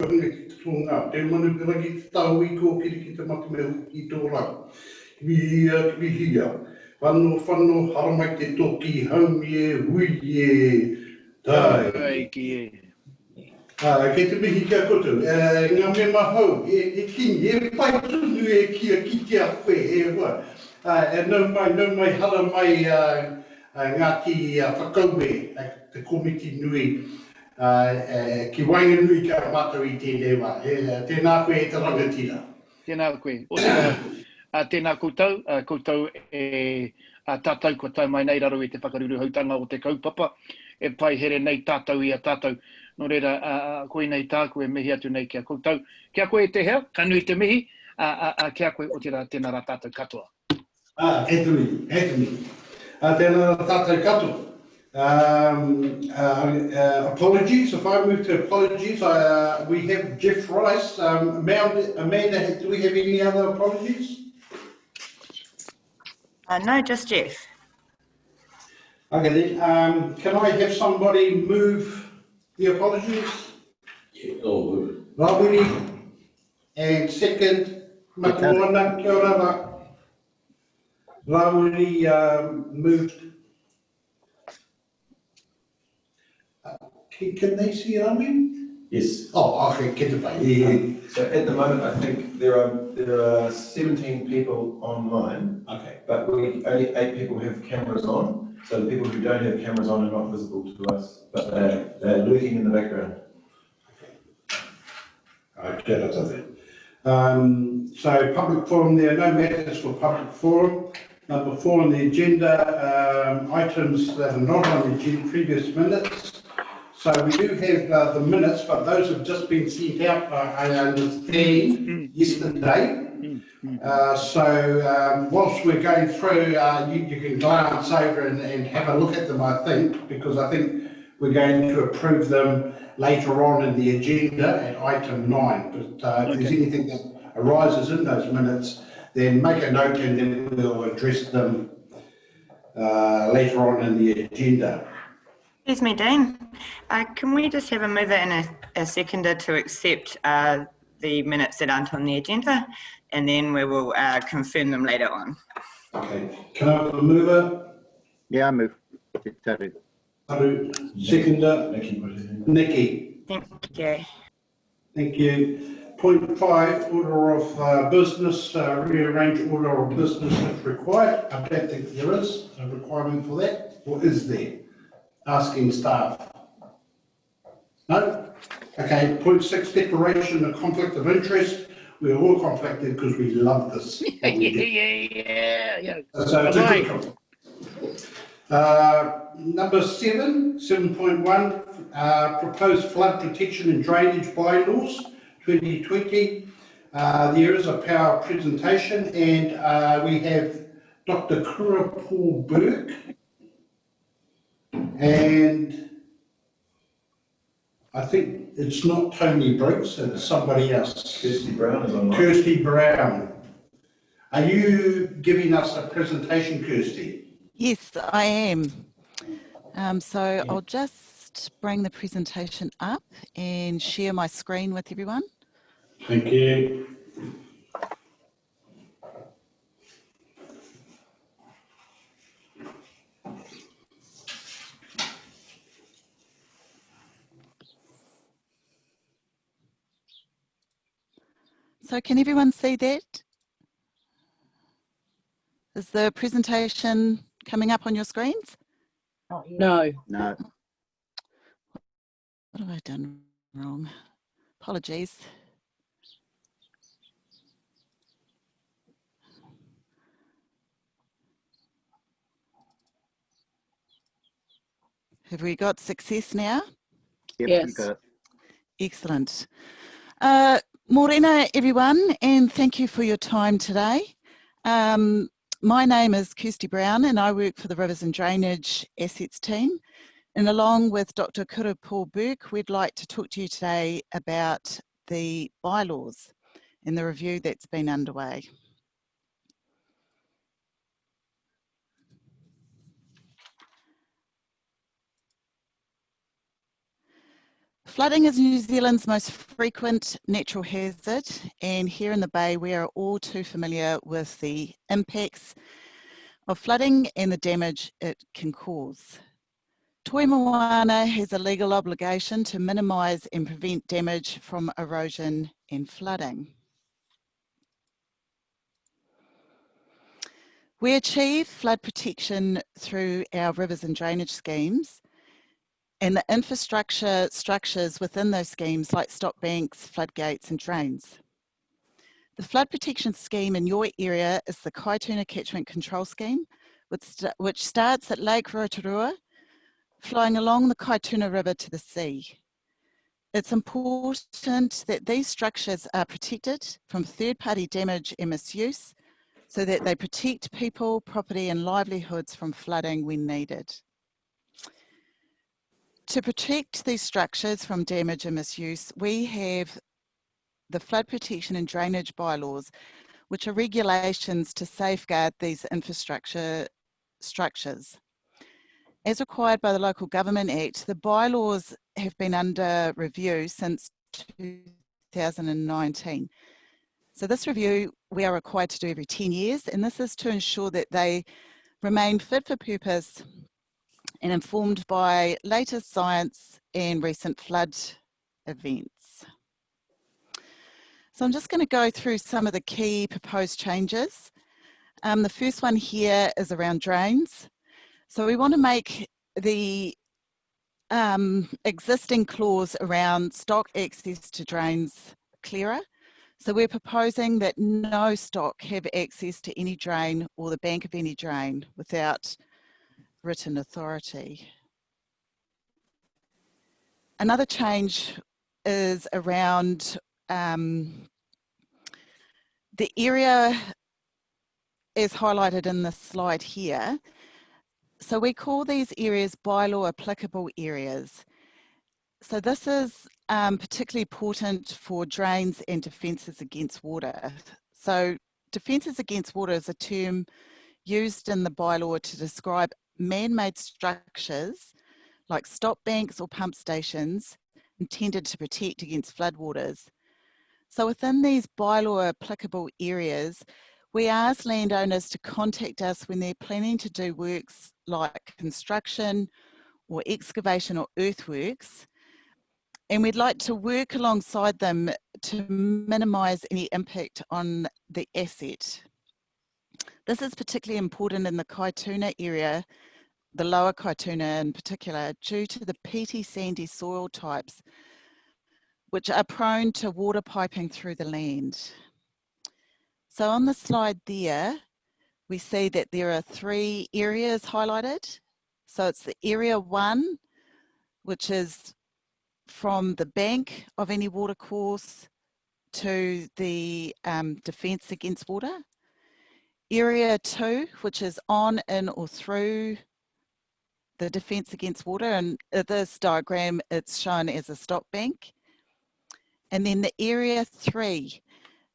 Hanga ki te tōnga, te manu ragi te tau I ko kiri ki te matu me I tō rau. Ki hia. Whanno, haramai te toki, haumi e, hui e, tai. Ki e. Kei te mihi kia koutou, ngā me mahau, kini, pai tunu e kia kiti a koe, hoa. Nau mai hala mai ngā ki whakaue, te komiti nui, ki wainganui ka mātou I tēnei wā. Tēnā koe e te rangatira. Tēnā koe. O tēnā koutou, koutou e tātou ko tau mai nei raro e te whakaruru hautanga o te kaupapa. E pai here nei tātou I a tātou. Nō reira, koe nei tāku e mihi atu nei kia koutou. Kia koe te hea, ka nui te mihi, kia koe o tēnā rā tātou katoa. He te mihi. Tēnā rā tātou katoa. Apologies, if I move to apologies, we have Jeff Rice. Amanda, do we have any other apologies? No, just Jeff. Okay then, can I have somebody move the apologies? Yeah, I'll move it. Rawiri, and second, Makawana, kia ora. Rawiri moved. Can they see it on me? Yes. Oh, okay, get it by. Yeah. So at the moment, I think there are 17 people online. Okay. But only 8 people have cameras on. So the people who don't have cameras on are not visible to us, but they're lurking in the background. Okay, that's it. So public forum, there are no matters for public forum. Number 4 on the agenda, items that are not on the agenda, previous minutes. So we do have the minutes, but those have just been sent out, I understand, yesterday. So whilst we're going through, you can glance over and have a look at them, I think, because I think we're going to approve them later on in the agenda at item 9. But if there's anything that arises in those minutes, then make a note and then we'll address them later on in the agenda. Excuse me, Dean. Can we just have a mover and a seconder to accept the minutes that aren't on the agenda, and then we will confirm them later on. Okay. Can I have a mover? Yeah, I move. Maru, seconder, Nikki. Thank you. Thank you. Point 5, order of business, rearrange order of business if required. I don't think there is a requirement for that, or is there? Asking staff. No? Okay, point 6, declaration of conflict of interest. We're all conflicted because we love this. Yeah. So it's a good conflict. Number 7.1, proposed flood protection and drainage bylaws 2020. There is a power presentation, and we have Dr. Kaupapa Burke and I think it's not Tony Briggs, it's somebody else. Kirsty Brown is online. Kirsty Brown. Are you giving us a presentation, Kirsty? Yes, I am. So I'll just bring the presentation up and share my screen with everyone. Thank you. So can everyone see that? Is the presentation coming up on your screens? No. No. What have I done wrong? Apologies. Have we got success now? Yep, Yes. you got it. Excellent. Morena, everyone, and thank you for your time today. My name is Kirsty Brown and I work for the Rivers and Drainage Assets team. And along with Dr. Kaupapa Burke, we'd like to talk to you today about the bylaws and the review that's been underway. Flooding is New Zealand's most frequent natural hazard, and here in the Bay we are all too familiar with the impacts of flooding and the damage it can cause. Toi Moana has a legal obligation to minimise and prevent damage from erosion and flooding. We achieve flood protection through our rivers and drainage schemes and the infrastructure structures within those schemes like stop banks, floodgates and drains. The flood protection scheme in your area is the Kaituna Catchment Control Scheme, which starts at Lake Rotorua, flowing along the Kaituna River to the sea. It's important that these structures are protected from third-party damage and misuse so that they protect people, property and livelihoods from flooding when needed. To protect these structures from damage and misuse, we have the flood protection and drainage bylaws, which are regulations to safeguard these infrastructure structures. As required by the Local Government Act, the bylaws have been under review since 2019. So this review we are required to do every 10 years, and this is to ensure that they remain fit for purpose and informed by latest science and recent flood events. So I'm just going to go through some of the key proposed changes. The first one here is around drains. So we want to make the existing clause around stock access to drains clearer. So we're proposing that no stock have access to any drain or the bank of any drain without written authority. Another change is around the area is highlighted in this slide here. So we call these areas bylaw applicable areas. So this is particularly important for drains and defences against water. So defences against water is a term used in the bylaw to describe man-made structures like stop banks or pump stations intended to protect against floodwaters. So within these bylaw applicable areas, we ask landowners to contact us when they're planning to do works like construction or excavation or earthworks, and we'd like to work alongside them to minimise any impact on the asset. This is particularly important in the Kaituna area, the lower Kaituna in particular, due to the peaty sandy soil types which are prone to water piping through the land. So on the slide there, we see that there are 3 areas highlighted. So it's the area 1, which is from the bank of any watercourse to the defence against water. Area 2, which is on, in or through the defence against water, and in this diagram it's shown as a stop bank. And then the area 3.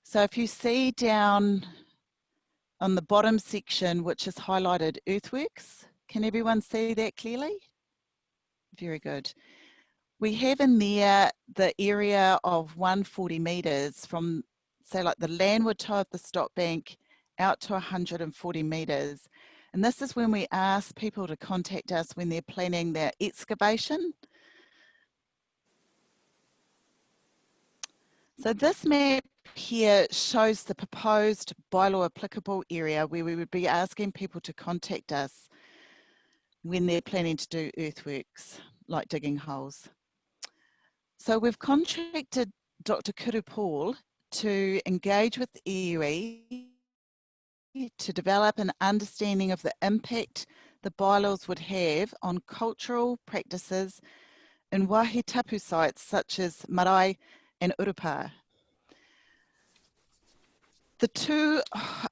So if you see down on the bottom section, which is highlighted earthworks, can everyone see that clearly? Very good. We have in there the area of 140 metres from, say, like the landward toe of the stop bank out to 140 metres. And this is when we ask people to contact us when they're planning their excavation. So this map here shows the proposed bylaw applicable area where we would be asking people to contact us when they're planning to do earthworks, like digging holes. So we've contracted Dr. Kuru Paul to engage with EUE to develop an understanding of the impact the bylaws would have on cultural practices in wāhi tapu sites such as marae and urupa. The two,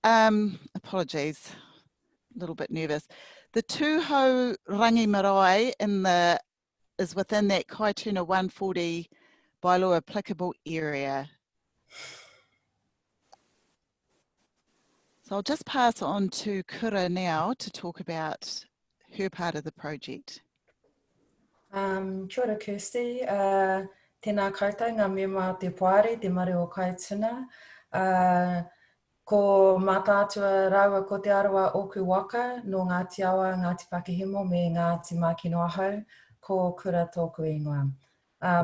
apologies, a little bit nervous. The Tūhau Rangi Marae is within that Kaituna 140 bylaw applicable area. So I'll just pass on to Kura now to talk about her part of the project. Kia ora Kirsty, tēnā koutou ngā mema o te poare, te mare o Kaituna. Ko mātātua raua ko te arawa oku waka no Ngāti Awa, Ngāti Pakihimo me Ngāti Mākinoahau, ko Kura tōku ingoa.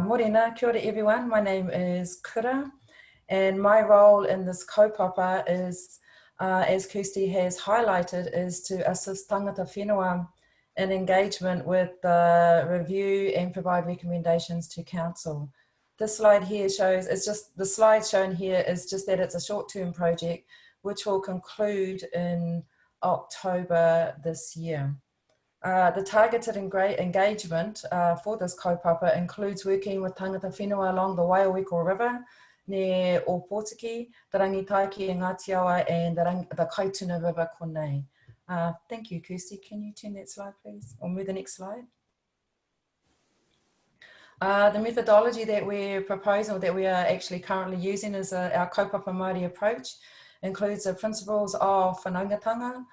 Morena, kia ora everyone, my name is Kura, and my role in this kaupapa is, as Kirsty has highlighted, is to assist tangata whenua in engagement with the review and provide recommendations to council. This slide here shows, it's just, the slide shown here is just that it's a short-term project which will conclude in October this year. The targeted engagement for this kaupapa includes working with tangata whenua along the Waiawiko River, near Opotiki, the Rangitaiki and Ngāti Awa, and the Kaituna River Konei. Thank you, Kirsty. Can you turn that slide, please? Or move the next slide. The methodology that we're proposing, or that we are actually currently using, is our Kaupapa Maori approach. Includes the principles of whanaungatanga,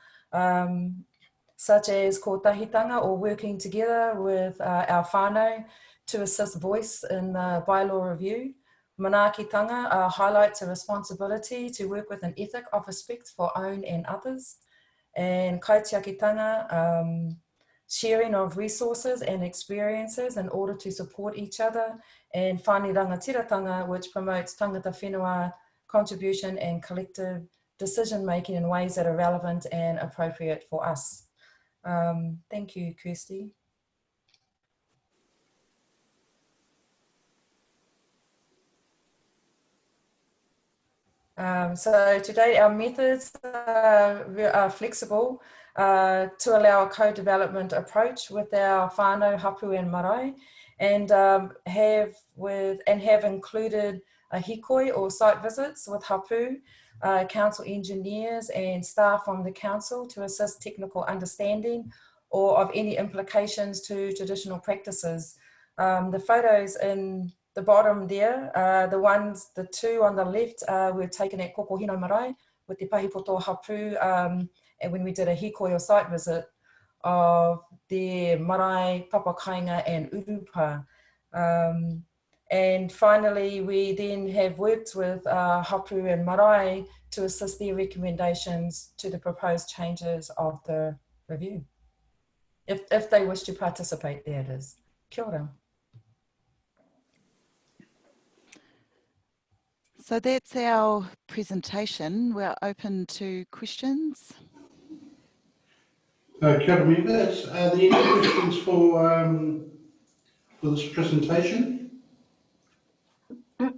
such as kotahitanga, or working together with our whānau to assist voice in the bylaw review. Manaakitanga highlights a responsibility to work with an ethic of respect for own and others. And kaitiakitanga, sharing of resources and experiences in order to support each other. And whāni rangatiratanga, which promotes tangata whenua contribution and collective decision making in ways that are relevant and appropriate for us. Thank you, Kirsty. So today our methods are flexible to allow a co-development approach with our whānau, hapu and marae, and have included a hikoi or site visits with hapu, council engineers and staff from the council to assist technical understanding or of any implications to traditional practices. The photos in the bottom there, the two on the left were taken at Kokohino Marae with Te Pahipoto hapu, and when we did a hikoi or site visit of the marae, papakainga and urupa. And finally, we then have worked with hapu and marae to assist their recommendations to the proposed changes of the review. If they wish to participate, there it is. Kia ora. So that's our presentation. We're open to questions. Kia ora members, are there any questions for this presentation? Kia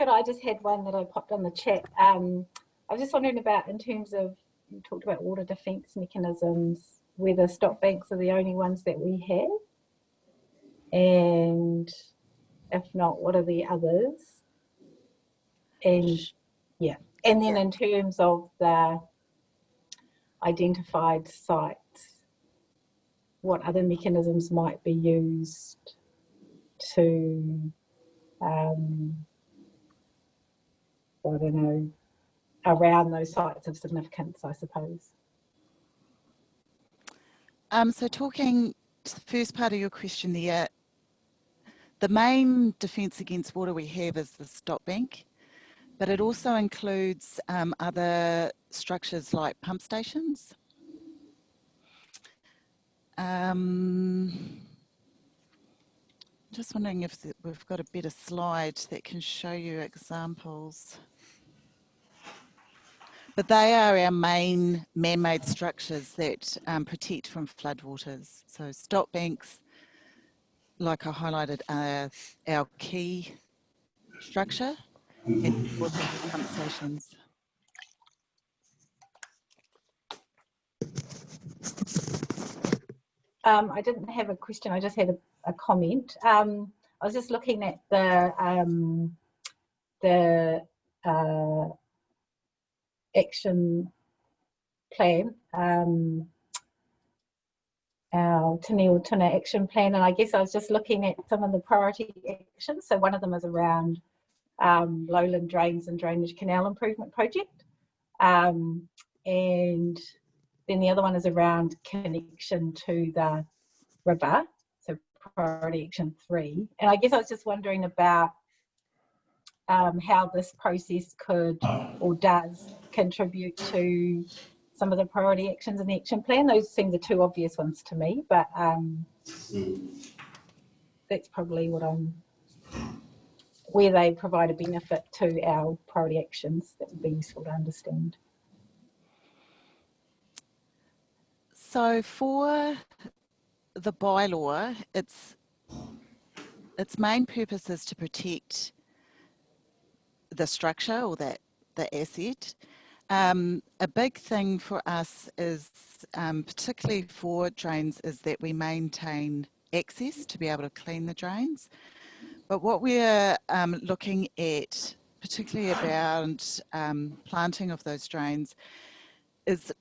ora, I just had one that I popped on the chat. I was just wondering about, in terms of, you talked about water defence mechanisms, whether stop banks are the only ones that we have, and if not, what are the others? And yeah, and then in terms of the identified sites, what other mechanisms might be used to, I don't know, around those sites of significance, I suppose. So talking to the first part of your question there, the main defence against water we have is the stop bank, but it also includes other structures like pump stations. Just wondering if we've got a better slide that can show you examples. But they are our main man-made structures that protect from floodwaters. So stop banks, like I highlighted, are our key structure, and also pump stations. I didn't have a question, I just had a comment. I was just looking at the action plan, our Tini o Tuna action plan, and I guess I was just looking at some of the priority actions. So one of them is around lowland drains and drainage canal improvement project, and then the other one is around connection to the river. priority action 3. And I guess I was just wondering about how this process could or does contribute to some of the priority actions in the action plan. Those seem the 2 obvious ones to me, but that's probably what where they provide a benefit to our priority actions. That would be useful to understand. So for the bylaw, its main purpose is to protect the structure or the asset. A big thing for us is, particularly for drains, is that we maintain access to be able to clean the drains. But what we're looking at, particularly about planting of those drains, is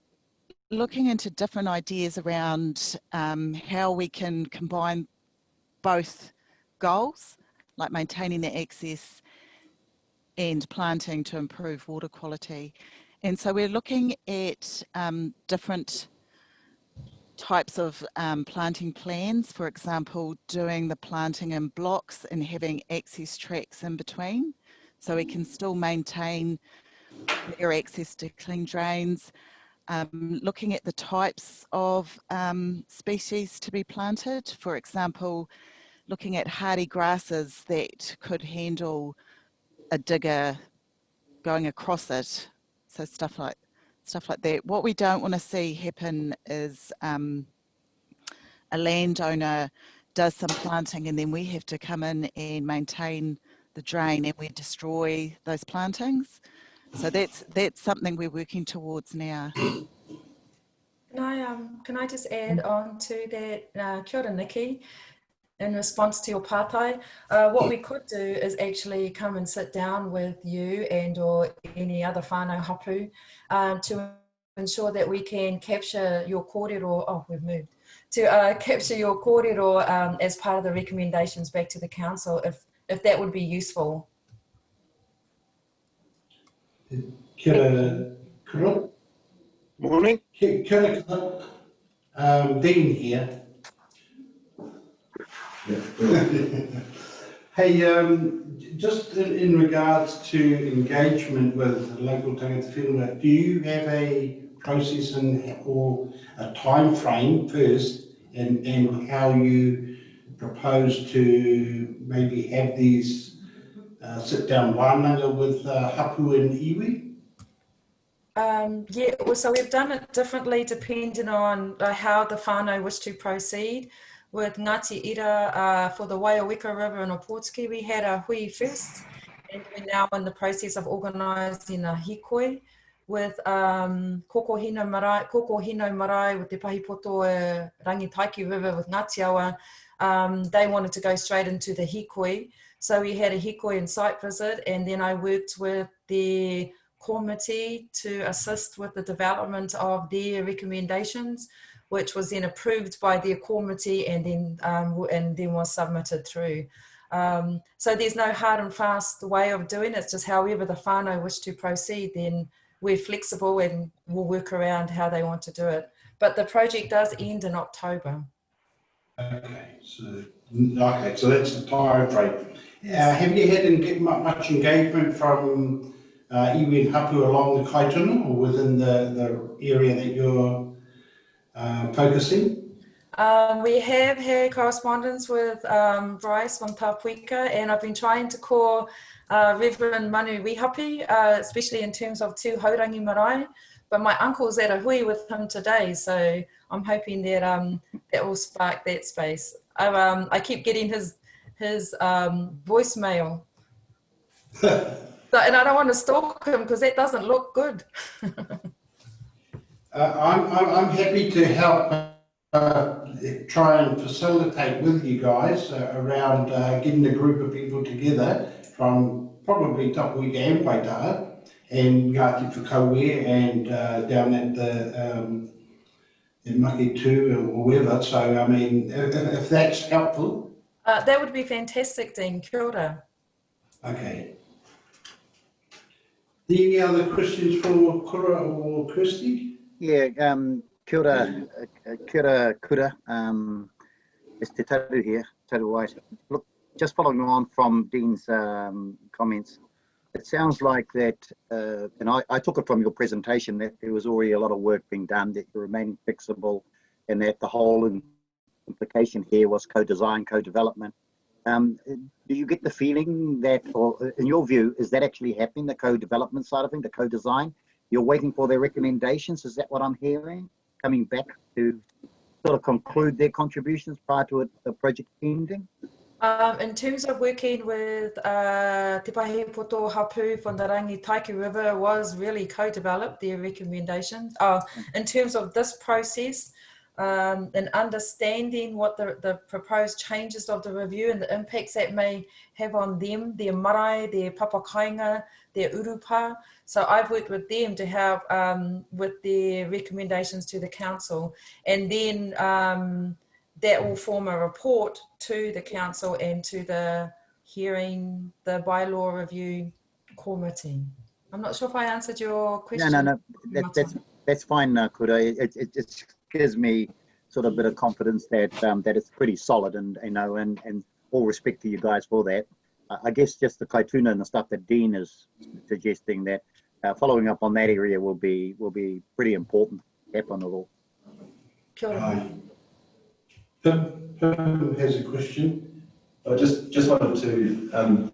looking into different ideas around how we can combine both goals, like maintaining the access and planting to improve water quality. And so we're looking at different types of planting plans, for example, doing the planting in blocks and having access tracks in between, so we can still maintain their access to clean drains. Looking at the types of species to be planted, for example, looking at hardy grasses that could handle a digger going across it, so stuff like that. What we don't want to see happen is a landowner does some planting and then we have to come in and maintain the drain and we destroy those plantings. So that's something we're working towards now. Can I just add on to that, kia ora Nikki, in response to your pātai, what we could do is actually come and sit down with you and or any other whānau hapu to ensure that we can capture your kōrero, we've moved, to capture your kōrero as part of the recommendations back to the council, if that would be useful. Kia ora. Morning. Kia ora. Dean here. Hey, just in regards to engagement with local tangata whenua, do you have a process or a time frame first, and how you propose to maybe have these sit down wānanga with hapu and iwi? Yeah, well, so we've done it differently depending on how the whānau wish to proceed. With Ngāti Ira for the Waiaweka River in Opotiki, we had a hui first, and we're now in the process of organising a hikoi with Koko Hino Marae with Te Pahipoto Rangitaiki River with Ngāti Awa. They wanted to go straight into the hikoi, so we had a hikoi and site visit, and then I worked with the committee to assist with the development of their recommendations, which was then approved by their committee and then was submitted through. So there's no hard and fast way of doing it. It's just however the whānau wish to proceed, then we're flexible and we'll work around how they want to do it. But the project does end in October. Okay, so that's the time frame. Have you had much engagement from iwi and hapu along the Kaituna or within the area that you're focusing? We have had correspondence with Bryce from Tapuika, and I've been trying to call Reverend Manu Wihapi, especially in terms of Tū Haurangi Marae, but my uncle's at a hui with him today, so I'm hoping that that will spark that space. I keep getting his voicemail, and I don't want to stalk him because that doesn't look good. I'm happy to help try and facilitate with you guys around getting a group of people together from probably Tapuika and Paitaha and Ngāti Whakauē and down at the in Maketu or wherever. So, I mean, if that's helpful. That would be fantastic, Dean. Kia ora. Okay. Any other questions for Kura or Kirsty? Yeah, kia ora kura. It's Te Taru here, Taru White. Look, just following on from Dean's comments, it sounds like that, and I took it from your presentation that there was already a lot of work being done, that you're remaining flexible, and that the whole implication here was co-design, co-development. Do you get the feeling that, or in your view, is that actually happening, the co-development side of thing, the co-design? You're waiting for their recommendations, is that what I'm hearing? Coming back to sort of conclude their contributions prior to the project ending? In terms of working with Te Pahi Poto Hapu from the Rangi Taiki River was really co-developed their recommendations. In terms of this process, and understanding what the proposed changes of the review and the impacts that may have on them, their marae, their papakainga, their urupa. So I've worked with them to help with their recommendations to the council, and then that will form a report to the council and to the hearing, the bylaw review committee. I'm not sure if I answered your question. No, that's fine, Kura. It gives me sort of a bit of confidence that that it's pretty solid, and you know, and all respect to you guys for that. I guess just the Kaituna and the stuff that Dean is suggesting, that following up on that area will be pretty important to happen at all. Kia ora. Pim has a question. I just wanted to,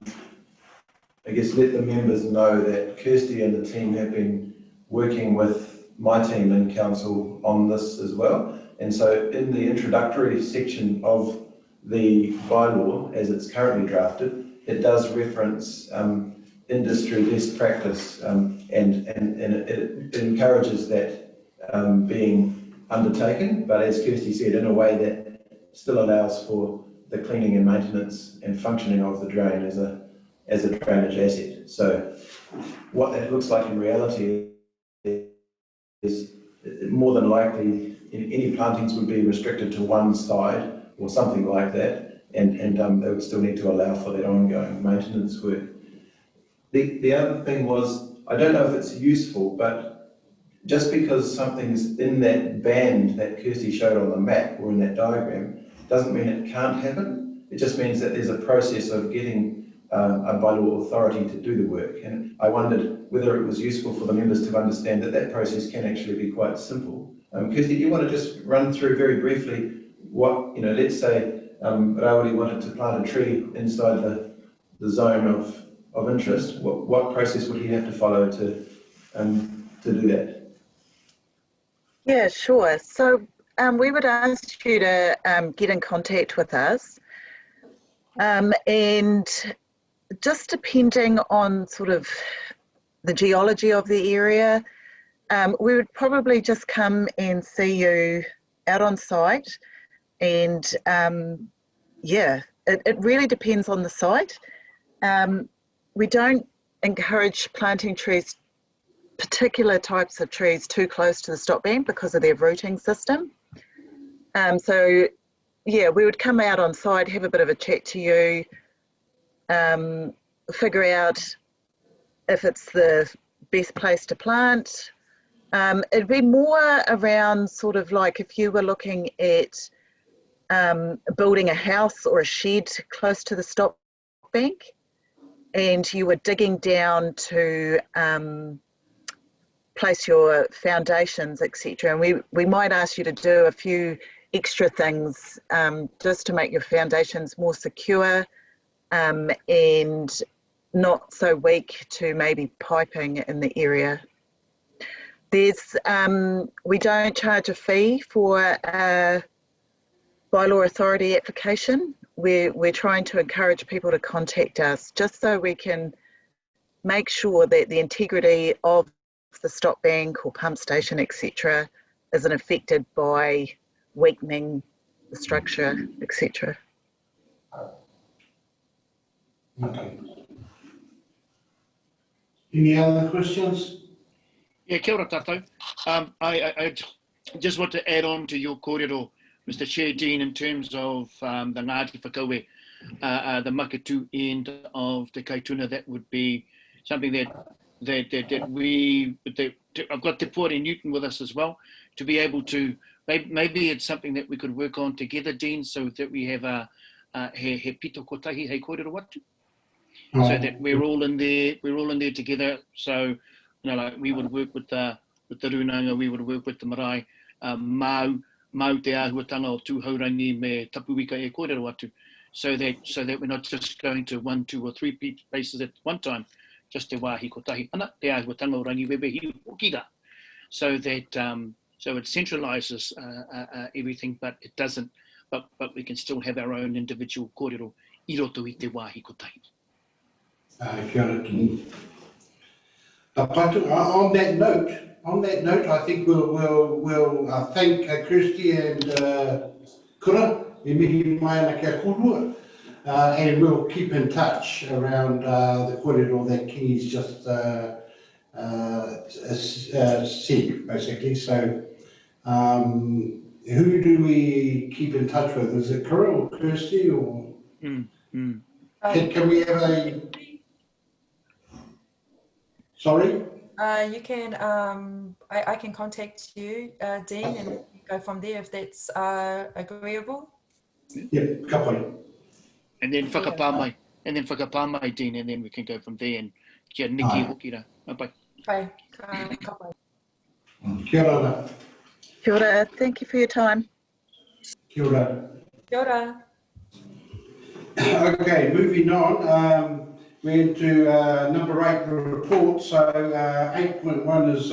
I guess, let the members know that Kirsty and the team have been working with my team in council on this as well. And so in the introductory section of the bylaw, as it's currently drafted, it does reference industry best practice, and it encourages that being undertaken, but as Kirsty said, in a way that still allows for the cleaning and maintenance and functioning of the drain as a drainage asset. So what that looks like in reality is more than likely any plantings would be restricted to one side or something like that, and they would still need to allow for that ongoing maintenance work. The other thing was, I don't know if it's useful, but just because something's in that band that Kirsty showed on the map or in that diagram doesn't mean it can't happen. It just means that there's a process of getting a bylaw authority to do the work. And I wondered whether it was useful for the members to understand that that process can actually be quite simple. Kirsty, do you want to just run through very briefly what, you know, let's say Rawiri wanted to plant a tree inside the zone of interest. What process would he have to follow to do that? Yeah, sure. So we would ask you to get in contact with us, and just depending on sort of the geology of the area, we would probably just come and see you out on site, and yeah, it really depends on the site. We don't encourage planting trees, particular types of trees, too close to the stop band because of their rooting system. So yeah, we would come out on site, have a bit of a chat to you, figure out if it's the best place to plant. It'd be more around sort of like if you were looking at building a house or a shed close to the stop bank, and you were digging down to place your foundations, etc. And we might ask you to do a few extra things just to make your foundations more secure and not so weak to maybe piping in the area. There's we don't charge a fee for a bylaw authority application. We're trying to encourage people to contact us just so we can make sure that the integrity of the stop bank or pump station, etc., isn't affected by weakening the structure, etc. Okay. Any other questions? Yeah, kia ora tātou. I just want to add on to your kōrero, Mr. Chair, Dean, in terms of the Ngāti Whakaue, the Makatu end of the Kaituna. That would be something that I've got Te Pori Newton with us as well, to be able to maybe it's something that we could work on together, Dean, so that we have he pito kotahi, hei kōrero watu. So that we're all in there together. So, like we would work with the runanga, we would work with the marae, mau te āhuatanga o tūhaurangi me tapuwika e kōrero atu. So that we're not just going to 1, 2 or 3 places at one time, just te wāhi kotahi ana, te āhuatanga o rangi wewe hi okira. So that so it centralizes everything, but it doesn't. But we can still have our own individual kōrero I roto I te wāhi kotahi. Kia ora, Tini. On that note, I think we'll thank Kirsty and Kura e mihi mai ana kia korua, and we'll keep in touch around the kōrero that Kenny's just said, basically. So, who do we keep in touch with? Is it Kura or Kirsty or? Can we have a? Sorry? You can, I can contact you, Dean, and go from there if that's agreeable. Yeah, kapoi. And then whakapā mai, Dean, and then we can go from there and kia Nikki hoki rā. Bye. Okay, kapoi. Kia ora. Kia ora, thank you for your time. Kia ora. Kia ora. Okay, moving on. We're into number 8 report. So 8.1 is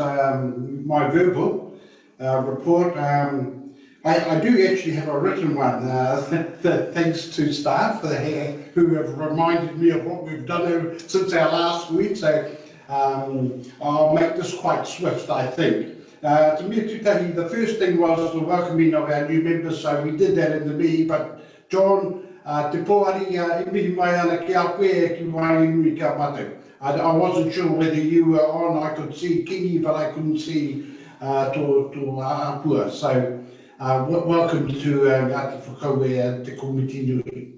my verbal report. I do actually have a written one, thanks to staff who have reminded me of what we've done since our last week. So I'll make this quite swift, I think. To me, tutahi, the first thing was the welcoming of our new members. So we did that in the meeting, but John, te pōari e mihi mai ana ki a koe ki mai nui kia matau. I wasn't sure whether you were on. I could see Kingi, but I couldn't see tō Apua. So welcome to Ngāti Whakaue te komiti nui.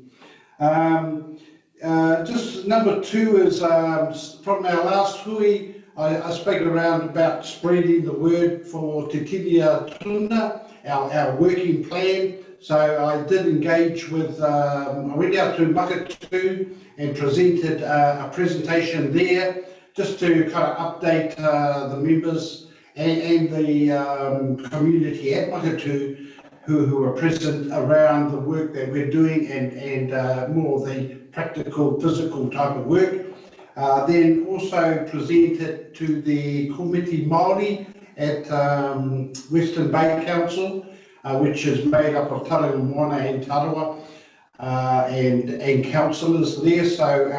Just number 2 is from our last hui. I spoke around about spreading the word for Te Tinia Tuna, our working plan. So I did engage with, I went out to Makatu and presented a presentation there just to kind of update the members and the community at Makatu who are present around the work that we're doing and more the practical, physical type of work. Then also presented to the Komiti Maori at Western Bay Council, which is made up of Tauranga Moana and Tarawa and councillors there. So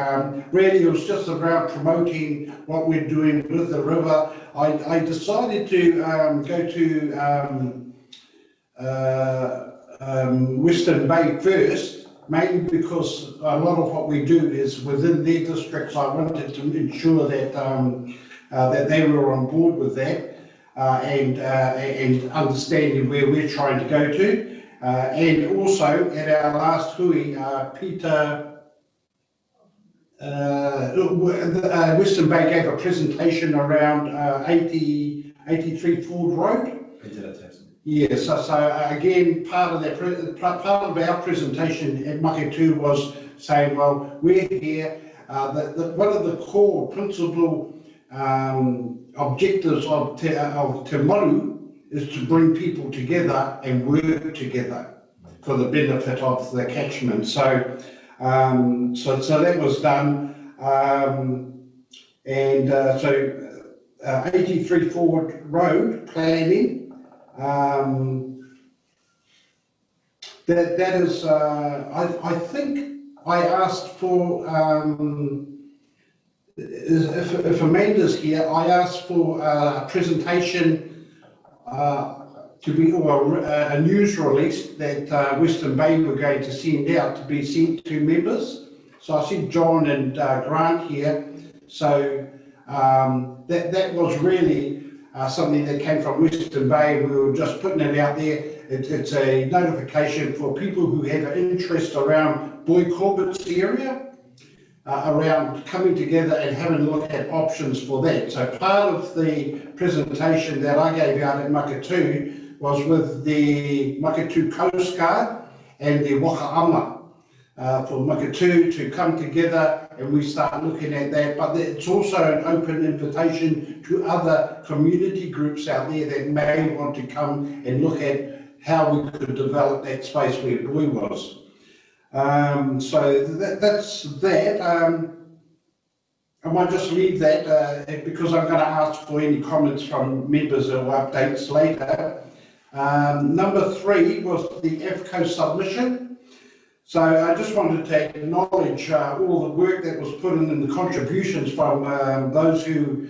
really it was just around promoting what we're doing with the river. I decided to go to Western Bay first, mainly because a lot of what we do is within their districts. I wanted to ensure that that they were on board with that. And understanding where we're trying to go to. And also at our last hui, Peter, Western Bay gave a presentation around 83 Ford Road. Yes, so again, part of our presentation at Makatu was saying, well, we're here. One of the core principal objectives of Te Maru is to bring people together and work together for the benefit of the catchment. So, so that was done, and so 83 Ford Road planning. That is, I think I asked for. If Amanda's here, I asked for a presentation to be, or a news release that Western Bay were going to send out to be sent to members. So I see John and Grant here. So that was really something that came from Western Bay. We were just putting it out there. It's a notification for people who have an interest around Boy Corbett's area. Around coming together and having a look at options for that. So part of the presentation that I gave out at Makatu was with the Makatu Coast Guard and the Wakaama. For Makatu to come together and we start looking at that, but it's also an open invitation to other community groups out there that may want to come and look at how we could develop that space where Blue was. So that's that. I might just leave that because I'm going to ask for any comments from members or updates later. Number 3 was the AFCO submission. So I just wanted to acknowledge all the work that was put in the contributions from those who,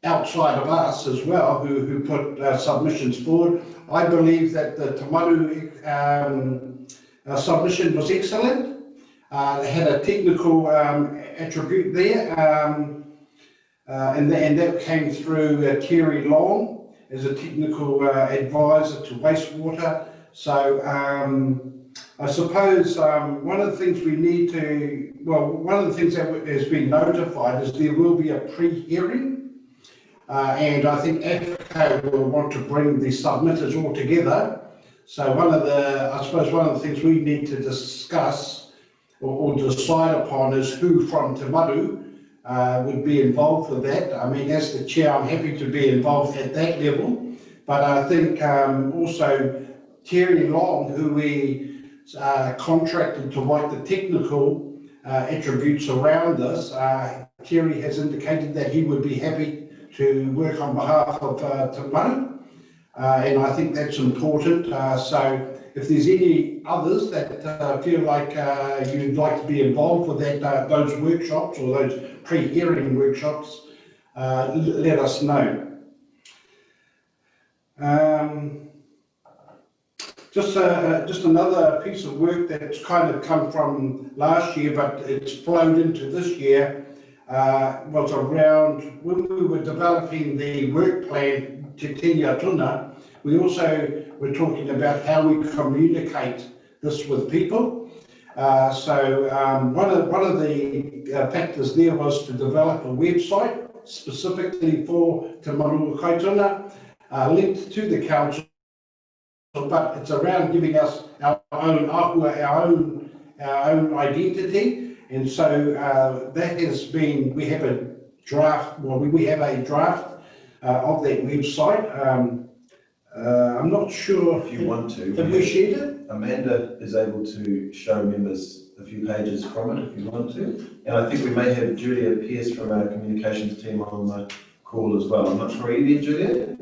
outside of us as well, who put submissions forward. I believe that the Te Maru submission was excellent. It had a technical attribute there, and that came through Terry Long as a technical advisor to wastewater. So I suppose one of the things we need to, one of the things that has been notified is there will be a pre-hearing, and I think AFCO will want to bring the submitters all together. So I suppose one of the things we need to discuss or decide upon is who from Te Maru would be involved with that. I mean, as the chair, I'm happy to be involved at that level, but I think also Terry Long, who we contracted to write the technical attributes around this, Terry has indicated that he would be happy to work on behalf of Te Maru, and I think that's important. So if there's any others that feel like you'd like to be involved with that, those workshops or those pre-hearing workshops, let us know. Just another piece of work that's kind of come from last year, but it's flowed into this year, was around when we were developing the work plan to Te Kaituna. We also were talking about how we communicate this with people. So one of the factors there was to develop a website specifically for Te Maru Kaituna, linked to the council, but it's around giving us our own ahua, our own identity. And so that has been, we have a draft, we have a draft of that website. I'm not sure if you want to. Have we shared it? Amanda is able to show members a few pages from it if you want to. And I think we may have Julia Pierce from our communications team on the call as well. I'm not sure, are you there, Julia?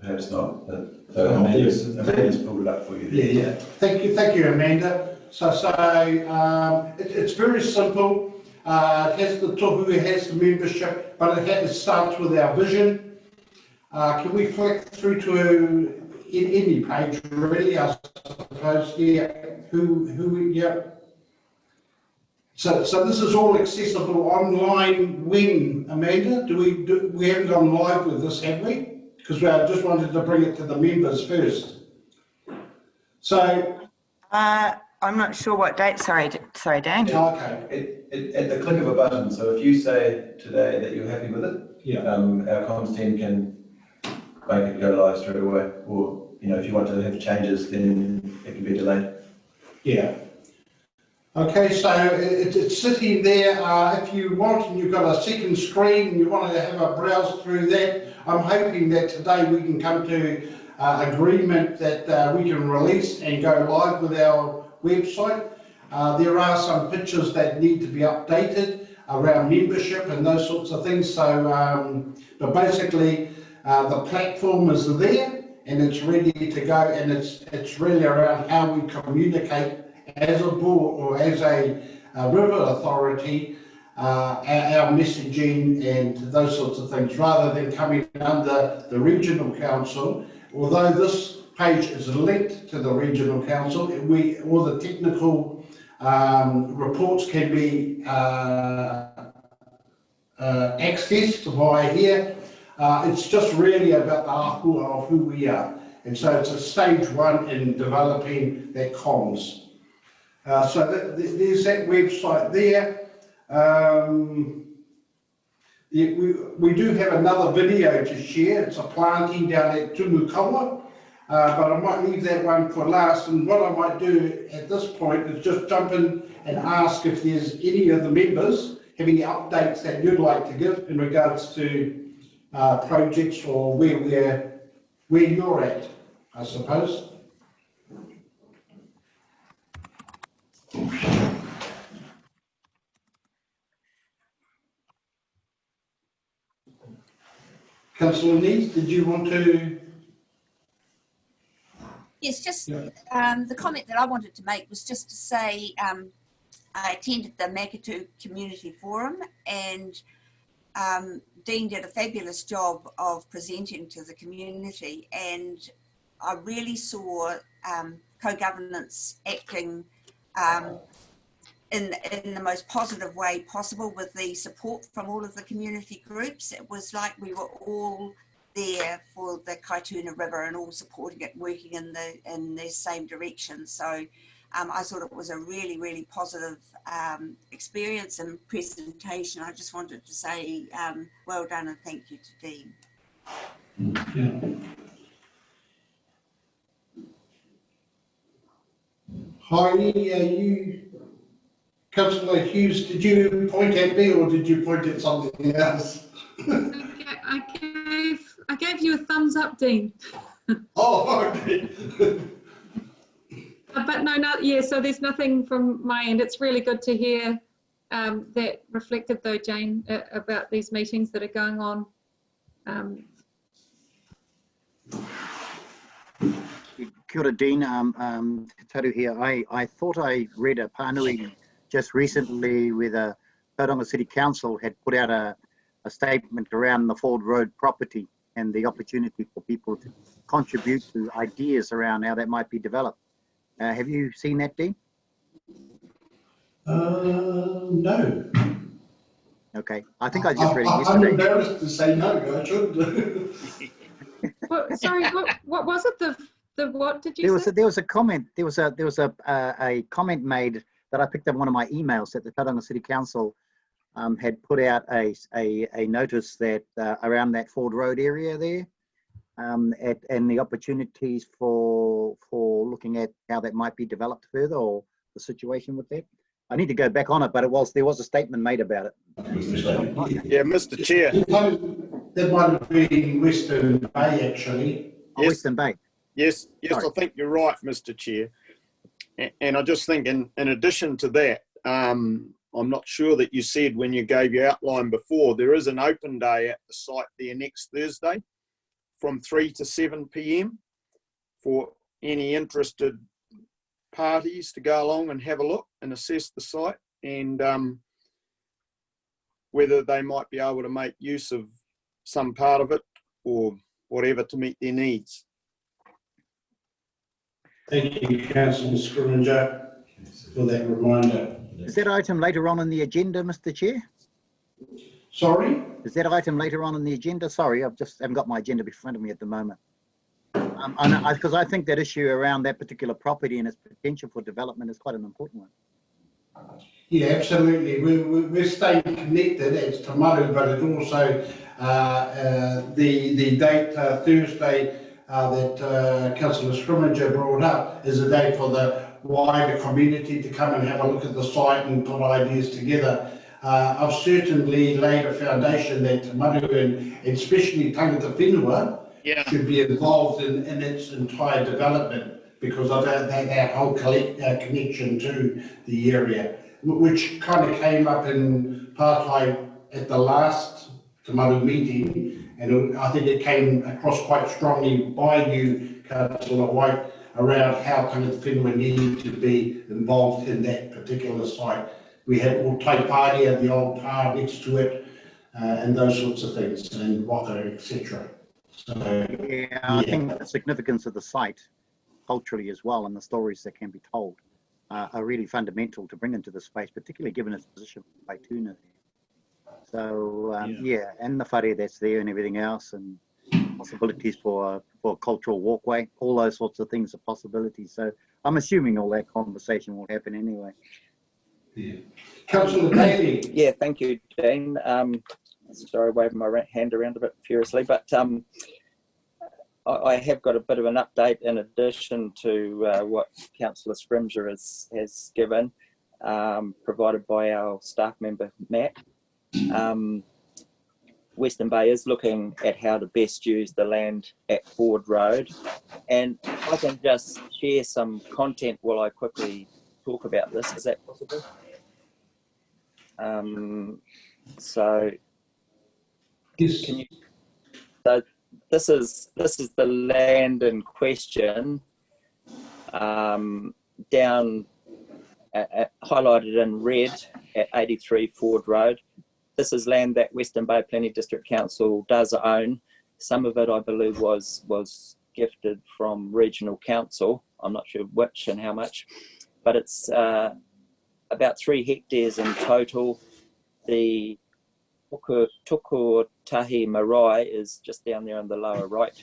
Perhaps not. Amanda's pulled it up for you. Yeah. Thank you, Amanda. So it's very simple. It has the tohu, it has the membership, but it starts with our vision. Can we flick through to any page really? I suppose. Yeah. Yeah. So this is all accessible online. When, Amanda? We haven't gone live with this, have we? Because I just wanted to bring it to the members first. So I'm not sure what date. Sorry, Dan. Okay. At the click of a button. So if you say today that you're happy with it, yeah, our comms team can make it go live straight away. Or if you want to have changes, then it can be delayed. Yeah. Okay, so it's sitting there. If you want, and you've got a second screen, and you want to have a browse through that, I'm hoping that today we can come to agreement that we can release and go live with our website. There are some pictures that need to be updated around membership and those sorts of things. So, but basically, the platform is there and it's ready to go, and it's really around how we communicate as a board or as a river authority, our messaging and those sorts of things, rather than coming under the regional council. Although this page is linked to the regional council, all the technical reports can be accessed via here. It's just really about the ahua of who we are. And so it's a stage 1 in developing that comms. So there's that website there. we do have another video to share. It's a planting down at Tumukawa, but I might leave that one for last. And what I might do at this point is just jump in and ask if there's any of the members have any updates that you'd like to give in regards to projects or where you're at, I suppose. Councillor Needs, did you want to? Yes, just the comment that I wanted to make was just to say I attended the Makatu Community Forum, and Dean did a fabulous job of presenting to the community, and I really saw co-governance acting in the most positive way possible with the support from all of the community groups. It was like we were all there for the Kaituna River and all supporting it, working in the same direction. So I thought it was a really, really positive experience and presentation. I just wanted to say well done and thank you to Dean. Yeah. Heidi, Councillor Hughes, did you point at me or did you point at something else? I gave you a thumbs up, Dean. Oh, okay. But no, yeah, so there's nothing from my end. It's really good to hear that reflected though, Jane, about these meetings that are going on. Kia ora, Dean. Taru here. I thought I read a pānui just recently where the Tauranga City Council had put out a statement around the Ford Road property and the opportunity for people to contribute to ideas around how that might be developed. Have you seen that, Dean? No. Okay. I think I just read it yesterday. I'm embarrassed to say no, I should. Well, sorry, what was it? The what did you say? There was a comment. There was a comment made that I picked up one of my emails that the Tauranga City Council had put out a notice that around that Ford Road area there, and the opportunities for looking at how that might be developed further, or the situation with that. I need to go back on it, but there was a statement made about it. Yeah, Mr. Chair. That might have been Western Bay, actually. Oh, yes. Western Bay. Yes, sorry. I think you're right, Mr. Chair. And I just think in addition to that, I'm not sure that you said when you gave your outline before, there is an open day at the site there next Thursday from 3 to 7 p.m. for any interested parties to go along and have a look and assess the site, and whether they might be able to make use of some part of it or whatever to meet their needs. Thank you, Councillor Scrivener, for that reminder. Is that item later on in the agenda, Mr. Chair? Sorry? Is that item later on in the agenda? Sorry, I've just haven't got my agenda in front of me at the moment. Because I think that issue around that particular property and its potential for development is quite an important one. Yeah, absolutely. We're staying connected as to Maru, but it also the date Thursday that Councillor Scrivener brought up is a day for the wider community to come and have a look at the site and put ideas together. I've certainly laid a foundation that Maru and especially Tangata Whenua should be involved in its entire development because of that whole connection to the area, which kind of came up in Pārtai at the last Te Maru meeting, and I think it came across quite strongly by you, Councillor White, around how Tangata Whenua needed to be involved in that particular site. We had all Taiparia, the old pa next to it, and those sorts of things, and waka, etc. So, yeah, I think the significance of the site culturally as well, and the stories that can be told are really fundamental to bring into the space, particularly given its position by Kaituna. So yeah, and the whare that's there and everything else, and possibilities for a cultural walkway, all those sorts of things are possibilities. So I'm assuming all that conversation will happen anyway. Yeah. Councillor Daly. Yeah, thank you, Dean. sorry, waving my hand around a bit furiously, but I have got a bit of an update in addition to what Councillor Scrimger has given, provided by our staff member, Matt. Western Bay is looking at how to best use the land at Ford Road. And I can just share some content while I quickly talk about this. Is that possible? So, Yes. can you? So this is the land in question, down highlighted in red at 83 Ford Road. This is land that Western Bay Planning District Council does own. Some of it, I believe, was gifted from Regional Council. I'm not sure which and how much, but it's about 3 hectares in total. The Tuku Marae is just down there on the lower right,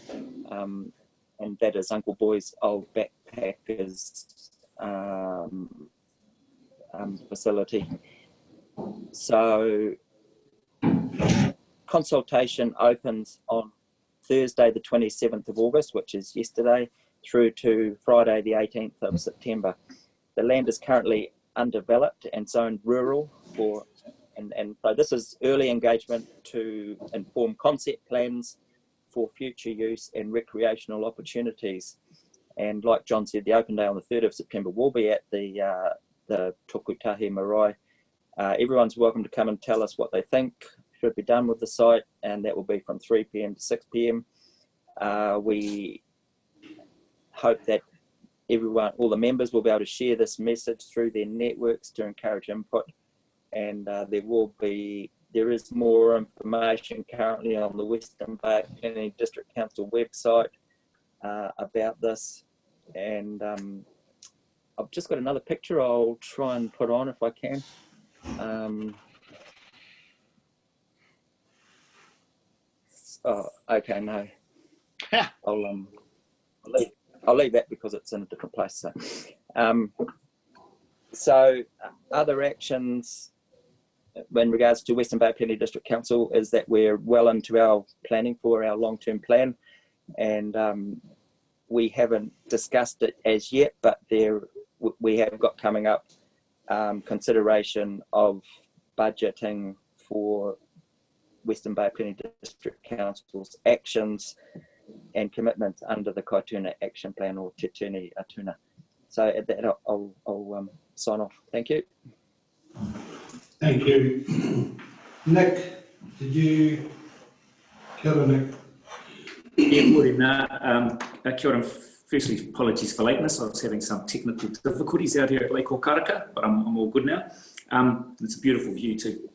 and that is Uncle Boy's old backpackers facility. So consultation opens on Thursday the 27th of August, which is yesterday, through to Friday the 18th of September. The land is currently undeveloped and zoned rural and so this is early engagement to inform concept plans for future use and recreational opportunities. And like John said, the open day on the 3rd of September will be at the Tuku Marae. Everyone's welcome to come and tell us what they think should be done with the site, and that will be from 3 p.m. to 6 p.m. We hope that all the members will be able to share this message through their networks to encourage input. And there is more information currently on the Western Bay Planning District Council website about this. And I've just got another picture I'll try and put on if I can. Oh, okay, no. I'll leave that because it's in a different place. So other actions in regards to Western Bay Planning District Council is that we're well into our planning for our long-term plan, and we haven't discussed it as yet, but we have got coming up consideration of budgeting for Western Bay Planning District Council's actions and commitments under the Kaituna Action Plan, or Te Tūni Atuna. So at that, I'll sign off. Thank you. Thank you. Nick, did you? Kia ora, Nick. Yeah, morena. Kia ora. Firstly, apologies for lateness. I was having some technical difficulties out here at Lake Okaraka, but I'm all good now. It's a beautiful view too.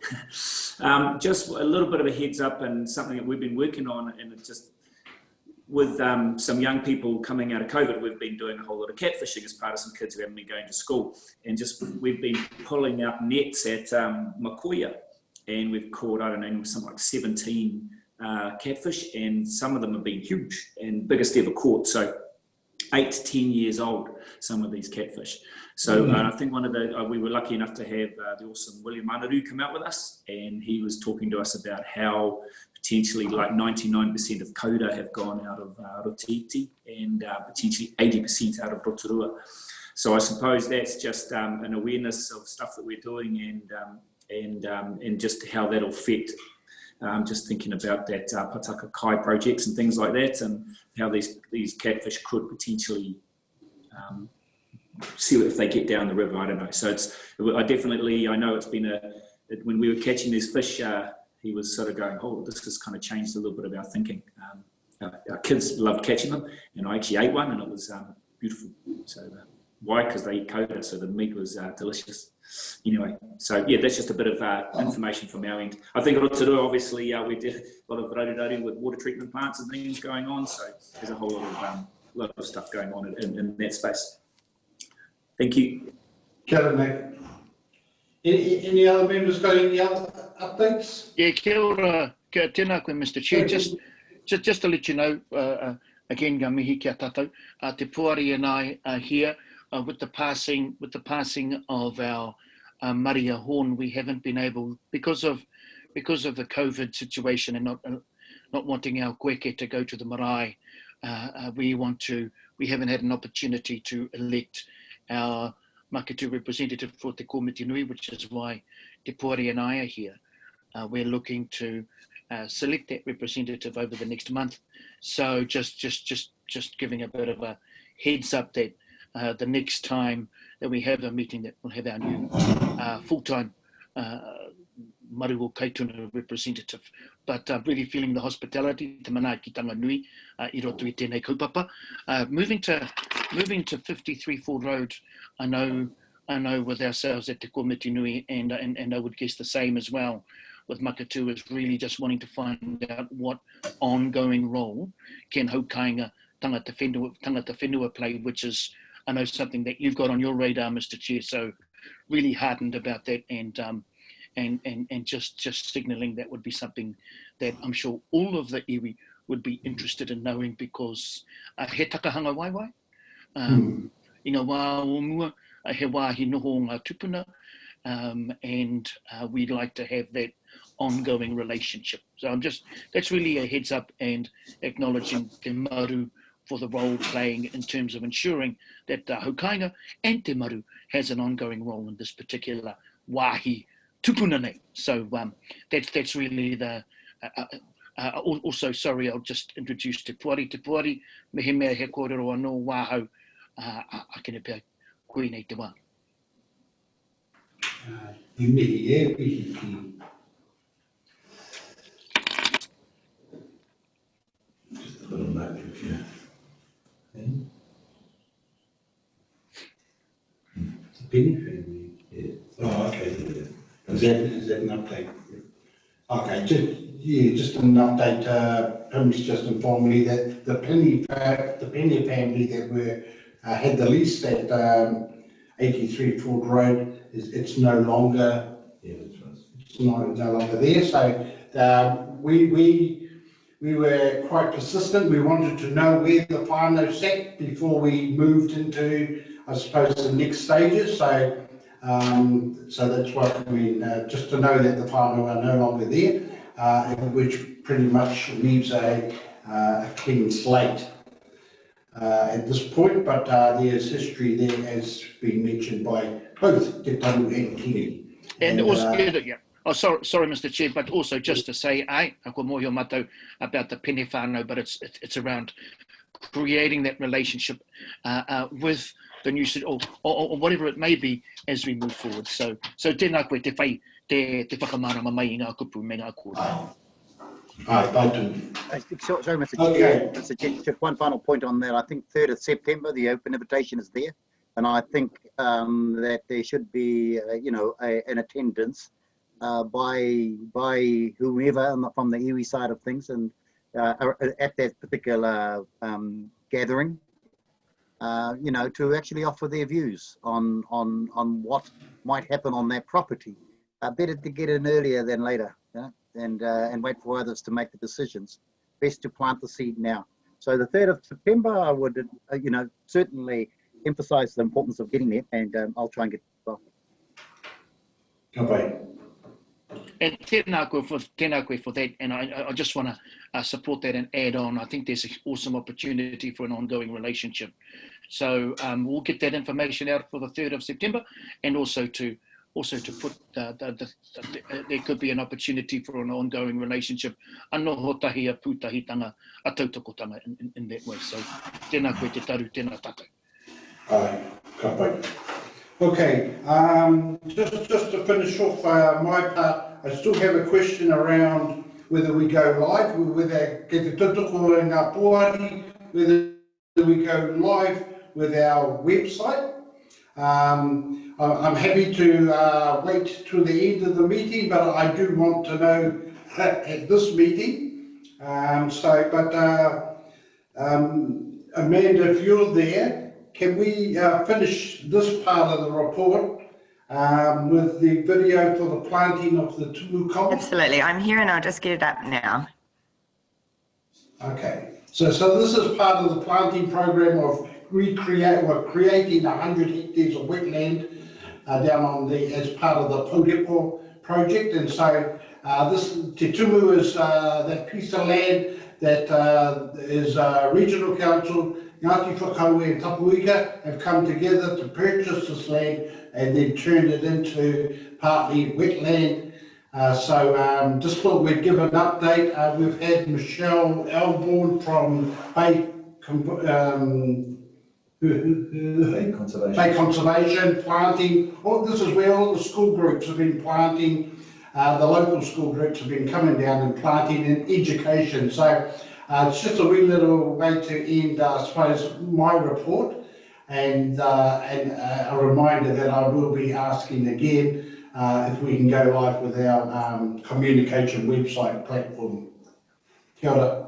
Just a little bit of a heads up and something that we've been working on, and it just with some young people coming out of COVID, we've been doing a whole lot of catfishing as part of some kids who haven't been going to school. And just we've been pulling up nets at Makoia, and we've caught, I don't know, something like 17 catfish, and some of them have been huge and biggest ever caught. So 8 to 10 years old, some of these catfish. So I think one of the, we were lucky enough to have the awesome William Maru come out with us, and he was talking to us about how potentially like 99% of Kauda have gone out of Rotiti, and potentially 80% out of Rotorua. So I suppose that's just an awareness of stuff that we're doing, and just how that'll affect. Just thinking about that Pataka Kai projects and things like that, and how these catfish could potentially see if they get down the river. I don't know. So I know it's been when we were catching these fish, he was sort of going, oh, this has kind of changed a little bit of our thinking. Our kids loved catching them, and I actually ate one, and it was beautiful. So why? Because they eat Kauda, so the meat was delicious. Anyway, so yeah, that's just a bit of information from our end. I think Rotorua, obviously, we did a lot of rarurari with water treatment plants and things going on, so there's a whole lot of stuff going on in that space. Thank you. Kia ora, Nick. Any other members got any other updates? Yeah, kia ora, kia tēnā koe, Mr. Chair. Just to let you know, again, ngā mihi kia tātou, Te Puari and I are here with the passing of our Maria Horn. We haven't been able, because of because of the COVID situation and not wanting our kweke to go to the marae, we haven't had an opportunity to elect our Makatu representative for Te Komiti Nui, which is why Te Puari and I are here. We're looking to select that representative over the next month. So just giving a bit of a heads up that the next time that we have a meeting, that we'll have our new full-time Maru o Kaituna representative. But really feeling the hospitality, te mana ki tanga nui, I roto I tēnei kaupapa. Moving to 53 Ford Road, I know with ourselves at Te Komiti Nui, and I would guess the same as well with Makatu, is really just wanting to find out what ongoing role can Haukainga tangata whenua play, which is, I know, something that you've got on your radar, Mr. Chair. So really heartened about that, and just signalling that would be something that I'm sure all of the iwi would be interested in knowing, because he takahanga waiwai, i ngā wā o mua, he wāhi noho ngā tupuna, and we'd like to have that ongoing relationship. So that's really a heads up, and acknowledging Te Maru for the role playing in terms of ensuring that Haukainga and Te Maru has an ongoing role in this particular wāhi tupuna nei. So that's really the, also, sorry, I'll just introduce Te Puari, mehe mea he kōrero anō wāhau, akene pia koe nei te wā. I mihi e pihi ki. Just a little note if you. It's a penny family. Yeah. Oh, okay. Yeah. Is that an update? Okay, just an update. Pim's just informed me that the penny family that were had the lease at 83 Ford Road, it's no longer. Yeah, that's right. It's no longer there. So we were quite persistent. We wanted to know where the whānau sat before we moved into, I suppose, the next stages. So that's what I mean, just to know that the whānau are no longer there, which pretty much leaves a clean slate at this point. But there's history there, as been mentioned by both Te Taru and Kiri. And also, yeah. Oh, sorry, Mr. Chair, but also just to say, ako mōhio mātou about the pene whānau, but it's around creating that relationship with the new city, or whatever it may be, as we move forward. So tēnā koe te whai, te whakamārama mai I ngā kupu me ngā kōrero. Sorry, Mr. Chair. Mr. Chair, just one final point on that. I think 3rd of September, the open invitation is there, and I think that there should be, an attendance by whoever from the iwi side of things, and at that particular gathering, to actually offer their views on what might happen on that property. Better to get in earlier than later, and wait for others to make the decisions. Best to plant the seed now. So the 3rd of September, I would, certainly emphasise the importance of getting there, and I'll try and get well. Okay. And tēnā koe for that, and I just want to support that and add on. I think there's an awesome opportunity for an ongoing relationship. So we'll get that information out for the 3rd of September, and also to put there could be an opportunity for an ongoing relationship. Anō hotahi a pūtahitanga, a tautokotanga in that way. So tēnā koe te taru, tēnā tātou. Ka pai. Okay, just to finish off my part, I still have a question around whether we go live, whether ke te tutoko in ngā Puari, whether we go live with our website. I'm happy to wait till the end of the meeting, but I do want to know at this meeting. Amanda, if you're there, can we finish this part of the report with the video for the planting of the tumu koa? Absolutely, I'm here and I'll just get it up now. Okay, so this is part of the planting program of creating 100 hectares of wetland down on as part of the Potepo project, and so This Te Tumu is that piece of land that is regional council, Ngāti Whakaue and Tapuika have come together to purchase this land and then turned it into partly wetland. Just thought we'd give an update. We've had Michelle Elborn from Bay Conservation planting. This is where all the school groups have been planting. The local school groups have been coming down and planting in education. So it's just a wee little way to end, I suppose, my report, and a reminder that I will be asking again if we can go live with our communication website platform. Kia ora.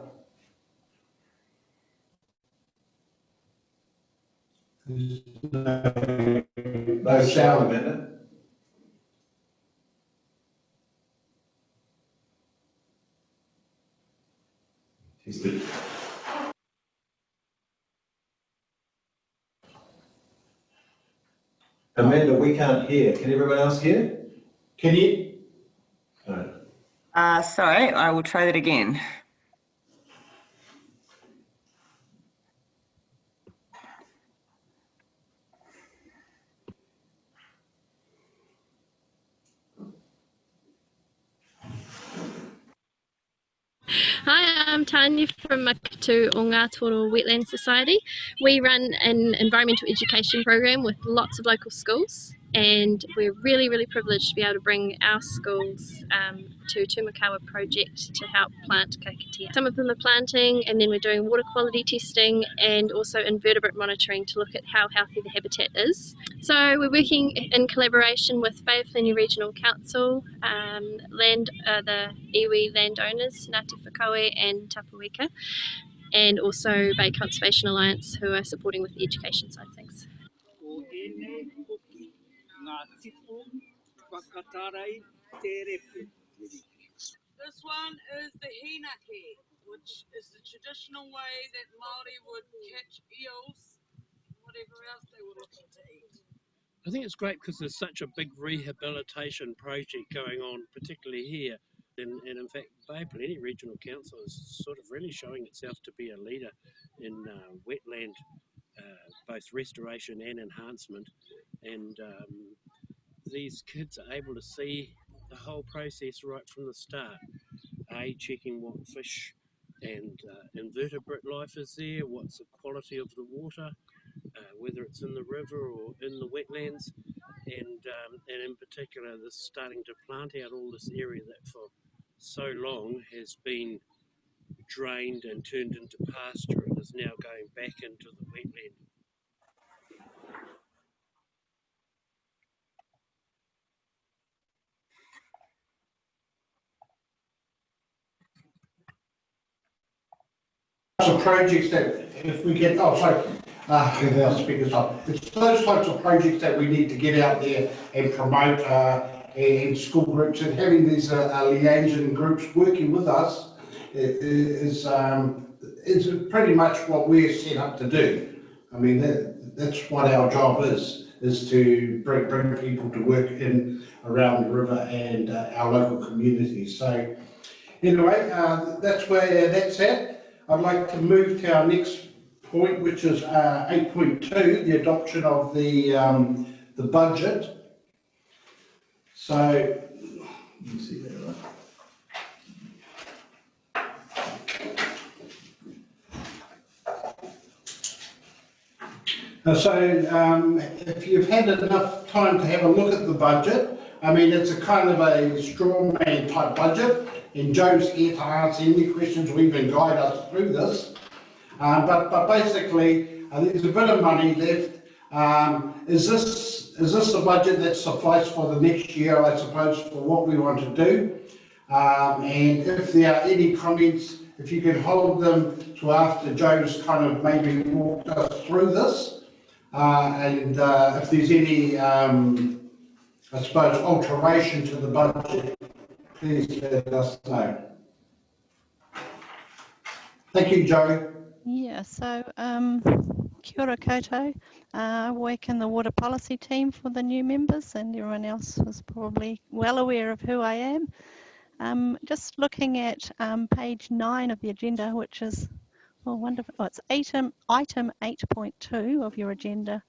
No sound, Amanda. Amanda, we can't hear. Can everyone else hear? Can you? No. Sorry, I will try that again. Hi, I'm Tanya from Makatu o Ngā Toro Wetland Society. We run an environmental education program with lots of local schools, and we're really, really privileged to be able to bring our schools to Tumakawa project to help plant kakatea. Some of them are planting, and then we're doing water quality testing and also invertebrate monitoring to look at how healthy the habitat is. So we're working in collaboration with Bay of Plenty Regional Council, the iwi landowners, Ngāti Whakaue and Tapuika, and also Bay Conservation Alliance, who are supporting with the education side of things. This one is the hinake, which is the traditional way that Maori would catch eels, whatever else they were looking to eat. I think it's great because there's such a big rehabilitation project going on, particularly here. And in fact, Bay of Plenty Regional Council is sort of really showing itself to be a leader in wetland, both restoration and enhancement. And these kids are able to see the whole process right from the start. Checking what fish and invertebrate life is there, what's the quality of the water, whether it's in the river or in the wetlands, and in particular, this starting to plant out all this area that for so long has been drained and turned into pasture and is now going back into the wetland. Of projects that if we get, it's those types of projects that we need to get out there and promote in school groups, and having these liaison groups working with us is pretty much what we're set up to do. I mean, that's what our job is to bring people to work in around the river and our local communities. So anyway, that's where that's at. I'd like to move to our next point, which is 8.2, the adoption of the budget. So, let me see there, if you've had enough time to have a look at the budget, I mean, it's a kind of a straw man type budget, and Joe's here to answer any questions or even guide us through this. But basically, there's a bit of money left. Is this the budget that suffices for the next year, I suppose, for what we want to do? And if there are any comments, if you can hold them to after Joe's kind of maybe walked us through this, and if there's any, I suppose, alteration to the budget, please let us know. Thank you, Joe. Yeah, so kia ora koutou. I work in the water policy team for the new members, and everyone else is probably well aware of who I am. Just looking at page 9 of the agenda, which is, oh, wonderful. Oh, it's item 8.2 of your agenda.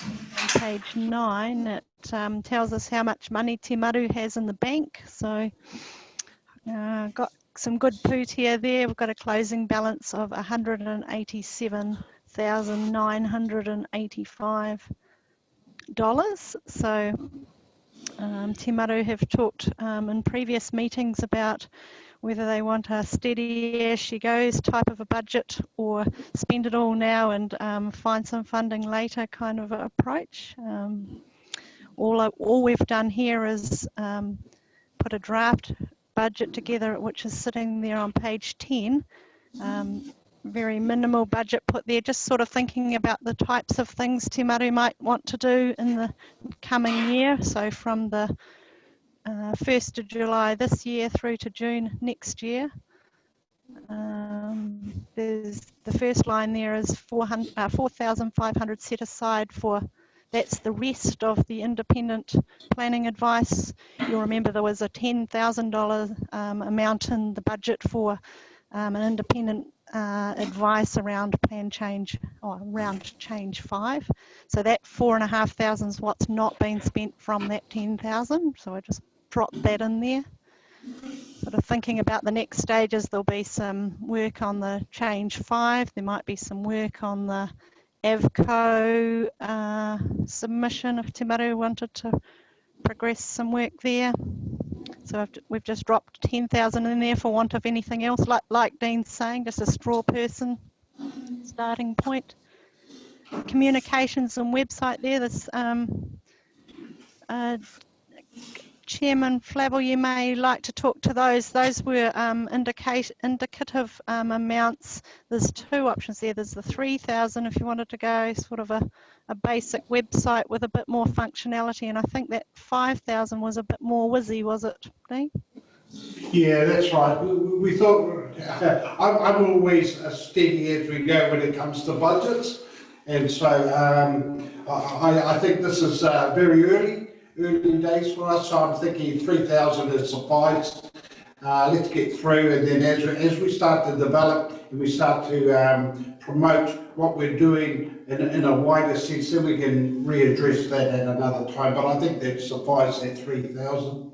On page 9, it tells us how much money Te Maru has in the bank. So got some good pūtea there. We've got a closing balance of $187,985. So Te Maru have talked in previous meetings about whether they want a steady as she goes type of a budget or spend it all now and find some funding later kind of approach. All we've done here is put a draft budget together, which is sitting there on page 10. Very minimal budget put there, just sort of thinking about the types of things Te Maru might want to do in the coming year. So from the 1st of July this year through to June next year. There's the first line there is 4,500 set aside for, that's the rest of the independent planning advice. You'll remember there was a $10,000 amount in the budget for an independent advice around plan change, or around change 5. So that 4,500 is what's not been spent from that 10,000. So I just dropped that in there. Sort of thinking about the next stages, there'll be some work on the change 5. There might be some work on the AVCO submission if Te Maru wanted to progress some work there. So we've just dropped 10,000 in there for want of anything else, like Dean's saying, just a straw person starting point. Communications and website there, this Chairman Flavel, you may like to talk to those. Those were indicative amounts. There's 2 options there. There's the 3,000 if you wanted to go sort of a basic website with a bit more functionality, and I think that 5,000 was a bit more whizzy, was it, Dean? Yeah, that's right. We thought, I'm always steady as we go when it comes to budgets, and so I think this is very early days for us, so I'm thinking 3,000 is suffice. Let's get through, and then as we start to develop and we start to promote what we're doing in a wider sense, then we can readdress that at another time. But I think that suffice at 3,000.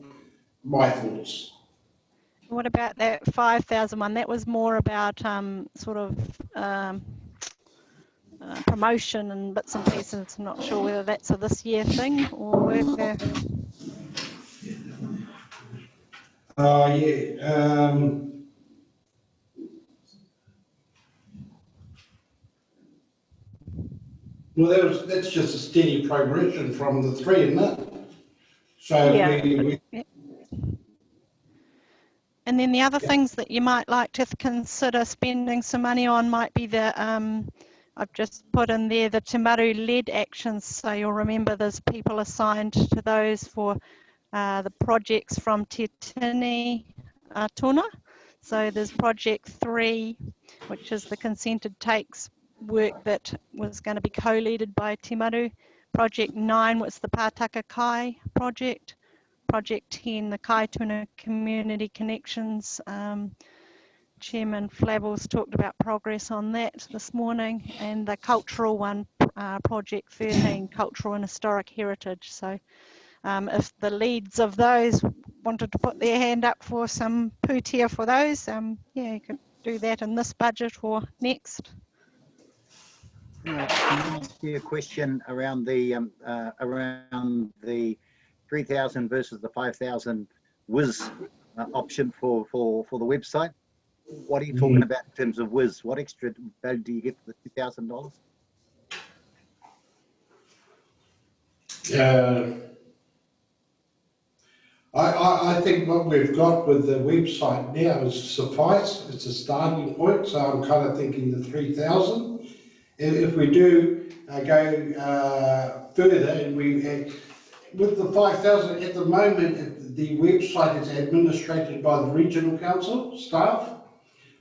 My thoughts. What about that 5,000 one? That was more about sort of promotion and bits and pieces. I'm not sure whether that's a this year thing or whether. Well, that's just a steady progression from the 3, isn't it? So yeah. And then the other things that you might like to consider spending some money on might be the I've just put in there the Te Maru led actions. So you'll remember there's people assigned to those for the projects from Te Tini Tuna. So there's project 3, which is the consented takes work that was going to be co-leaded by Te Maru. Project 9 was the Pātaka Kai project. Project 10, the Kaituna Community Connections. Chairman Flavel's talked about progress on that this morning, and the cultural one, Project 13, Cultural and Historic Heritage. So if the leads of those wanted to put their hand up for some pūtea for those, yeah, you could do that in this budget or next. Can I ask you a question around the 3,000 versus the 5,000 WIS option for the website? What are you talking about in terms of WIS? What extra value do you get for the $2,000? I think what we've got with the website now is suffice. It's a starting point, so I'm kind of thinking the 3,000. If we do go further, and with the 5,000 at the moment, the website is administrated by the regional council staff.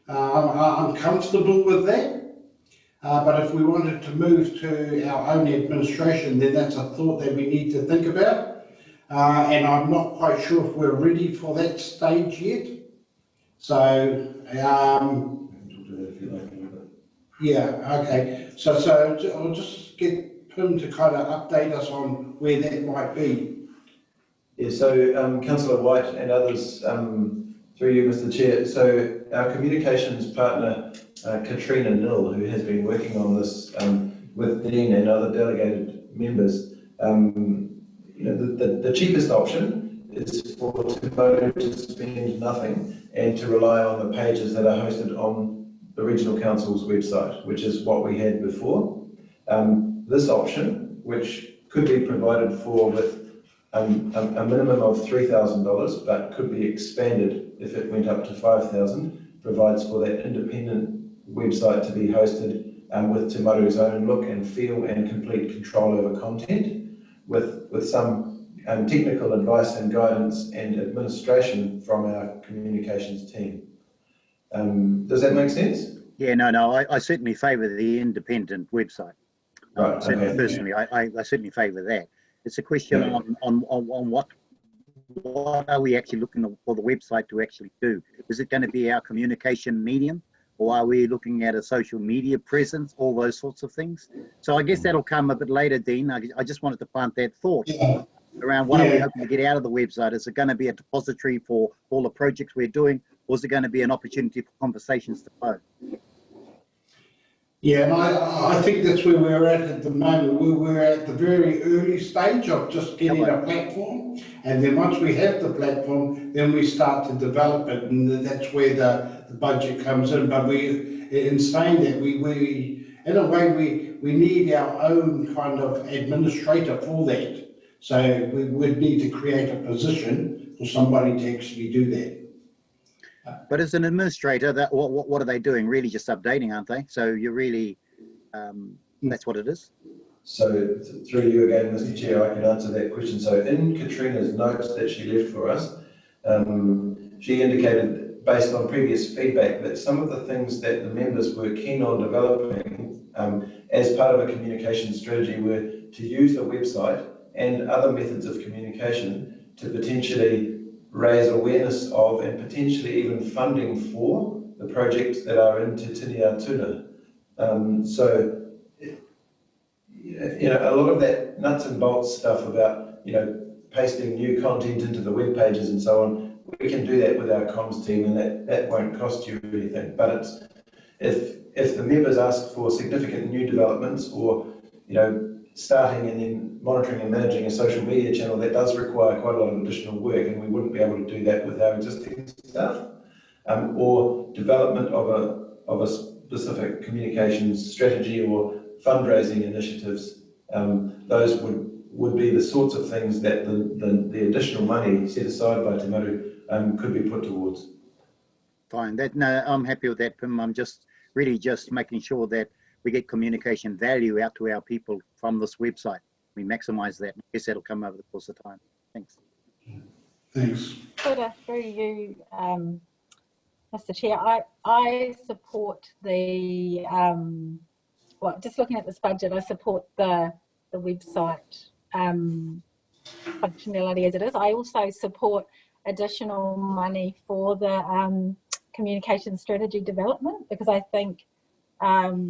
I'm comfortable with that. But if we wanted to move to our own administration, then that's a thought that we need to think about. and I'm not quite sure if we're ready for that stage yet. So, yeah, okay. So I'll just get Pim to kind of update us on where that might be. Yeah, so Councillor White and others, through you, Mr. Chair. So our communications partner, Katrina Nill, who has been working on this with Dean and other delegated members, you know, the cheapest option is for Maru to spend nothing and to rely on the pages that are hosted on the Regional Council's website, which is what we had before. This option, which could be provided for with a minimum of $3,000, but could be expanded if it went up to $5,000, provides for that independent website to be hosted with Te Maru's own look and feel and complete control over content, with some technical advice and guidance and administration from our communications team. Does that make sense? Yeah, no, I certainly favour the independent website. Right, certainly, okay. personally, I certainly favour that. It's a question on what are we actually looking for the website to actually do? Is it going to be our communication medium, or are we looking at a social media presence, all those sorts of things? So I guess that'll come a bit later, Dean. I just wanted to plant that thought around what are we hoping to get out of the website. Is it going to be a depository for all the projects we're doing, or is it going to be an opportunity for conversations to flow? Yeah, and I think that's where we're at the moment. We're at the very early stage of just getting a platform, and then once we have the platform, then we start to develop it, and that's where the budget comes in. But in saying that, we in a way, we need our own kind of administrator for that. So we would need to create a position for somebody to actually do that. But as an administrator, that what are they doing? Really just updating, aren't they? So you're really, that's what it is. So through you again, Mr. Chair, I can answer that question. So in Katrina's notes that she left for us, she indicated, based on previous feedback, that some of the things that the members were keen on developing as part of a communication strategy were to use the website and other methods of communication to potentially raise awareness of and potentially even funding for the projects that are in Te Tini Tuna. So, you know, a lot of that nuts and bolts stuff about, you know, pasting new content into the web pages and so on, we can do that with our comms team, and that won't cost you anything. But it's if the members ask for significant new developments, or, you know, starting and then monitoring and managing a social media channel, that does require quite a lot of additional work, and we wouldn't be able to do that with our existing staff. Or development of a specific communications strategy or fundraising initiatives. Those would be the sorts of things that the additional money set aside by Te Maru could be put towards. Fine. No, I'm happy with that, Pim. I'm just really just making sure that we get communication value out to our people from this website. We maximise that. I guess that'll come over the course of time. Thanks. Thanks. Through you, Mr. Chair, I support the, well, just looking at this budget, I support the website functionality as it is. I also support additional money for the communication strategy development, because I think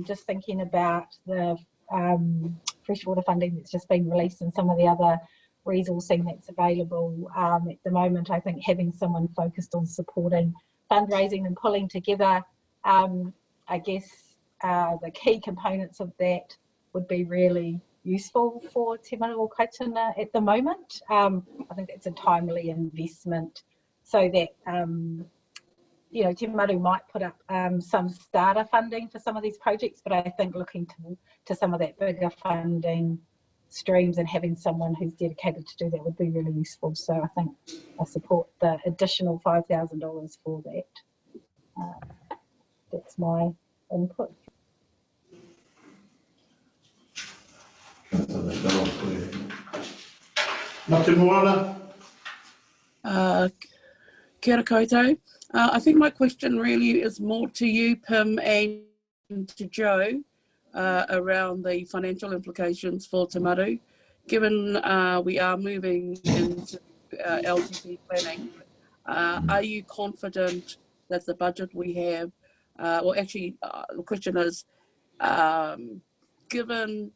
just thinking about the freshwater funding that's just been released and some of the other resourcing that's available at the moment, I think having someone focused on supporting fundraising and pulling together, I guess the key components of that would be really useful for Te Maru o Kaituna at the moment. I think it's a timely investment, so that you know, Te Maru might put up some starter funding for some of these projects, but I think looking to some of that bigger funding streams and having someone who's dedicated to do that would be really useful. So I think I support the additional $5,000 for that. That's my input. Nothing more. Kia ora koutou. I think my question really is more to you, Pim, and to Joe, around the financial implications for Te Maru. given we are moving into LTP planning, are you confident that the budget we have, well actually the question is, given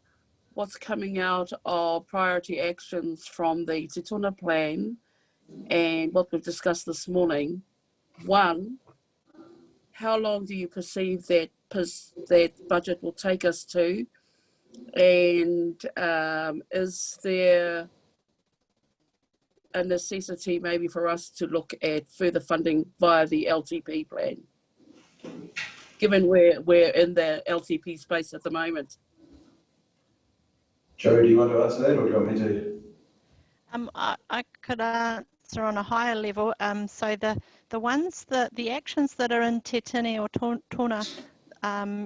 what's coming out of priority actions from the Te Tuna plan and what we've discussed this morning, one, how long do you perceive that that budget will take us to? And is there a necessity maybe for us to look at further funding via the LTP plan, given we're in the LTP space at the moment? Joe, do you want to answer that, or do you want me to? I could answer on a higher level. So the actions that are in Te Tini or Tuna,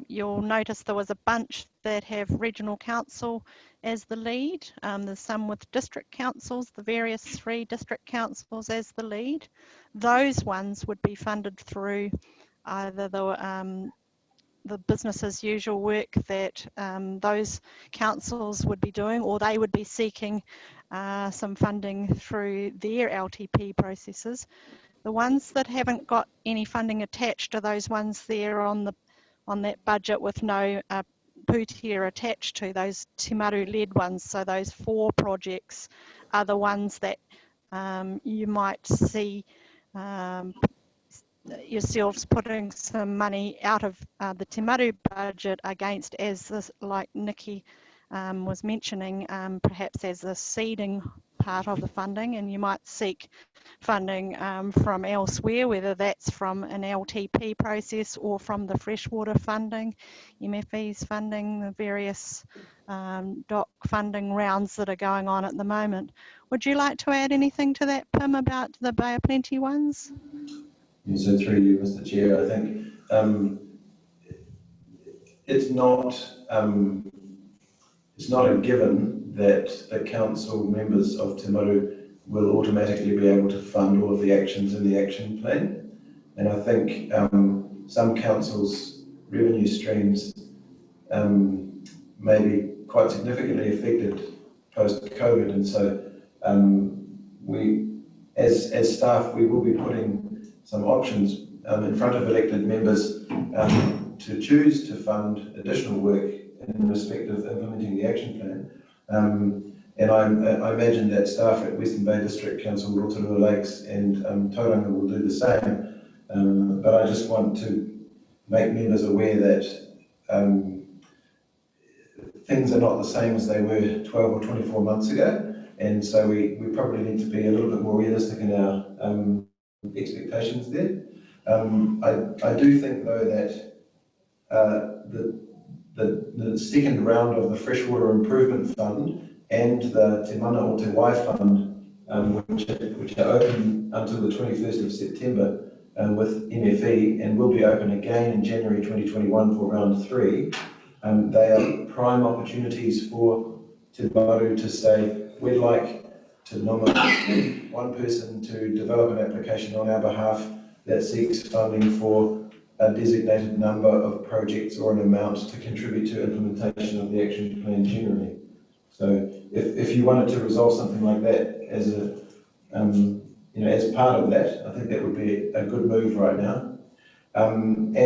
you'll notice there was a bunch that have regional council as the lead. There's some with district councils, the various 3 district councils as the lead. Those ones would be funded through either the business as usual work that those councils would be doing, or they would be seeking some funding through their LTP processes. The ones that haven't got any funding attached are those ones there on that budget with no pūtea attached to, those Te Maru led ones. So those 4 projects are the ones that you might see yourselves putting some money out of the Te Maru budget against, as this, like Nikki was mentioning, perhaps as a seeding part of the funding, and you might seek funding from elsewhere, whether that's from an LTP process or from the freshwater funding, MFE's funding, the various DOC funding rounds that are going on at the moment. Would you like to add anything to that, Pim, about the Bay of Plenty ones? Yeah, so through you, Mr. Chair, I think it's not a given that the council members of Te Maru will automatically be able to fund all of the actions in the action plan. And I think some councils' revenue streams may be quite significantly affected post-COVID. And so we, as staff, we will be putting some options in front of elected members to choose to fund additional work in respect of implementing the action plan. And I imagine that staff at Western Bay District Council, Rotorua Lakes and Tauranga will do the same. But I just want to make members aware that things are not the same as they were 12 or 24 months ago. And so we probably need to be a little bit more realistic in our expectations there. I do think though that the second round of the Freshwater Improvement Fund and the Te Mana o Te Wai Fund, which are open until the 21st of September with MFE and will be open again in January 2021 for round 3, they are prime opportunities for Te Maru to say, we'd like to nominate one person to develop an application on our behalf that seeks funding for a designated number of projects or an amount to contribute to implementation of the action plan generally. So if you wanted to resolve something like that as a, as part of that, I think that would be a good move right now. And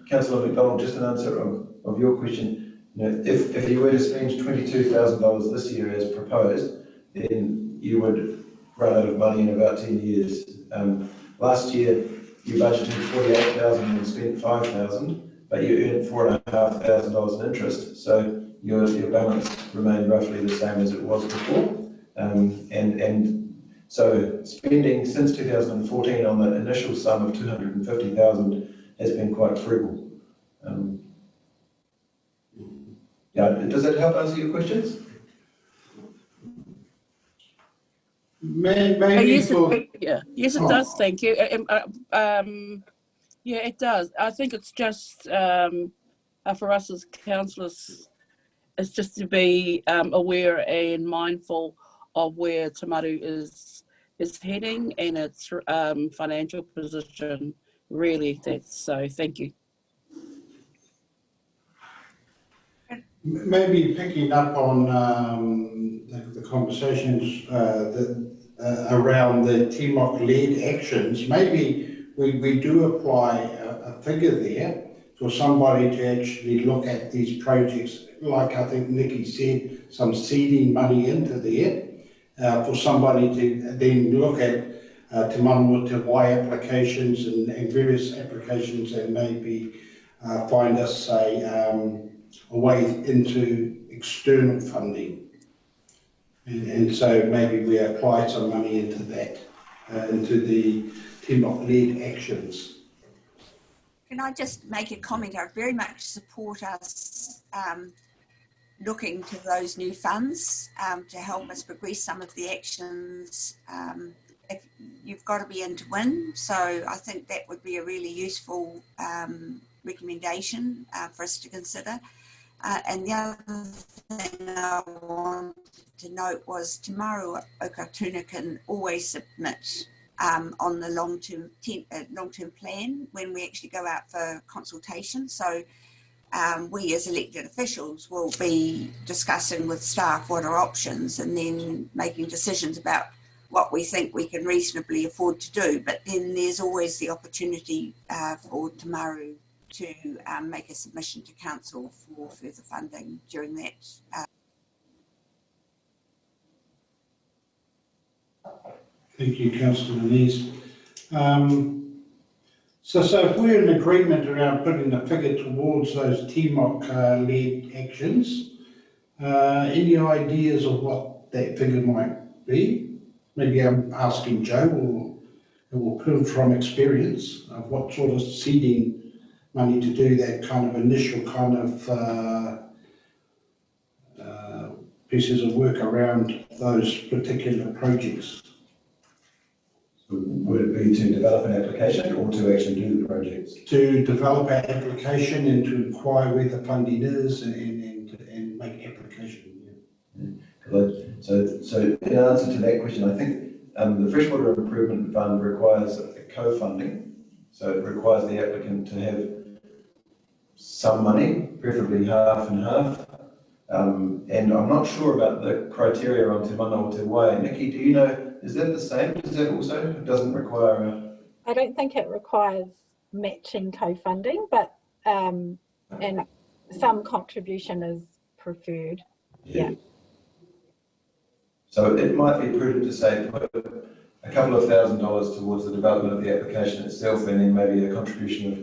Councillor McDonald, just an answer of your question, if you were to spend $22,000 this year as proposed, then you would run out of money in about 10 years. Last year, you budgeted $48,000 and spent $5,000, but you earned $4,500 in interest. So your balance remained roughly the same as it was before. And so spending since 2014 on the initial sum of $250,000 has been quite frugal. Does that help answer your questions? Yes, it does. Thank you. Yeah, it does. I think it's just for us as councillors, it's just to be aware and mindful of where Te Maru is heading and its financial position. Really, that's so. Thank you. Maybe picking up on the conversations around the TMOC-led actions, maybe we do apply a figure there for somebody to actually look at these projects, like I think Nikki said, some seeding money into there, for somebody to then look at Te Manawa Te Wai applications and various applications and maybe find us a way into external funding. And so maybe we apply some money into that, into the TMOC-led actions. Can I just make a comment? I very much support us looking to those new funds to help us progress some of the actions. If you've got to be in to win, so I think that would be a really useful recommendation for us to consider. And the other thing I wanted to note was Te Maru o Kaituna can always submit on the long-term plan when we actually go out for consultation. So we as elected officials will be discussing with staff what are options and then making decisions about what we think we can reasonably afford to do. But then there's always the opportunity for Te Maru to make a submission to council for further funding during that. Thank you, Councillor Denise. So if we're in agreement around putting a figure towards those TMOC-led actions, any ideas of what that figure might be? Maybe I'm asking Joe or Phil from experience of what sort of seeding money to do that kind of initial kind of pieces of work around those particular projects. Would it be to develop an application or to actually do the projects? To develop an application and to inquire where the funding is and make application. Yeah. So in answer to that question, I think the Freshwater Improvement Fund requires a co-funding. So it requires the applicant to have some money, preferably half and half. And I'm not sure about the criteria on Te Manawa Te Wai. Nikki, do you know, is that the same? Is that also? It doesn't require a... I don't think it requires matching co-funding, but and some contribution is preferred. Yeah. So it might be prudent to say put a couple of $1,000s towards the development of the application itself, and then maybe a contribution of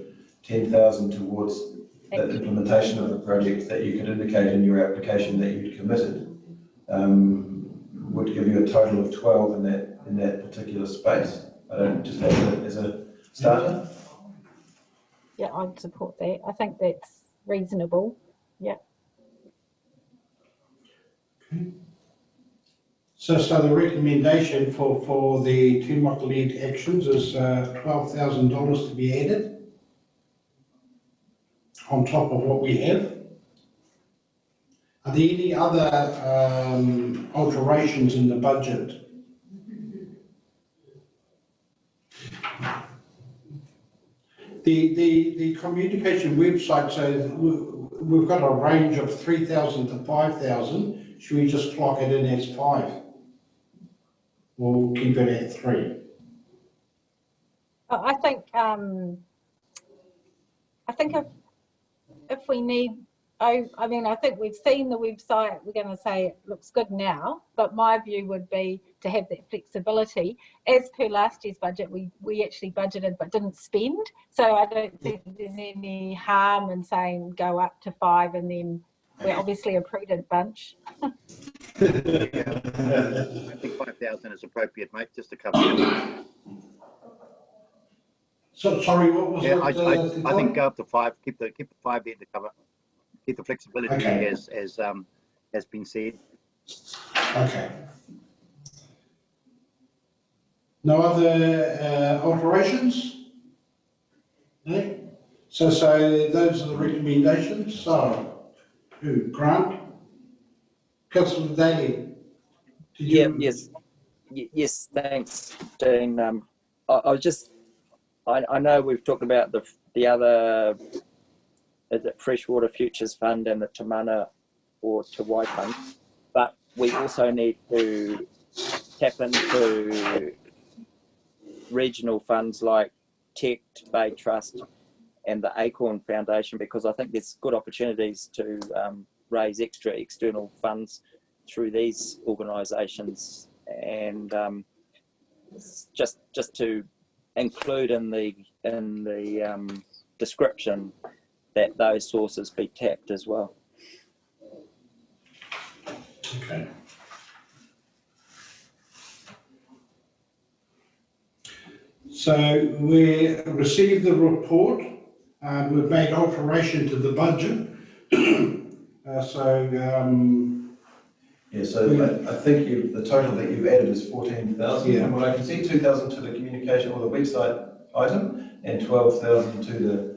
$10,000 towards the implementation of the project that you could indicate in your application that you'd committed. Would give you a total of 12 in that particular space. I don't just have it as a starter. Yeah, I'd support that. I think that's reasonable. Yeah. Okay. So the recommendation for the TMOC-led actions is $12,000 to be added on top of what we have. Are there any other alterations in the budget? The communication website says we've got a range of 3,000 to 5,000. Should we just clock it in as 5? Or we'll keep it at 3? I think if we need, I mean, I think we've seen the website, we're going to say it looks good now, but my view would be to have that flexibility. As per last year's budget, we actually budgeted but didn't spend. So I don't think there's any harm in saying go up to 5, and then we're obviously a prudent bunch. Yeah, I think 5,000 is appropriate, mate, just to cover it. So sorry, what was that? I think go up to 5. Keep the 5 there to cover. Keep the flexibility as has been said. Okay. No other alterations? No? So those are the recommendations. So, who? Grant? Councillor Daly? Yes, thanks, Dean. I know we've talked about the other, is it Freshwater Futures Fund and the Te Mana or Te Wai Fund, but we also need to tap into regional funds like TECT, Bay Trust and the Acorn Foundation, because I think there's good opportunities to raise extra external funds through these organisations, and just to include in the description that those sources be tapped as well. Okay. So we received the report. We've made alteration to the budget. Yeah, so I think the total that you've added is 14,000. Yeah. From what I can see, 2,000 to the communication or the website item and 12,000 to the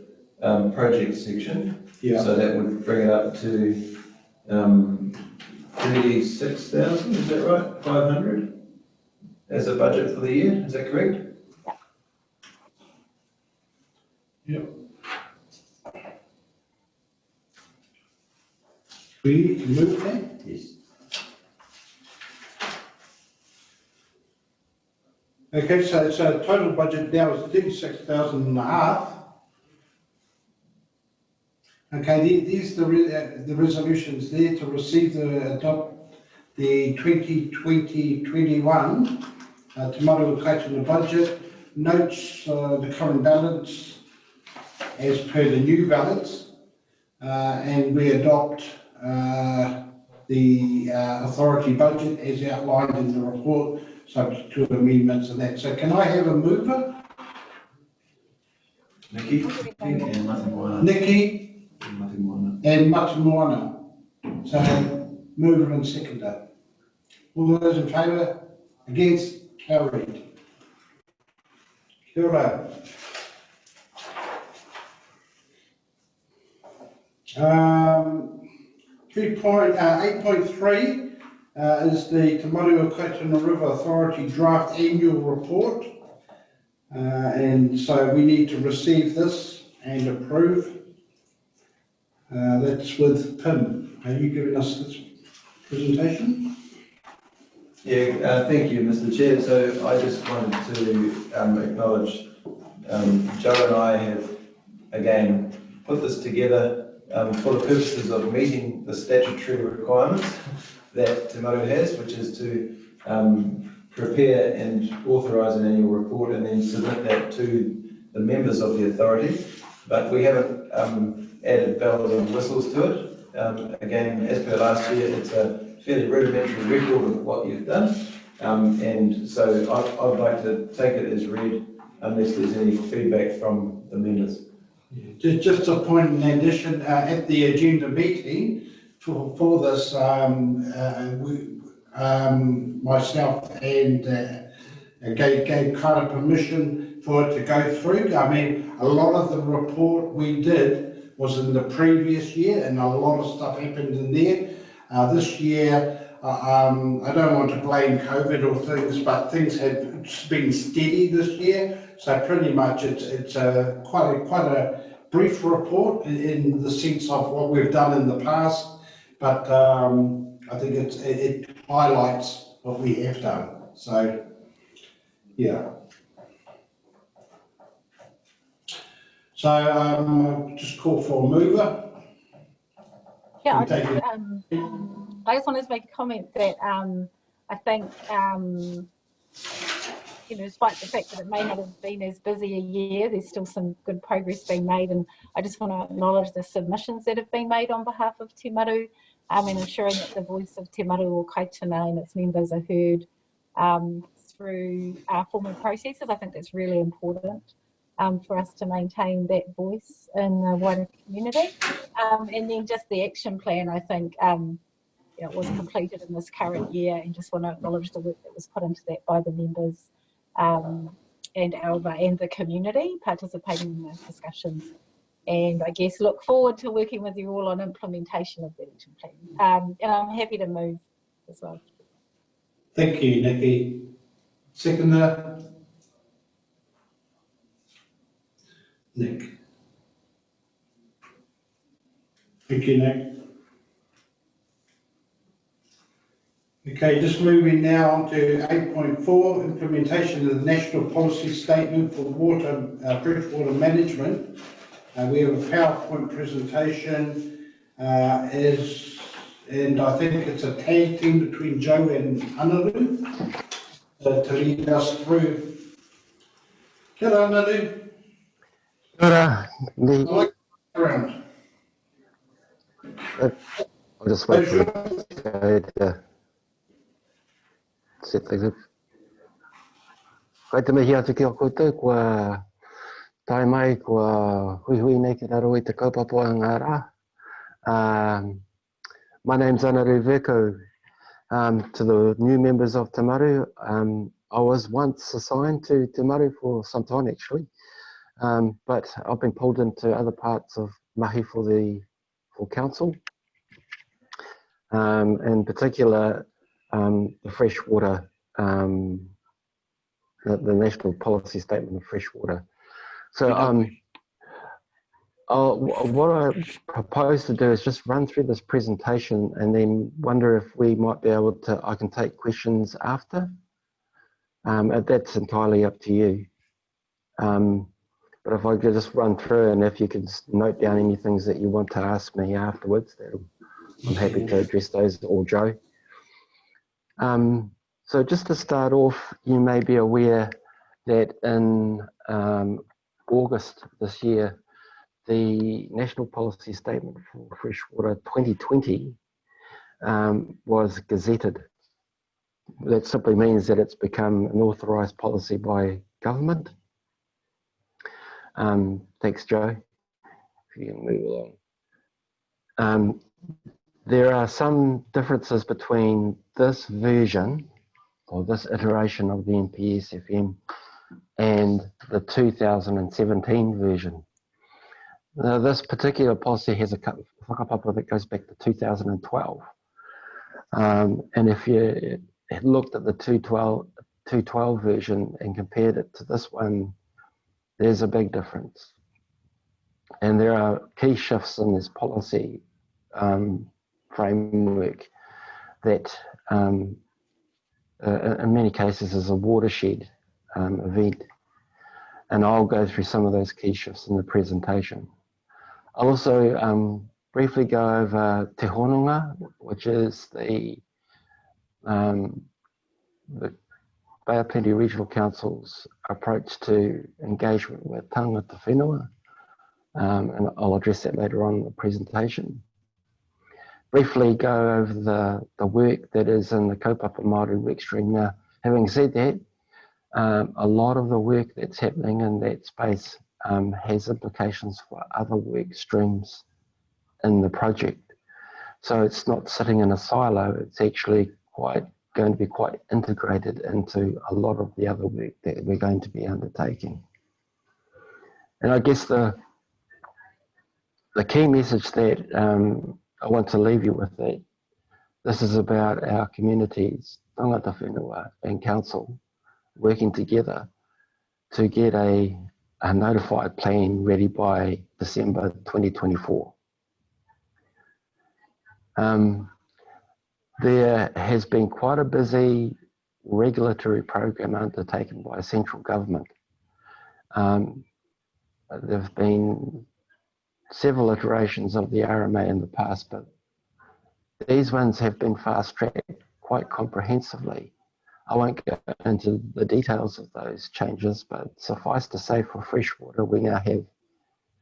project section. Yeah. So that would bring it up to 36,000, is that right? 500 as a budget for the year, is that correct? Yep. We need to move that? Yes. Okay, so total budget now is 36,500. Okay, these are the resolutions there to receive adopt the 2020-21 Te Maru Kaituna budget, notes the current balance as per the new balance, and we adopt the authority budget as outlined in the report, subject to amendments and that. So can I have a mover? Nikki and Matamoana. Nikki and Matamoana. So mover and seconder. All those in favour? Against? Carried. Kia ora. 8.3 is the Te Maru Kaituna River Authority draft annual report. And so we need to receive this and approve. That's with Pim. Are you giving us this presentation? Yeah, thank you, Mr. Chair. So I just wanted to acknowledge Joe and I have again put this together for the purposes of meeting the statutory requirements that Te Maru has, which is to prepare and authorise an annual report and then submit that to the members of the authority. But we haven't added bells and whistles to it. Again, as per last year, it's a fairly rudimentary record of what you've done. And so I'd like to take it as read unless there's any feedback from the members. Just a point in addition, at the agenda meeting for this, myself and gave Kara permission for it to go through. I mean, a lot of the report we did was in the previous year and a lot of stuff happened in there. This year, I don't want to blame COVID or things, but things have been steady this year. So pretty much it's quite a brief report in the sense of what we've done in the past, but I think it highlights what we have done. So, yeah. So just call for a mover. Yeah, I just wanted to make a comment that I think, despite the fact that it may not have been as busy a year, there's still some good progress being made, and I just want to acknowledge the submissions that have been made on behalf of Te Maru, and ensuring that the voice of Te Maru o Kaituna and its members are heard through formal processes. I think that's really important for us to maintain that voice in the wider community. And then just the action plan, I think, it was completed in this current year, and just want to acknowledge the work that was put into that by the members and Alba and the community participating in those discussions. And I guess look forward to working with you all on implementation of the action plan. And I'm happy to move as well. Thank you, Nikki. Seconder? Nick. Thank you, Nick. Okay, just moving now on to 8.4, implementation of the National Policy Statement for Water, Freshwater Management. We have a PowerPoint presentation, and I think it's a tag team between Joe and Anaru to lead us through. Kia ora, Anaru. Kia ora. I like around. I'll just wait for it to set things up. Kai te mihi atu ki o koutou, kua tai mai, kua hui hui nei ki raro i te kaupapa o ngā rā. My name's Anaru Veko. To the new members of Te Maru, I was once assigned to Te Maru for some time actually, but I've been pulled into other parts of mahi for council. In particular, the freshwater, the National Policy Statement of Freshwater. So what I propose to do is just run through this presentation and then wonder if we might be able to, I can take questions after. That's entirely up to you. But if I could just run through and if you could note down any things that you want to ask me afterwards, I'm happy to address those, or Joe. So just to start off, you may be aware that in August this year, the National Policy Statement for Freshwater 2020 was gazetted. That simply means that it's become an authorised policy by government. Thanks, Joe. If you can move along. There are some differences between this version, or this iteration of the NPSFM, and the 2017 version. Now, this particular policy has a whakapapa that goes back to 2012. And if you looked at the 2012 version and compared it to this one, there's a big difference. And there are key shifts in this policy framework that in many cases is a watershed event. And I'll go through some of those key shifts in the presentation. I'll also briefly go over Te Hononga, which is the Bay of Plenty Regional Council's approach to engagement with tangata whenua, and I'll address that later on in the presentation. Briefly go over the work that is in the Kaupapa Maori workstream. Now, having said that, a lot of the work that's happening in that space has implications for other work streams in the project. So it's not sitting in a silo, it's actually going to be quite integrated into a lot of the other work that we're going to be undertaking. And I guess the key message that I want to leave you with, that this is about our communities, tangata whenua and council, working together to get a notified plan ready by December 2024. There has been quite a busy regulatory program undertaken by central government. There have been several iterations of the RMA in the past, but these ones have been fast-tracked quite comprehensively. I won't go into the details of those changes, but suffice to say, for freshwater, we now have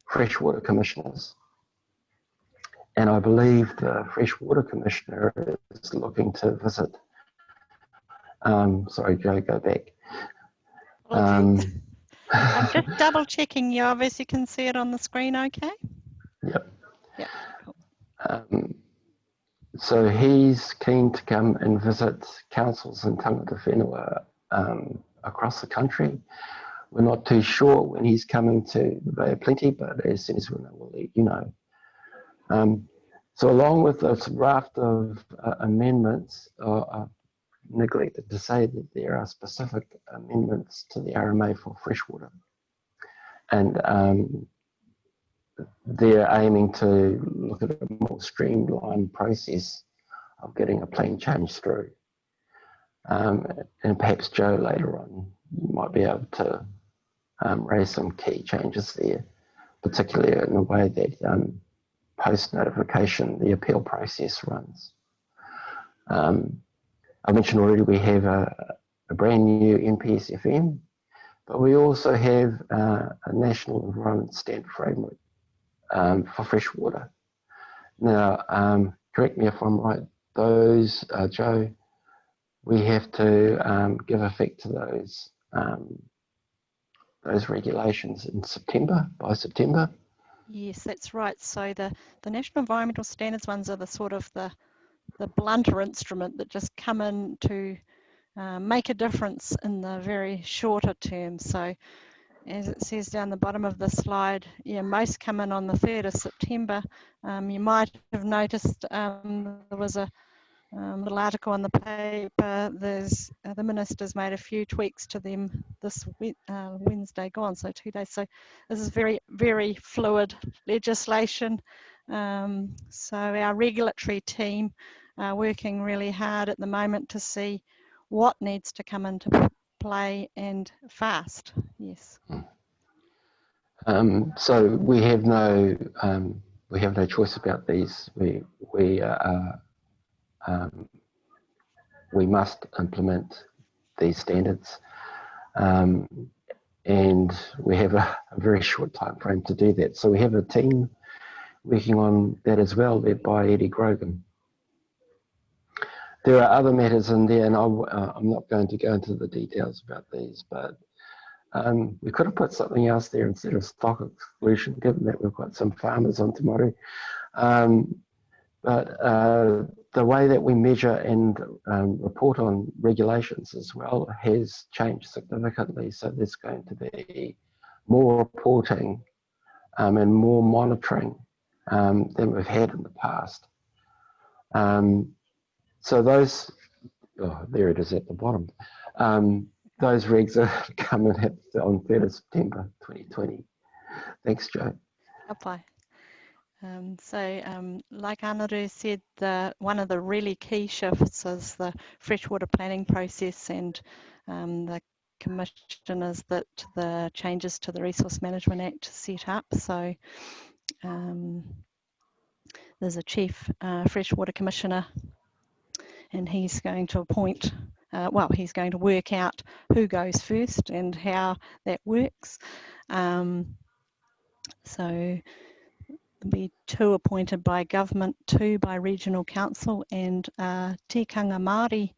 freshwater commissioners. And I believe the freshwater commissioner is looking to visit. Sorry, Joe, go back. I'm just double checking you obviously can see it on the screen, okay? Yep. Yep. Cool. So he's keen to come and visit councils in tangata whenua across the country. We're not too sure when he's coming to the Bay of Plenty, but as soon as we know, we'll let you know. So along with this raft of amendments, neglected to say that there are specific amendments to the RMA for freshwater. And they're aiming to look at a more streamlined process of getting a plan change through. And perhaps Joe later on might be able to raise some key changes there, particularly in the way that post-notification, the appeal process runs. I mentioned already we have a brand new NPSFM, but we also have a National Environment Standard Framework for freshwater. Now, correct me if I'm right, those, Joe, we have to give effect to those regulations in September, by September. Yes, that's right. So the National Environmental Standards ones are the sort of the blunter instrument that just come in to make a difference in the very shorter term. So as it says down the bottom of the slide, yeah, most come in on the 3rd of September. You might have noticed there was a little article in the paper. There's the minister's made a few tweaks to them this Wednesday gone, so 2 days. So this is very, very fluid legislation. So our regulatory team are working really hard at the moment to see what needs to come into play and fast. Yes. So we have no choice about these. We must implement these standards, and we have a very short time frame to do that. So we have a team working on that as well, led by Eddie Grogan. There are other matters in there, and I'm not going to go into the details about these, but we could have put something else there instead of stock exclusion, given that we've got some farmers on Te Maru. But the way that we measure and report on regulations as well has changed significantly. So there's going to be more reporting and more monitoring than we've had in the past. So those, there it is at the bottom. Those regs are coming on 3rd of September 2020. Thanks, Joe. Apply. Like Anaru said, one of the really key shifts is the freshwater planning process, and the commissioners that the changes to the Resource Management Act set up. So there's a chief freshwater commissioner, and he's going to appoint, he's going to work out who goes first and how that works. So there'll be 2 appointed by government, 2 by regional council, and a tikanga Māori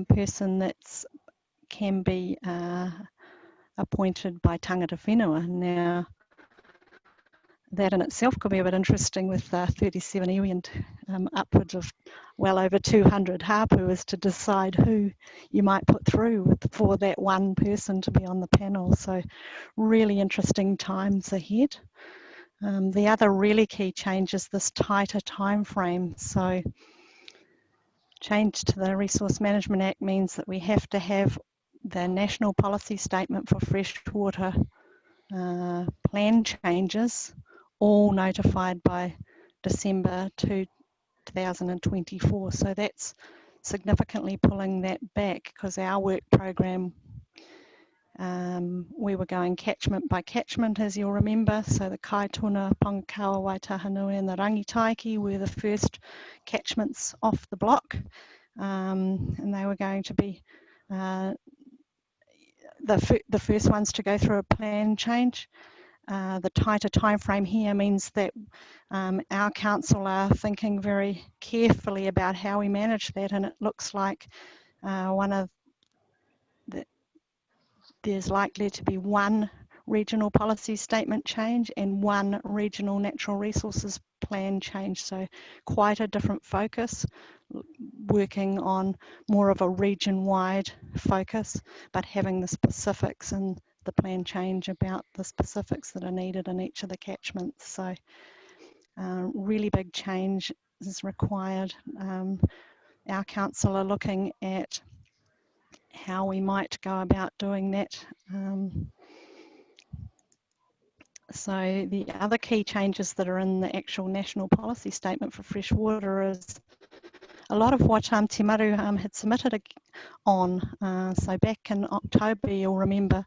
person that can be appointed by tangata whenua. Now, that in itself could be a bit interesting with 37 iwi and upwards of well over 200 hapuas to decide who you might put through for that one person to be on the panel. So really interesting times ahead. The other really key change is this tighter time frame. So change to the Resource Management Act means that we have to have the national policy statement for freshwater plan changes all notified by December 2024. So that's significantly pulling that back, because our work program, we were going catchment by catchment, as you'll remember. So the Kaituna, Pongakawa, Waitahanui and the Rangitaiki were the first catchments off the block, and they were going to be the first ones to go through a plan change. The tighter time frame here means that our council are thinking very carefully about how we manage that, and it looks like there's likely to be 1 regional policy statement change and 1 regional natural resources plan change. So quite a different focus, working on more of a region-wide focus, but having the specifics and the plan change about the specifics that are needed in each of the catchments. So really big change is required. Our council are looking at how we might go about doing that. So the other key changes that are in the actual national policy statement for freshwater is a lot of what Te Maru had submitted on. So back in October, you'll remember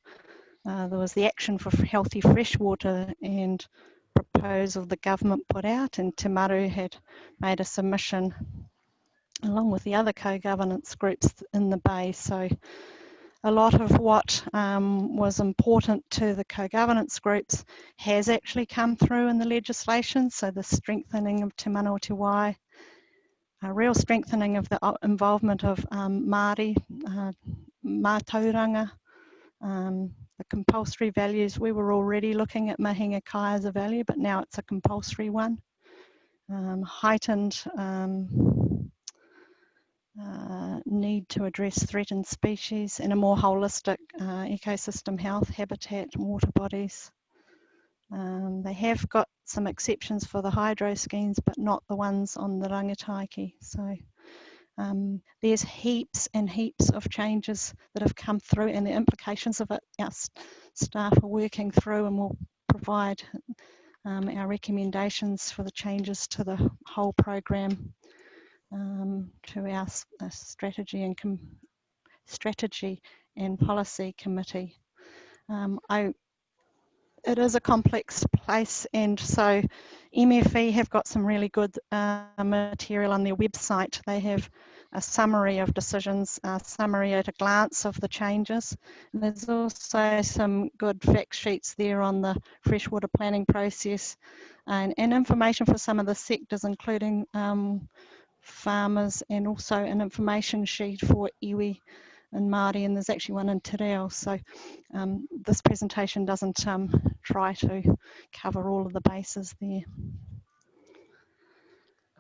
there was the Action for Healthy Freshwater and proposal the government put out, and Te Maru had made a submission along with the other co-governance groups in the Bay. So a lot of what was important to the co-governance groups has actually come through in the legislation. So the strengthening of Te Mana o Te Wai, a real strengthening of the involvement of Māori, mātauranga, the compulsory values. We were already looking at mahinga kai as a value, but now it's a compulsory one. Heightened need to address threatened species and a more holistic ecosystem health, habitat, water bodies. They have got some exceptions for the hydro schemes, but not the ones on the rangataiki. So there's heaps and heaps of changes that have come through, and the implications of it, our staff are working through, and will provide our recommendations for the changes to the whole program to our strategy and policy committee. It is a complex place, and so MFE have got some really good material on their website. They have a summary of decisions, a summary at a glance of the changes. And there's also some good fact sheets there on the freshwater planning process, and information for some of the sectors, including farmers, and also an information sheet for iwi and Māori, and there's actually one in Te Reo. So this presentation doesn't try to cover all of the bases there.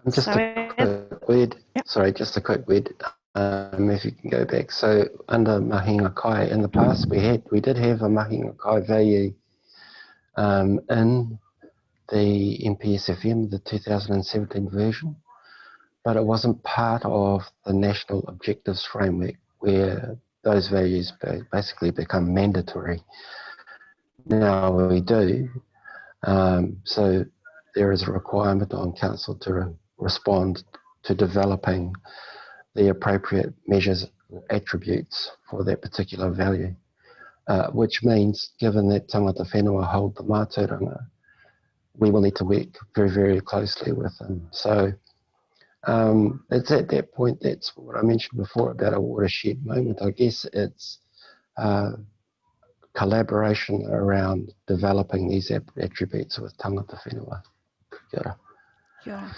Just a quick word, sorry, just a quick word, if you can go back. So under mahinga kai in the past, we did have a mahinga kai value in the MPSFM, the 2017 version, but it wasn't part of the national objectives framework where those values basically become mandatory. Now we do, so there is a requirement on council to respond to developing the appropriate measures or attributes for that particular value, which means, given that tangata whenua hold the mātauranga, we will need to work very, very closely with them. So it's at that point, that's what I mentioned before about a watershed moment. I guess it's collaboration around developing these attributes with tangata whenua. Kia ora. Kia ora.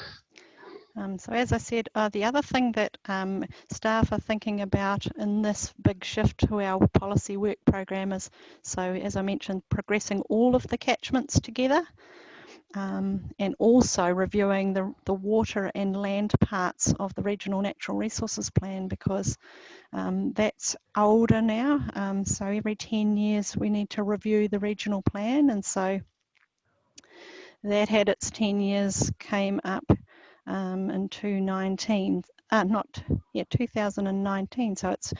So as I said, the other thing that staff are thinking about in this big shift to our policy work program is, so as I mentioned, progressing all of the catchments together, and also reviewing the water and land parts of the Regional Natural Resources Plan, because that's older now. So every 10 years we need to review the regional plan, and so that had its 10 years, came up in 2019, so it's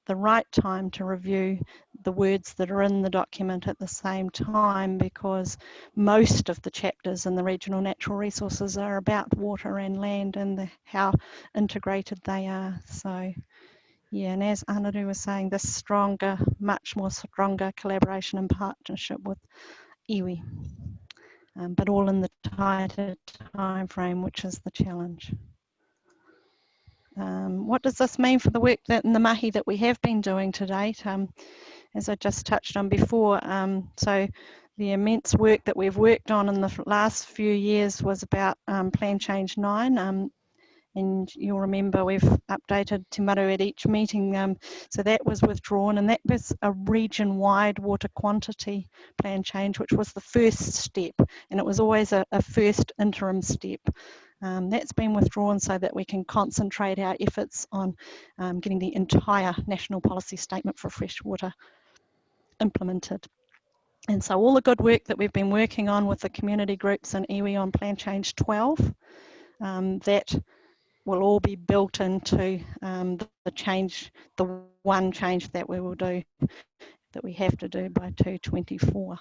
the right time to review the words that are in the document at the same time, because most of the chapters in the regional natural resources are about water and land and how integrated they are. So yeah, and as Anaru was saying, this stronger, much more stronger collaboration and partnership with iwi. But all in the tighter time frame, which is the challenge. What does this mean for the work that in the mahi that we have been doing to date? As I just touched on before, so the immense work that we've worked on in the last few years was about Plan Change 9. And you'll remember we've updated Te Maru at each meeting, so that was withdrawn, and that was a region-wide water quantity plan change, which was the first step, and it was always a first interim step. That's been withdrawn so that we can concentrate our efforts on getting the entire national policy statement for freshwater implemented. And so all the good work that we've been working on with the community groups and iwi on Plan Change 12, that will all be built into the change, the one change that we will do, that we have to do by 2024.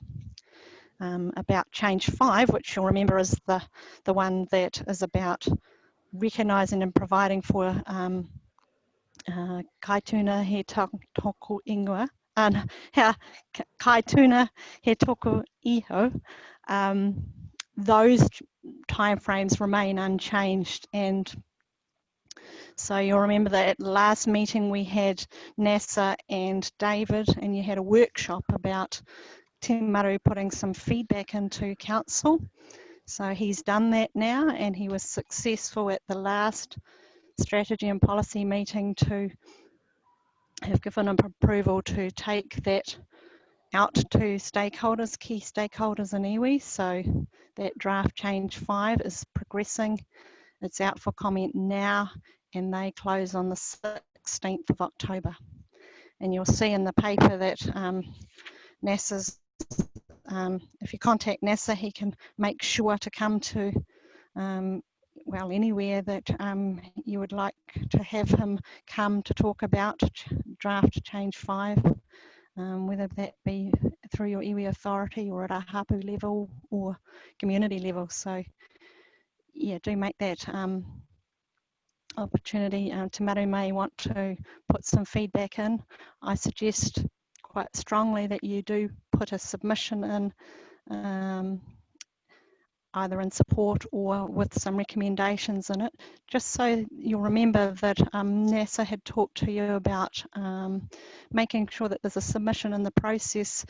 About Change 5, which you'll remember is the one that is about recognising and providing for Kaituna he toku ingoa, and Kaituna he toku iho. Those timeframes remain unchanged, and so you'll remember that at the last meeting we had NASA and David, and you had a workshop about Te Maru putting some feedback into council. So he's done that now, and he was successful at the last strategy and policy meeting to have given him approval to take that out to stakeholders, key stakeholders in iwi. So that draft change 5 is progressing. It's out for comment now, and they close on the 16th of October. And you'll see in the paper that NASA's, if you contact NASA, he can make sure to come to, well, anywhere that you would like to have him come to talk about draft change 5, whether that be through your iwi authority or at a hapu level or community level. So yeah, do make that opportunity. Te Maru may want to put some feedback in. I suggest quite strongly that you do put a submission in, either in support or with some recommendations in it, just so you'll remember that NASA had talked to you about making sure that there's a submission in the process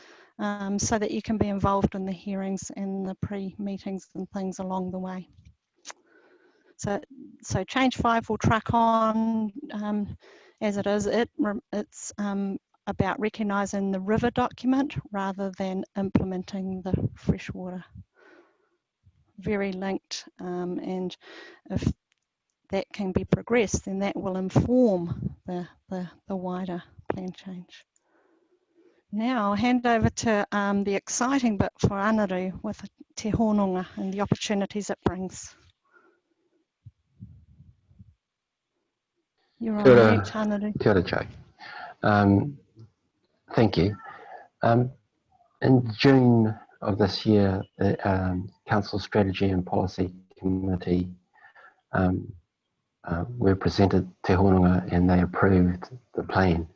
so that you can be involved in the hearings and the pre-meetings and things along the way. So change 5 will track on as it is. It's about recognising the river document rather than implementing the freshwater. Very linked, and if that can be progressed, then that will inform the wider plan change. Now I'll hand over to the exciting bit for Anaru with Te Hononga and the opportunities it brings. You're on mute, Anaru. Kia ora, Joe. Thank you. In June of this year, the Council Strategy and Policy Committee were presented Te Hononga and they approved the plan.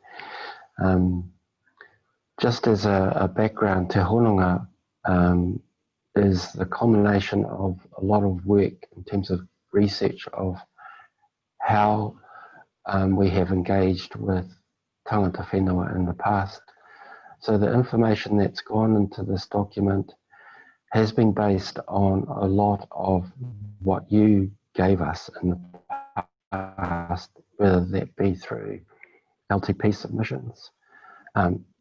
Just as a background, Te Hononga is the culmination of a lot of work in terms of research of how we have engaged with tangata whenua in the past. So the information that's gone into this document has been based on a lot of what you gave us in the past, whether that be through LTP submissions,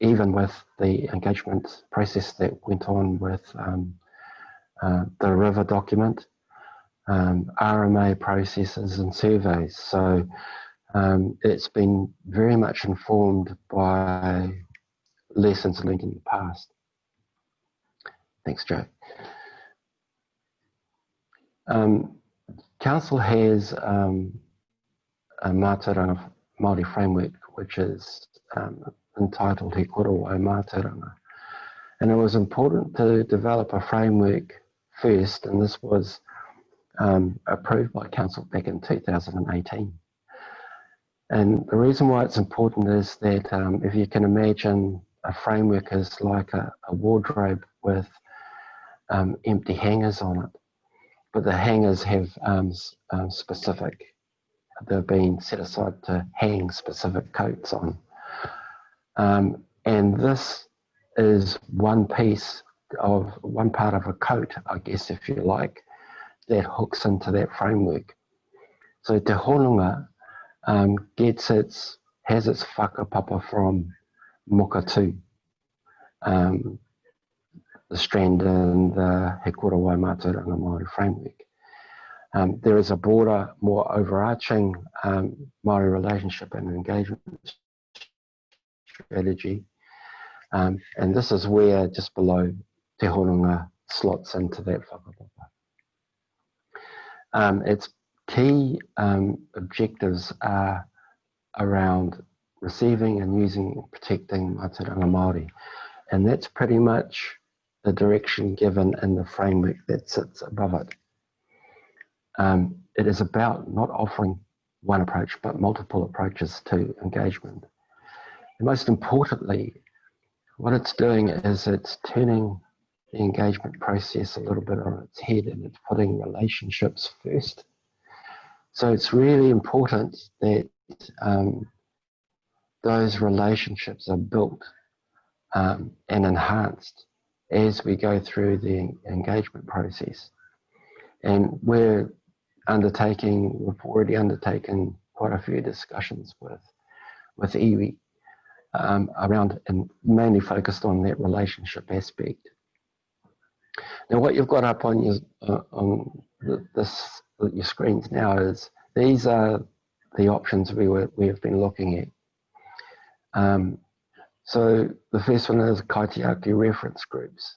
even with the engagement process that went on with the river document, RMA processes and surveys. So it's been very much informed by lessons learned in the past. Thanks, Joe. Council has a mātauranga Māori framework, which is entitled He Korowai Mātauranga. And it was important to develop a framework first, and this was approved by Council back in 2018. And the reason why it's important is that if you can imagine a framework is like a wardrobe with empty hangers on it, but the hangers have specific, they've been set aside to hang specific coats on. And this is one piece of, one part of a coat, I guess, if you like, that hooks into that framework. So Te Hononga has its whakapapa from Mokatu, the strand in the He Korowai Mātauranga Māori framework. There is a broader, more overarching Māori relationship and engagement strategy, and this is where just below Te Hononga slots into that whakapapa. Its key objectives are around receiving and using and protecting Mātauranga Māori, and that's pretty much the direction given in the framework that sits above it. it is about not offering one approach, but multiple approaches to engagement. And most importantly, what it's doing is it's turning the engagement process a little bit on its head, and it's putting relationships first. So it's really important that those relationships are built and enhanced as we go through the engagement process. And we've already undertaken quite a few discussions with iwi around, and mainly focused on that relationship aspect. Now, what you've got up on your screens now is, these are the options we have been looking at. So the first one is kaitiaki reference groups.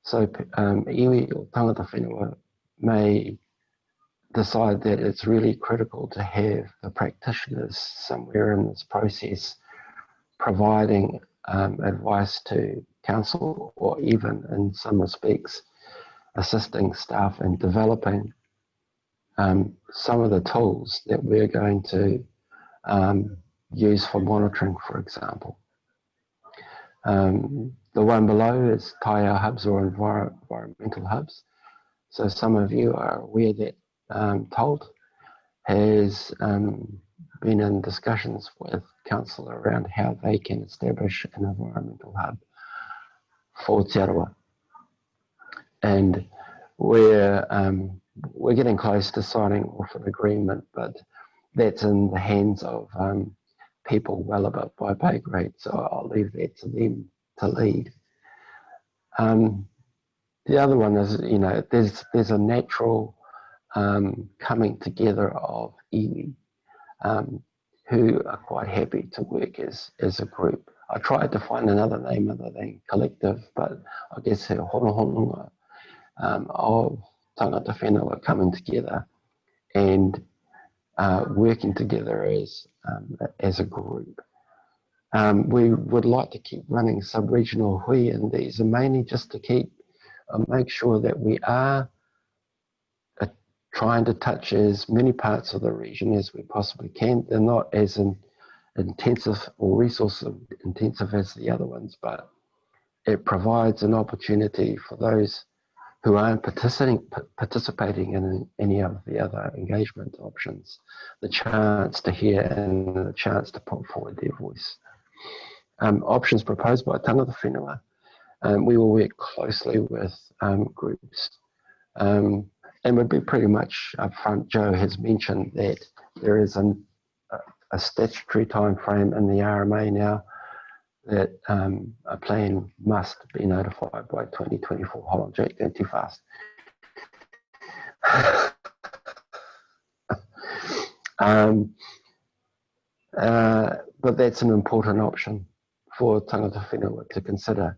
So iwi or tangata whenua may decide that it's really critical to have the practitioners somewhere in this process providing advice to council, or even in some respects assisting staff in developing some of the tools that we're going to use for monitoring, for example. The one below is taiao hubs, or environmental hubs. So some of you are aware that TOLT has been in discussions with council around how they can establish an environmental hub for Te Arawa. And we're getting close to signing off an agreement, but that's in the hands of people well above my pay grade, so I'll leave that to them to lead. The other one is, there's a natural coming together of iwi who are quite happy to work as a group. I tried to find another name other than collective, but I guess he hononga of tangata whenua coming together and working together as a group. We would like to keep running sub-regional hui, and these are mainly just to make sure that we are trying to touch as many parts of the region as we possibly can. They're not as intensive or resource intensive as the other ones, but it provides an opportunity for those who aren't participating in any of the other engagement options, the chance to hear and the chance to put forward their voice. Options proposed by tangata whenua. We will work closely with groups, and would be pretty much upfront. Joe has mentioned that there is a statutory time frame in the RMA now that a plan must be notified by 2024. Hold on, Jack, don't too fast. But that's an important option for tangata whenua to consider.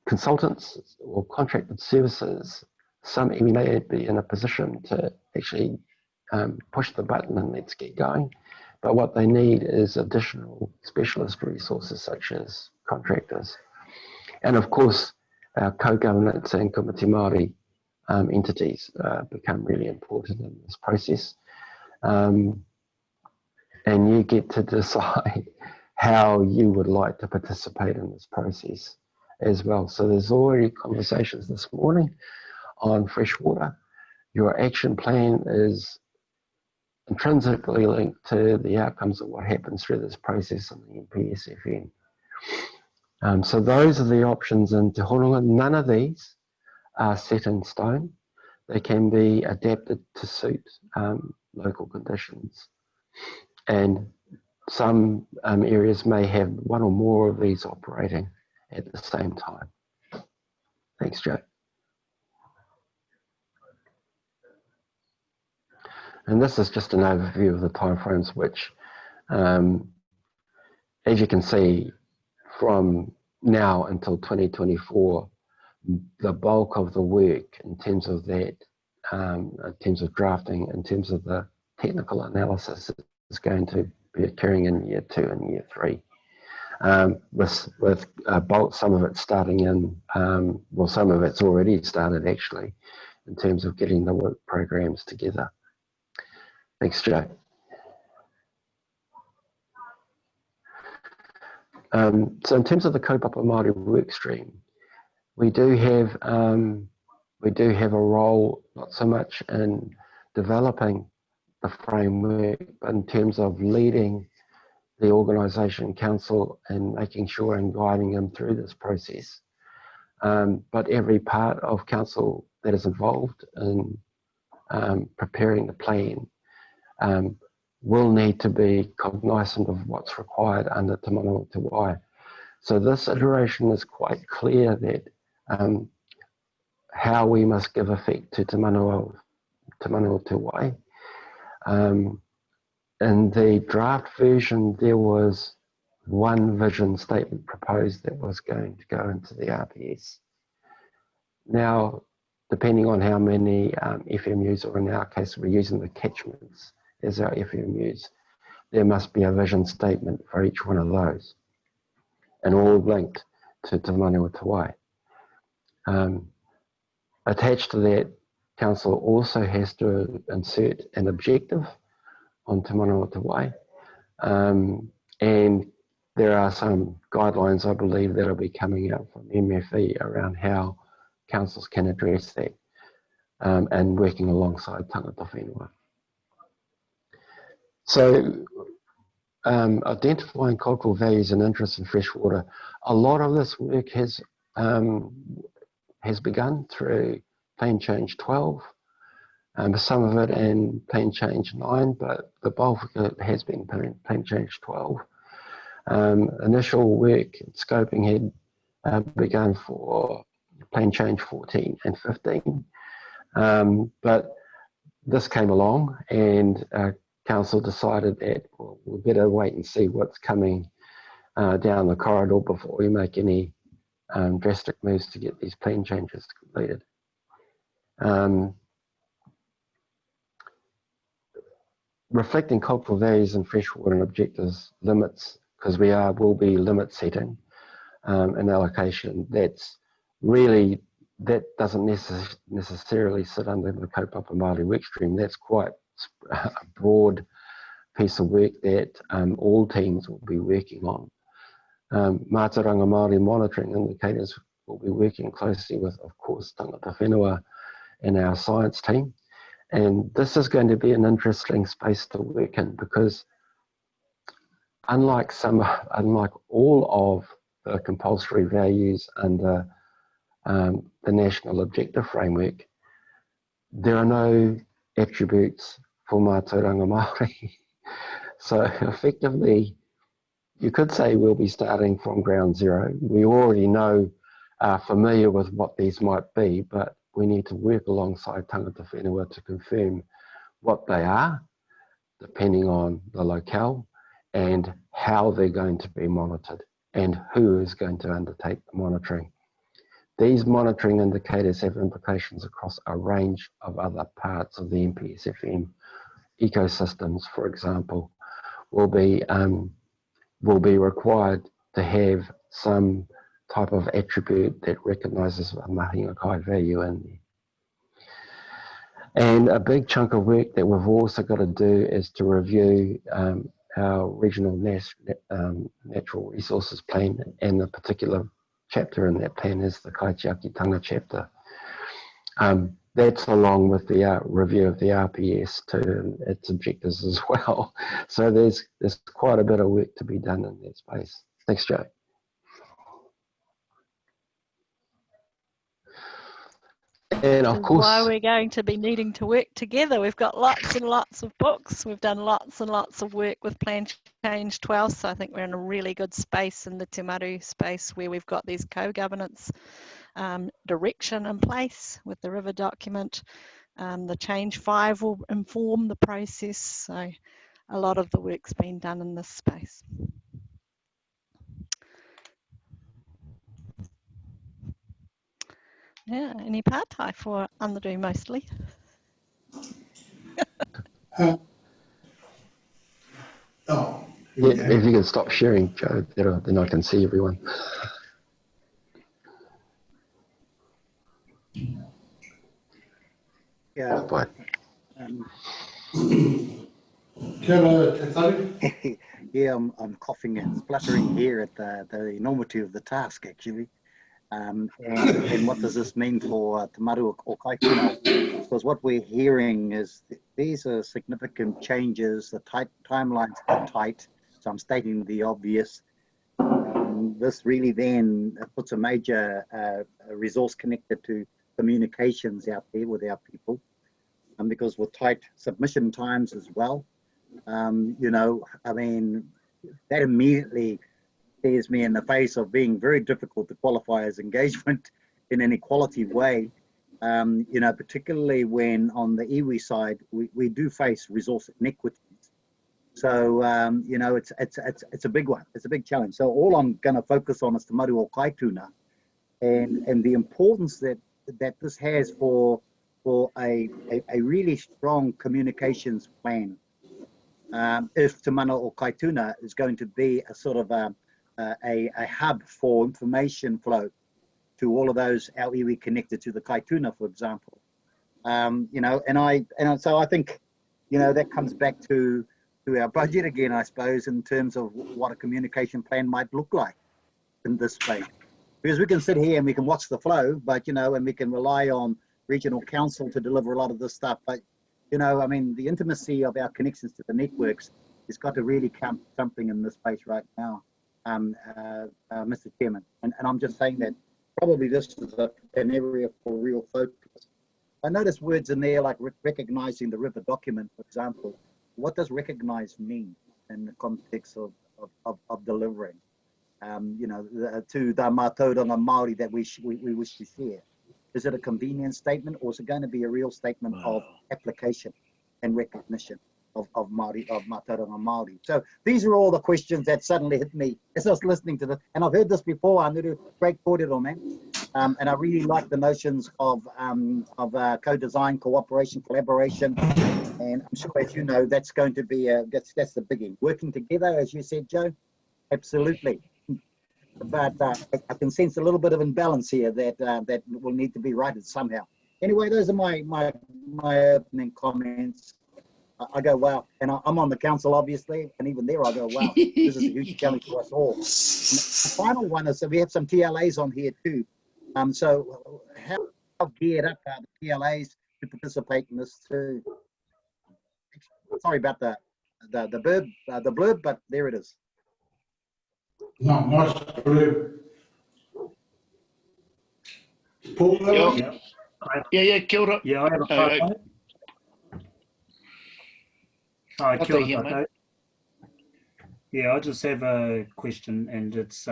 Consultants or contracted services, some iwi may be in a position to actually push the button and let's get going. But what they need is additional specialist resources such as contractors. And of course, our co-governance and Komite Māori entities become really important in this process. And you get to decide how you would like to participate in this process as well. So there's already conversations this morning on freshwater. Your action plan is intrinsically linked to the outcomes of what happens through this process in the NPSFN. So those are the options in Te Hononga. None of these are set in stone. They can be adapted to suit local conditions. And some areas may have one or more of these operating at the same time. Thanks, Joe. And this is just an overview of the timeframes which, as you can see, from now until 2024, the bulk of the work in terms of that, in terms of drafting, in terms of the technical analysis is going to be occurring in year 2 and year 3. With bulk, some of it starting in, well, some of it's already started actually in terms of getting the work programs together. Thanks, Joe. So in terms of the Kaupapa Maori work stream, we do have a role, not so much in developing the framework, but in terms of leading the organisation council and making sure and guiding them through this process. But every part of council that is involved in preparing the plan will need to be cognisant of what's required under Te Manawa Te Wai. So this iteration is quite clear that how we must give effect to Te Manawa Te Wai. In the draft version, there was one vision statement proposed that was going to go into the RPS. Now, depending on how many FMUs, or in our case, we're using the catchments as our FMUs, there must be a vision statement for each one of those, and all linked to Te Manawa Te Wai. Attached to that, Council also has to insert an objective on Te Manawa Te Wai, and there are some guidelines, I believe, that will be coming out from MFE around how councils can address that, and working alongside tangata whenua. So identifying cultural values and interests in freshwater, a lot of this work has begun through Plan Change 12, some of it in Plan Change 9, but the bulk of it has been Plan Change 12. Initial work and scoping had begun for Plan Change 14 and 15, but this came along and Council decided that we'll better wait and see what's coming down the corridor before we make any drastic moves to get these plan changes completed. Reflecting cultural values in freshwater and objectives limits, because will be limit setting and allocation. That doesn't necessarily sit under the Kaupapa Maori workstream. That's quite a broad piece of work that all teams will be working on. Mātauranga Māori monitoring indicators will be working closely with, of course, tangata whenua and our science team. And this is going to be an interesting space to work in, because unlike all of the compulsory values under the National Objective Framework, there are no attributes for Mātauranga Māori. So effectively, you could say we'll be starting from ground zero. We already are familiar with what these might be, but we need to work alongside tangata whenua to confirm what they are, depending on the locale, and how they're going to be monitored, and who is going to undertake the monitoring. These monitoring indicators have implications across a range of other parts of the MPSFM ecosystems. For example, will be required to have some type of attribute that recognises a mahi kai value in there. And a big chunk of work that we've also got to do is to review our regional natural resources plan, and the particular chapter in that plan is the Kaitiakitanga chapter. That's along with the review of the RPS to its objectives as well. So there's quite a bit of work to be done in that space. Thanks, Joe. And of course, why we're going to be needing to work together. We've got lots and lots of books. We've done lots and lots of work with Plan Change 12. So I think we're in a really good space in the Te Maru space, where we've got these co-governance direction in place with the river document. The Change 5 will inform the process. So a lot of the work's been done in this space. Yeah, any part-time for Anadu mostly. Yeah, if you can stop sharing, Joe, then I can see everyone. Yeah. Bye. Yeah, I'm coughing and spluttering here at the enormity of the task, actually. And what does this mean for Te Maru or Kaituna? Because what we're hearing is these are significant changes. The timelines are tight, so I'm stating the obvious. This really then puts a major resource connected to communications out there with our people, because with tight submission times as well. You know, I mean, that immediately stares me in the face of being very difficult to qualify as engagement in an equality way. You know, particularly when on the iwi side, we do face resource inequities. So, you know, it's a big one. It's a big challenge. So all I'm going to focus on is Te Maru o Kaituna and the importance that this has for a really strong communications plan. If Te Maru o Kaituna is going to be a sort of a hub for information flow to all of those our iwi connected to the Kaituna, for example. You know, and so I think, you know, that comes back to our budget again, I suppose, in terms of what a communication plan might look like in this space. Because we can sit here and we can watch the flow, but, you know, and we can rely on regional council to deliver a lot of this stuff. But, you know, I mean, the intimacy of our connections to the networks has got to really count something in this space right now, Mr. Chairman. And I'm just saying that probably this is an area for real focus. I noticed words in there like recognizing the river document, for example. What does recognize mean in the context of delivering? You know, to the mātauranga Māori that we wish to share. Is it a convenience statement, or is it going to be a real statement of application and recognition of Māori, of mātauranga Māori? So these are all the questions that suddenly hit me as I was listening to this. And I've heard this before. I'm a great kōrero, man. And I really like the notions of co-design, cooperation, collaboration. And I'm sure, as you know, that's going to be that's the biggie. Working together, as you said, Joe, absolutely. But I can sense a little bit of imbalance here that will need to be righted somehow. Anyway, those are my opening comments. I go, wow, and I'm on the council, obviously, and even there I go, wow, this is a huge challenge for us all. And the final one is that we have some TLAs on here too. So how geared up are the TLAs to participate in this too? Sorry about the blurb, but there it is. No, nice blurb. Paul, Yeah, kia ora. Yeah, I have a part. Hi, kia ora tātou. Yeah, I just have a question, and it's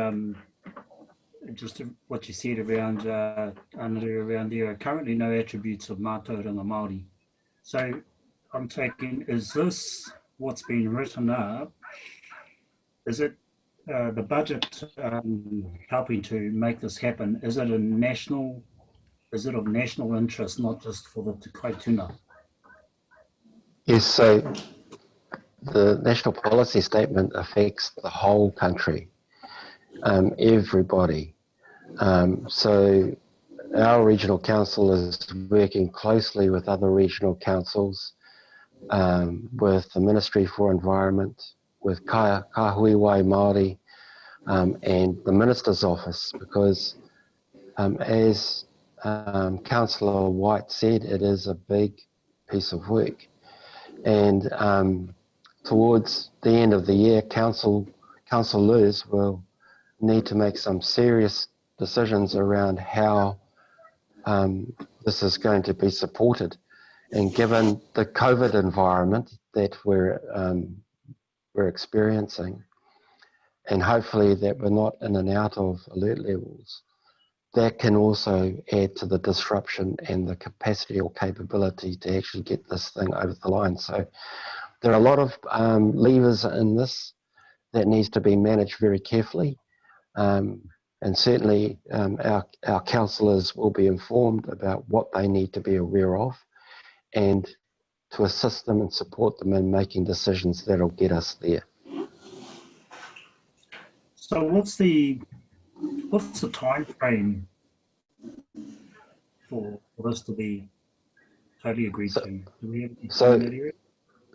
just what you said around around there are currently no attributes of mātauranga Māori. So I'm taking, is this what's been written up? Is it the budget helping to make this happen? Is it of national interest, not just for the Kaituna? Yes, so the national policy statement affects the whole country, everybody. So our regional council is working closely with other regional councils, with the Ministry for Environment, with Kahuiwai Māori, and the Minister's Office, because as Councillor White said, it is a big piece of work. And towards the end of the year, councillors will need to make some serious decisions around how this is going to be supported. And given the COVID environment that we're experiencing, and hopefully that we're not in and out of alert levels, that can also add to the disruption and the capacity or capability to actually get this thing over the line. So there are a lot of levers in this that needs to be managed very carefully. And certainly our councillors will be informed about what they need to be aware of, and to assist them and support them in making decisions that'll get us there. So what's the time frame for this to be totally agreed So- to. Do we have any so- in that area?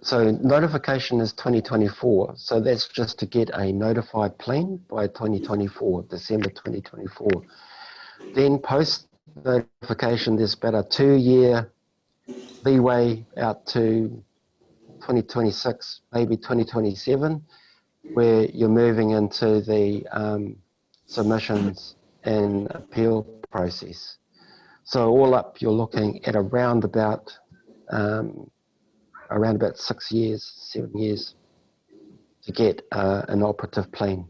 So notification is 2024. So that's just to get a notified plan by 2024, December 2024. Then post notification, there's about a 2-year leeway out to 2026, maybe 2027, where you're moving into the submissions and appeal process. So all up, you're looking at around about 6 years, 7 years to get an operative plan.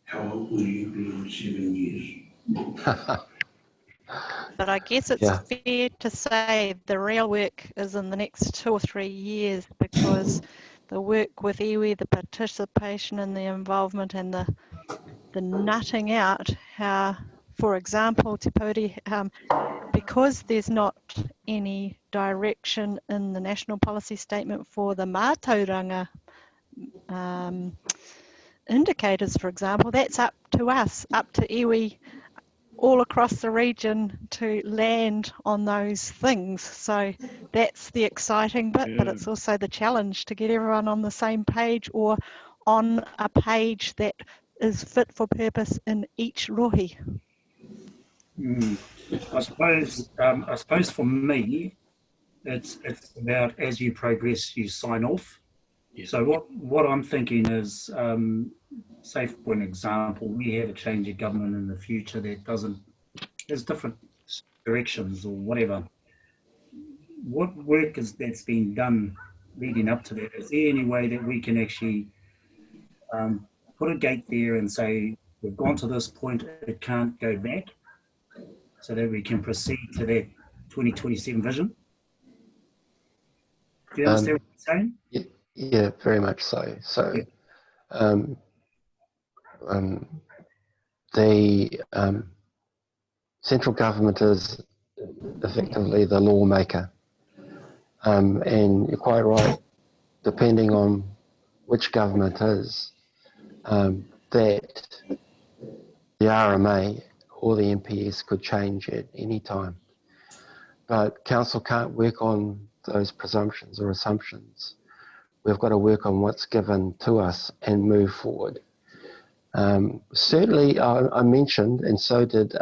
How old will you be in 7 years? But I guess it's Yeah. fair to say the real work is in the next 2 or 3 years, because the work with iwi, the participation and the involvement and the nutting out how, for example, Te Pōti, because there's not any direction in the national policy statement for the mātauranga indicators, for example, that's up to us, up to iwi all across the region to land on those things. So that's the exciting bit, but it's also the challenge to get everyone on the same page or on a page that is fit for purpose in each rohi. I suppose for me, it's about as you progress, you sign off. Yeah. So what I'm thinking is, say for an example, we have a change of government in the future that has different directions or whatever. What work that's been done leading up to that? Is there any way that we can actually put a gate there and say, we've gone to this point, it can't go back, so that we can proceed to that 2027 vision? Do you understand what I'm saying? Yeah, very much so. So the central government is effectively the lawmaker. And you're quite right, depending on which government is, that the RMA or the MPS could change at any time. But council can't work on those presumptions or assumptions. We've got to work on what's given to us and move forward. Certainly, I mentioned, and so did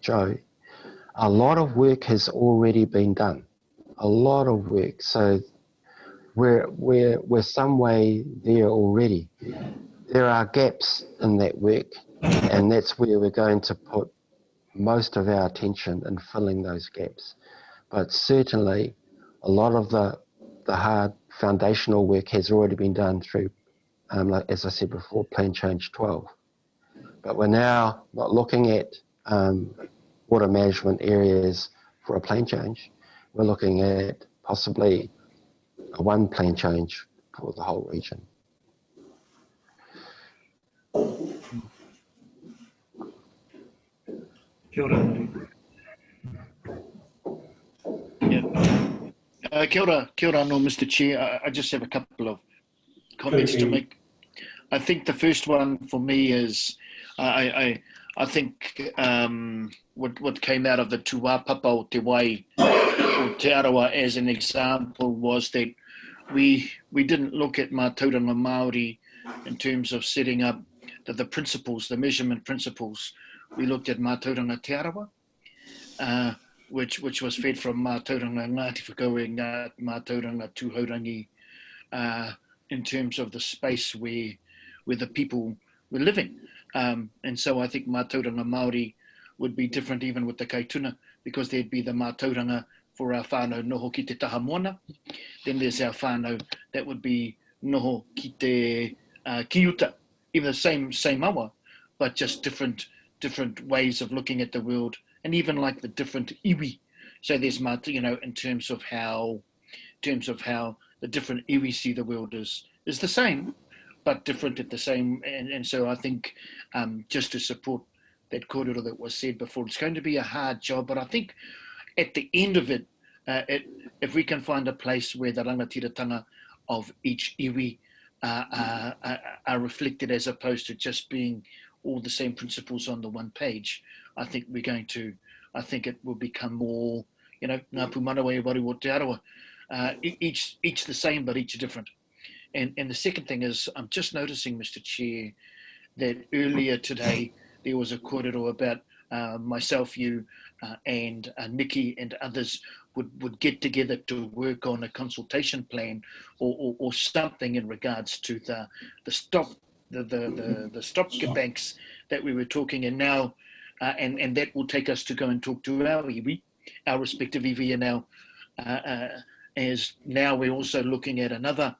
Joe, a lot of work has already been done. A lot of work. So we're some way there already. There are gaps in that work, and that's where we're going to put most of our attention in filling those gaps. But certainly, a lot of the hard foundational work has already been done through, like, as I said before, Plan Change 12. But we're now not looking at water management areas for a plan change. We're looking at possibly a one plan change for the whole region. Kia ora, Maru. Kia ora, no, Mr. Chair. I just have a couple of comments to make. I think the first one for me is, I think what came out of the Tuwapapa o Te Wai o Te Arawa as an example was that we didn't look at Mātauranga Māori in terms of setting up the principles, the measurement principles. We looked at Mātauranga Te Arawa, which was fed from Mātauranga Ngāti Whakauenga, Mātauranga Tūhaurangi, in terms of the space where the people were living. And so I think Mātauranga Māori would be different even with the Kaituna, because there'd be the Mātauranga for our whānau noho ki te taha moana. Then there's our whānau that would be noho ki te kiuta, even the same awa, but just different ways of looking at the world, and even like the different iwi. So there's in terms of how the different iwi see the world is the same, but different at the same. And so I think just to support that kōrero that was said before, it's going to be a hard job, but I think at the end of it, if we can find a place where the rangatiratanga of each iwi are reflected, as opposed to just being all the same principles on the one page, I think we're going to I think it will become more, ngā pūmanawa e waru o te arawa, each the same but each different. And the second thing is, I'm just noticing, Mr. Chair, that earlier today there was a kōrero about myself, you, and Nikki and others would get together to work on a consultation plan or something in regards to the stop banks that we were talking, and now and that will take us to go and talk to our iwi, our respective iwi, and now as now we're also looking at another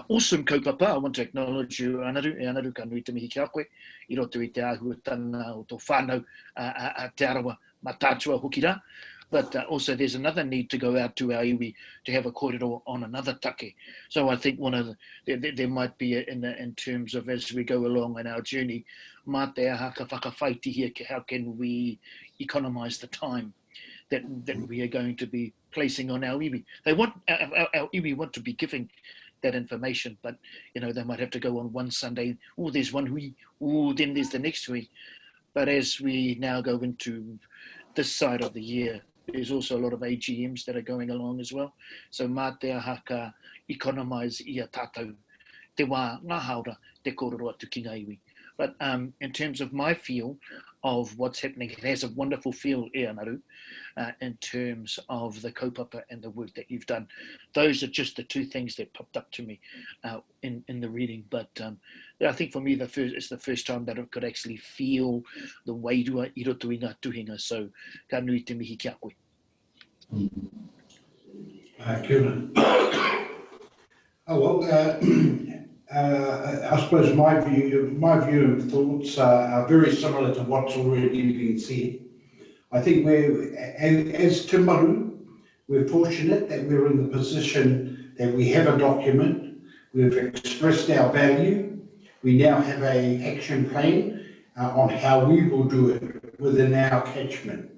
awesome kaupapa. I want to acknowledge you, Anaru, ka nui te mihi kia koe, I roto I te āhuatanga o tō whānau te arawa matātua hoki rā. But also there's another need to go out to our iwi to have a kōrero on another take. So I think one of there might be in terms of as we go along in our journey, mā te aha ka whakawhaiti how can we economise the time that we are going to be placing on our iwi. They want our iwi want to be giving that information, but they might have to go on one Sunday. Oh, there's one hui. Oh, then there's the next hui. But as we now go into this side of the year, there's also a lot of AGMs that are going along as well. So mā te aha ka economise ia tātou te wā ngā haura te kōrero atu ki ngā iwi. But in terms of my feel of what's happening, it has a wonderful feel, Naru, in terms of the kaupapa and the work that you've done. Those are just the two things that popped up to me in the reading. But I think for me, it's the first time that I could actually feel the wairua I roto I ngā tuhinga. So ka nui te mihi kia koe. Kia ora. Oh, well, I suppose my view and thoughts are very similar to what's already been said. I think as Te Maru, we're fortunate that we're in the position that we have a document, we've expressed our value, we now have an action plan on how we will do it within our catchment.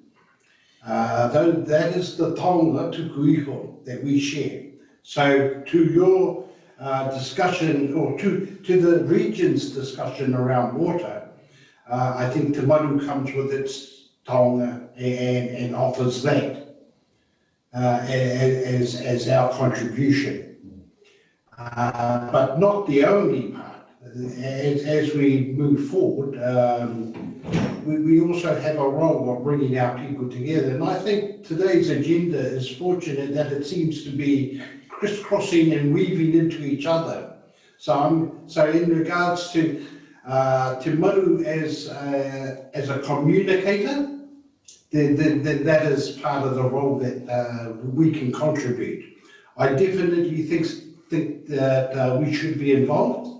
That is the taonga tuku iho that we share. So to your discussion, or to the region's discussion around water, I think Te Maru comes with its taonga and offers that as our contribution. But not the only part. As we move forward, we also have a role of bringing our people together. And I think today's agenda is fortunate that it seems to be crisscrossing and weaving into each other. So in regards to Te Maru as a communicator, that is part of the role that we can contribute. I definitely think that we should be involved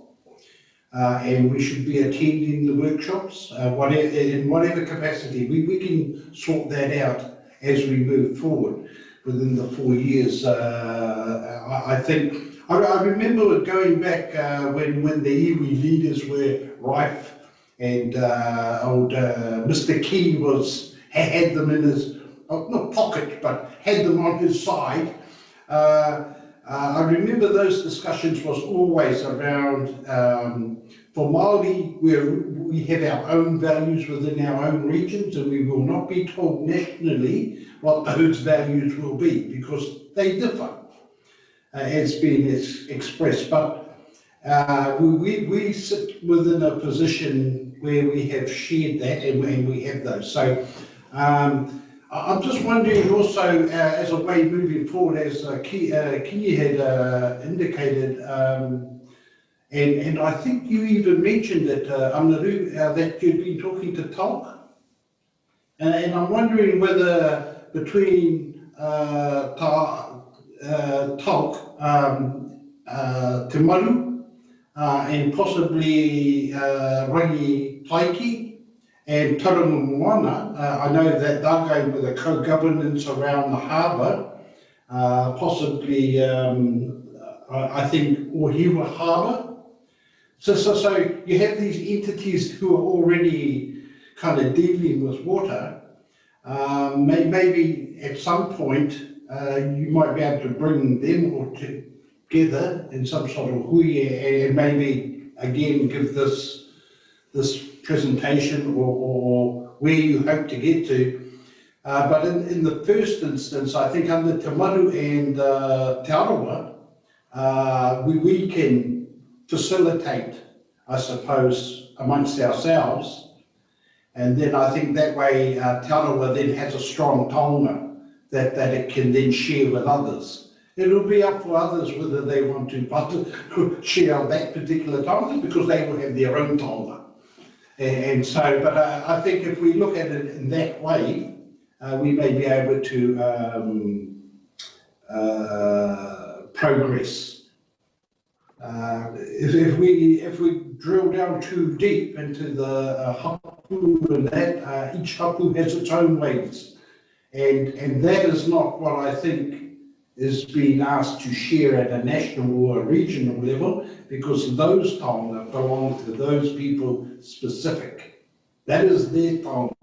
and we should be attending the workshops, in whatever capacity. We can sort that out as we move forward within the 4 years. I think I remember going back when the iwi leaders were rife and old Mr. Key had them in his, not pocket, but had them on his side. I remember those discussions was always around, for Māori, we have our own values within our own regions, and we will not be told nationally what those values will be, because they differ, as being expressed. But we sit within a position where we have shared that, and we have those. So I'm just wondering also, as a way moving forward, as Kinyi had indicated, and I think you even mentioned it, Amnaru, that you'd been talking to Talk. And I'm wondering whether between Talk, Te Maru, and possibly Rangi Taiki, and Tarangamoana, I know that they're going with a co-governance around the harbour, possibly, I think, Ohiwa Harbour. So you have these entities who are already kind of dealing with water. Maybe at some point you might be able to bring them all together in some sort of hui, and maybe again give this presentation or where you hope to get to But in the first instance, I think under Te Maru and Te Arawa, we can facilitate, I suppose, amongst ourselves. And then I think that way Te Arawa then has a strong taonga that it can then share with others. It'll be up for others whether they want to share that particular taonga because they will have their own taonga. And so, but I think if we look at it in that way, we may be able to progress. If we drill down too deep into the hapu and that, each hapu has its own ways, and that is not what I think is being asked to share at a national or a regional level, because those taonga belong to those people specific. That is their taonga.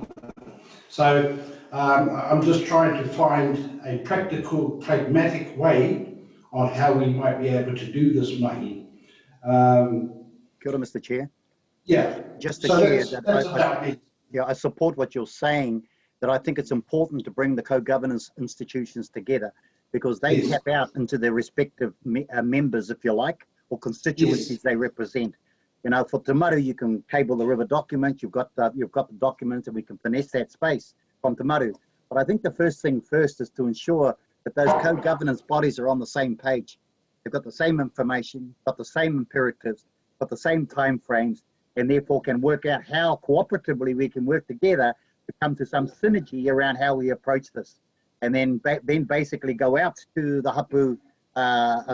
So I'm just trying to find a practical, pragmatic way on how we might be able to do this mahi. Kia ora, Mr. Chair. Yeah. Just to So share that's about me. Yeah, I support what you're saying, that I think it's important to bring the co-governance institutions together because they Yes. tap out into their respective members, if you like, or constituencies they represent. You know, for Te Maru, you can table the river document, you've got the documents, and we can finesse that space from Te Maru. But I think the first thing first is to ensure that those co-governance bodies are on the same page. They've got the same information, got the same imperatives, got the same time frames, and therefore can work out how cooperatively we can work together to come to some synergy around how we approach this. And then basically go out to the hapu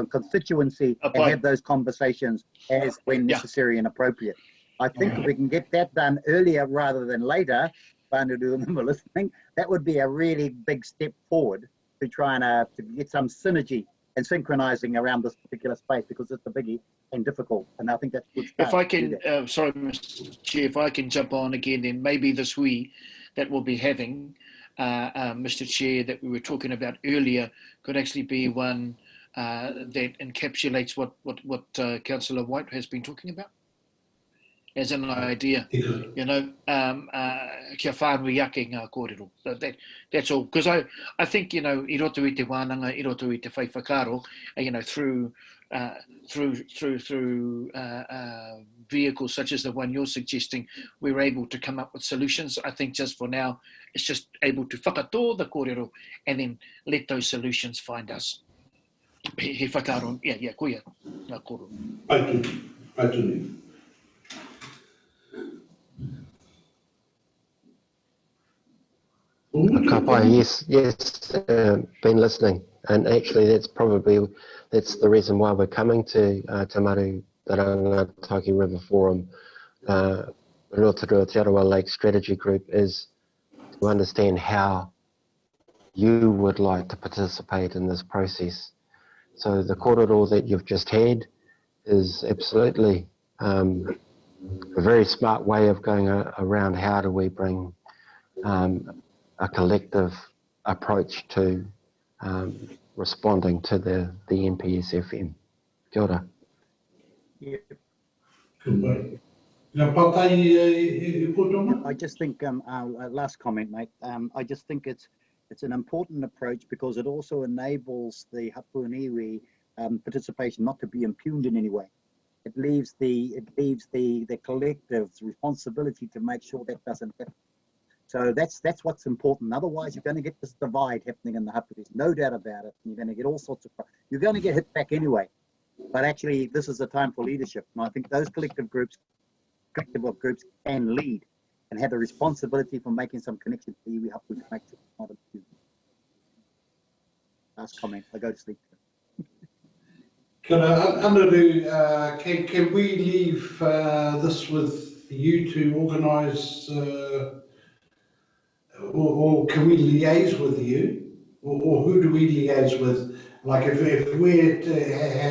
constituency and have those conversations as when necessary and appropriate. I think if we can get that done earlier rather than later, Whanuru and them are listening, that would be a really big step forward to try and to get some synergy and synchronizing around this particular space, because it's a biggie and difficult. And I think that's a good start. If I can, sorry, Mr. Chair, if I can jump on again, then maybe this hui that we'll be having, Mr. Chair, that we were talking about earlier, could actually be one that encapsulates what Councillor White has been talking about as an idea. You know, kia whānui ake ngā kōrero. That's all. Because I think, you know, I roto I te wānanga, I roto I te whaiwhakaro, you know, through vehicles such as the one you're suggesting, we're able to come up with solutions. I think just for now, it's just able to whakatō the kōrero and then let those solutions find us. He whakaro, yeah, koia, ngā kōrero. I do. Kapai, yes, been listening, and actually that's the reason why we're coming to Te Maru, the Rangatahi River Forum, Rotorua Te Arawa Lake Strategy Group, is to understand how you would like to participate in this process. So the kōrero that you've just had is absolutely a very smart way of going around how do we bring a collective approach to responding to the NPSFM. Kia ora. Yeah. I just think, last comment, mate, I just think it's an important approach because it also enables the hapu and iwi participation not to be impugned in any way. It leaves the collective's responsibility to make sure that doesn't happen. So that's what's important. Otherwise, you're going to get this divide happening in the hapu. There's no doubt about it. You're going to get all sorts of. You're going to get hit back anyway. But actually, this is a time for leadership, and I think those collective groups can lead and have the responsibility for making some connections to iwi hapu to make sure it's not abused. Last comment. I go to sleep. Can we leave this with you to organise? Or can we liaise with you, or who do we liaise with? Like if we're to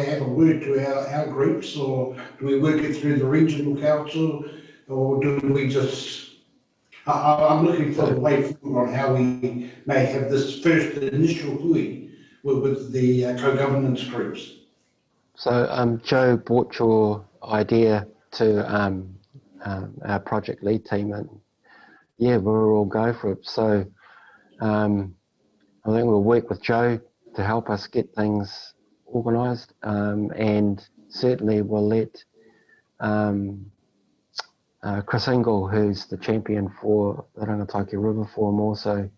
have a word to our groups, or do we work it through the regional council, or do we just? I'm looking for the way forward on how we may have this first initial hui with the co-governance groups. So Joe brought your idea to our project lead team, and yeah, we'll all go for it. So I think we'll work with Joe to help us get things organised, and certainly we'll let Chris Ingle, who's the champion for the Rangataiki River Forum, also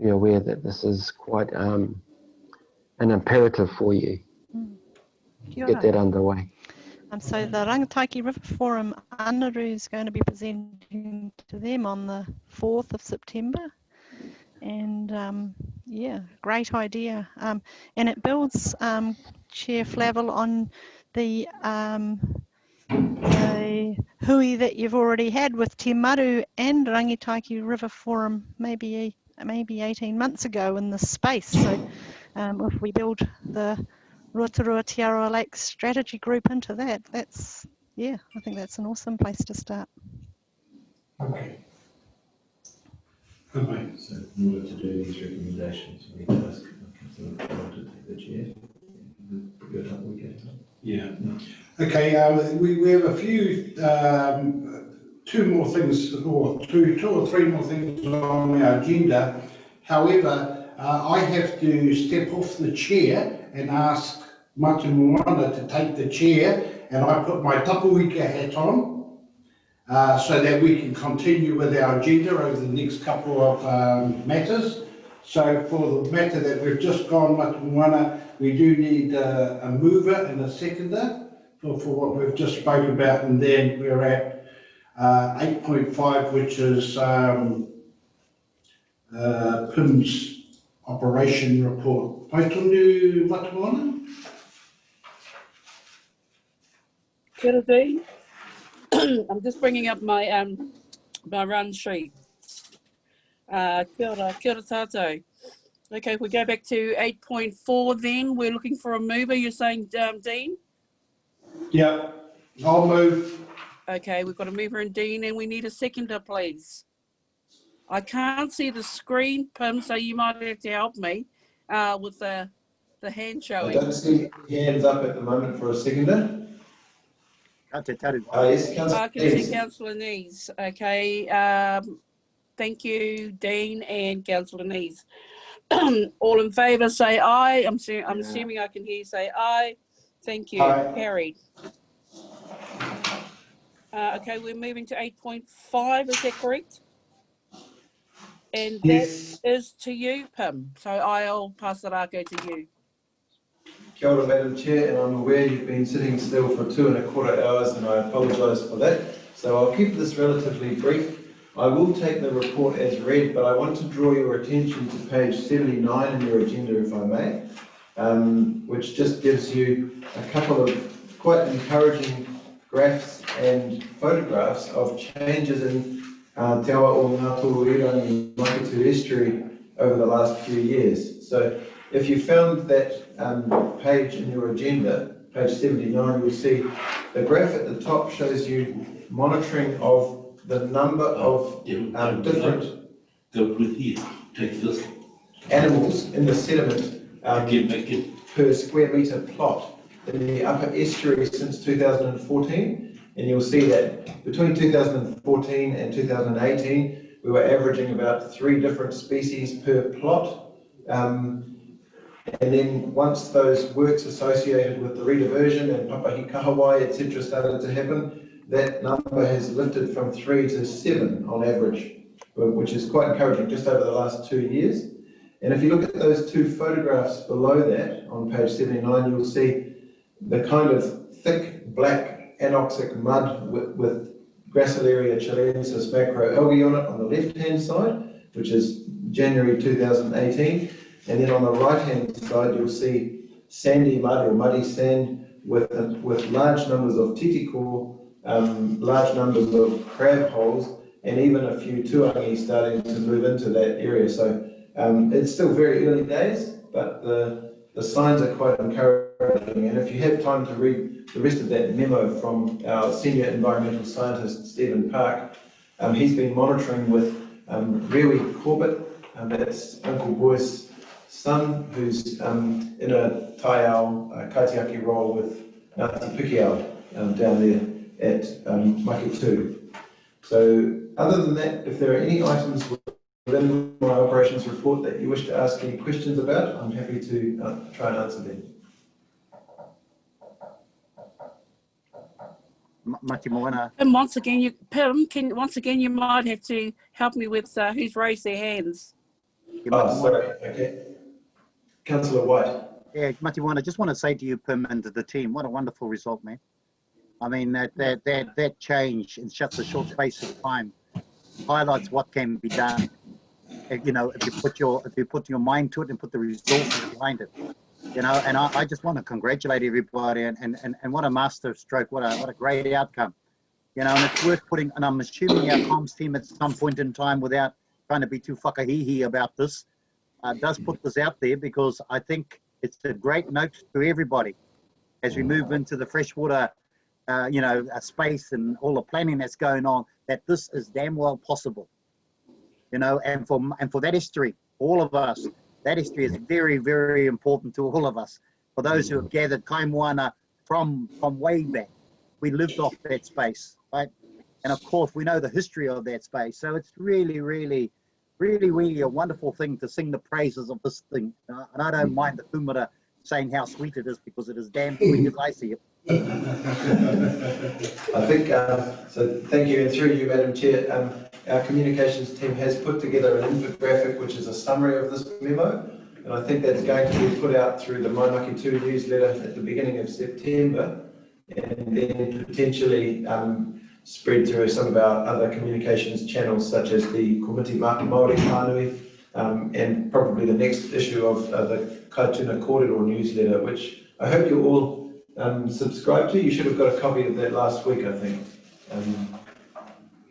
be aware that this is quite an imperative for you. Kia Get ora. that underway. So the Rangataiki River Forum, Anaru is going to be presenting to them on the 4th of September. And yeah, great idea. And it builds, Chair Flavel, on the hui that you've already had with Te Maru and Rangataiki River Forum maybe 18 months ago in this space. So if we build the Rotorua Te Aroa Lake strategy group into that, that's, yeah, I think that's an awesome place to start. Okay. So in order to do these recommendations, we need to ask Councillor to take the chair. Yeah. Okay, we have a few, two more things, or two or three more things on our agenda. However, I have to step off the chair and ask Matu Moana to take the chair, and I put my tapuika hat on so that we can continue with our agenda over the next couple of matters. So for the matter that we've just gone, Matu Moana, we do need a mover and a seconder for what we've just spoken about, and then we're at 8.5, which is PIM's operation report. Paitunu Matu Moana? Kia ora, Dean. I'm just bringing up my my run sheet. Kia ora tātou. Okay, if we go back to 8.4 then, we're looking for a mover, you're saying, Dean? Yeah, I'll move. Okay, we've got a mover and Dean, and we need a seconder, please. I can't see the screen, Pim, so you might have to help me with the hand I showing. don't see hands up at the moment for a seconder. Yes, Councillor I can see Councillor Nees. Okay, thank you, Dean and Councillor Nees. All in favour say aye. I'm assuming I can hear you say aye. Thank you. Aye. Carried. Okay, we're moving to 8.5, is that correct? And Yes. that is to you, Pim. So I'll pass the rako to you. Kia ora, Madam Chair, and I'm aware you've been sitting still for 2.25 hours, and I apologise for that. So I'll keep this relatively brief. I will take the report as read, but I want to draw your attention to page 79 in your agenda, if I may, which just gives you a couple of quite encouraging graphs and photographs of changes in Te Awa o Ngā Tōirangi Maketu estuary over the last few years. So if you found that page in your agenda, page 79, you'll see the graph at the top shows you monitoring of the number of different animals in the sediment per square metre plot in the upper estuary since 2014. And you'll see that between 2014 and 2018, we were averaging about 3 different species per plot. And then once those works associated with the rediversion and papahi kahawai, etc. started to happen, that number has lifted from 3 to 7 on average, which is quite encouraging just over the last 2 years. And if you look at those two photographs below that on page 79, you'll see the kind of thick black anoxic mud with Gracilaria chilensis macroalgae on it on the left-hand side, which is January 2018. And then on the right-hand side, you'll see sandy mud or muddy sand with large numbers of titikor, large numbers of crab holes, and even a few tuangi starting to move into that area. So it's still very early days, but the signs are quite encouraging. And if you have time to read the rest of that memo from our senior environmental scientist, Stephen Park, he's been monitoring with Rewi Corbett, that's Uncle Boy's son, who's in a taiao kaitiaki role with Ngāti Pikiao down there at Maketu. So other than that, if there are any items within my operations report that you wish to ask any questions about, I'm happy to try and answer them. And once again, you might have to help me with who's raised their hands. Oh, sorry. Okay. Councillor White. Yeah, Matiwana, I just want to say to you, Pim, and to the team, what a wonderful result, man. I mean, that change in such a short space of time highlights what can be done. You know, if you put your mind to it and put the resources behind it. You know, and I just want to congratulate everybody and what a master stroke, what a great outcome. You know, and it's worth putting, and I'm assuming our comms team at some point in time, without trying to be too whakahihi about this, does put this out there, because I think it's a great note to everybody as we move into the freshwater, you know, space and all the planning that's going on, that this is damn well possible. You know, and for that history, all of us, that history is very, very important to all of us. For those who have gathered kaimoana from way back, we lived off that space, right? And of course, we know the history of that space. So it's really, really, really, really a wonderful thing to sing the praises of this thing. And I don't mind the kumara saying how sweet it is, because it is damn sweet as I see it. I think, so thank you, and through you, Madam Chair, our communications team has put together an infographic which is a summary of this memo, and I think that's going to be put out through the Maimaki 2 newsletter at the beginning of September, and then potentially spread through some of our other communications channels, such as the Komiti Maori Whānui, and probably the next issue of the Kaituna Kōrero newsletter, which I hope you all subscribe to. You should have got a copy of that last week, I think.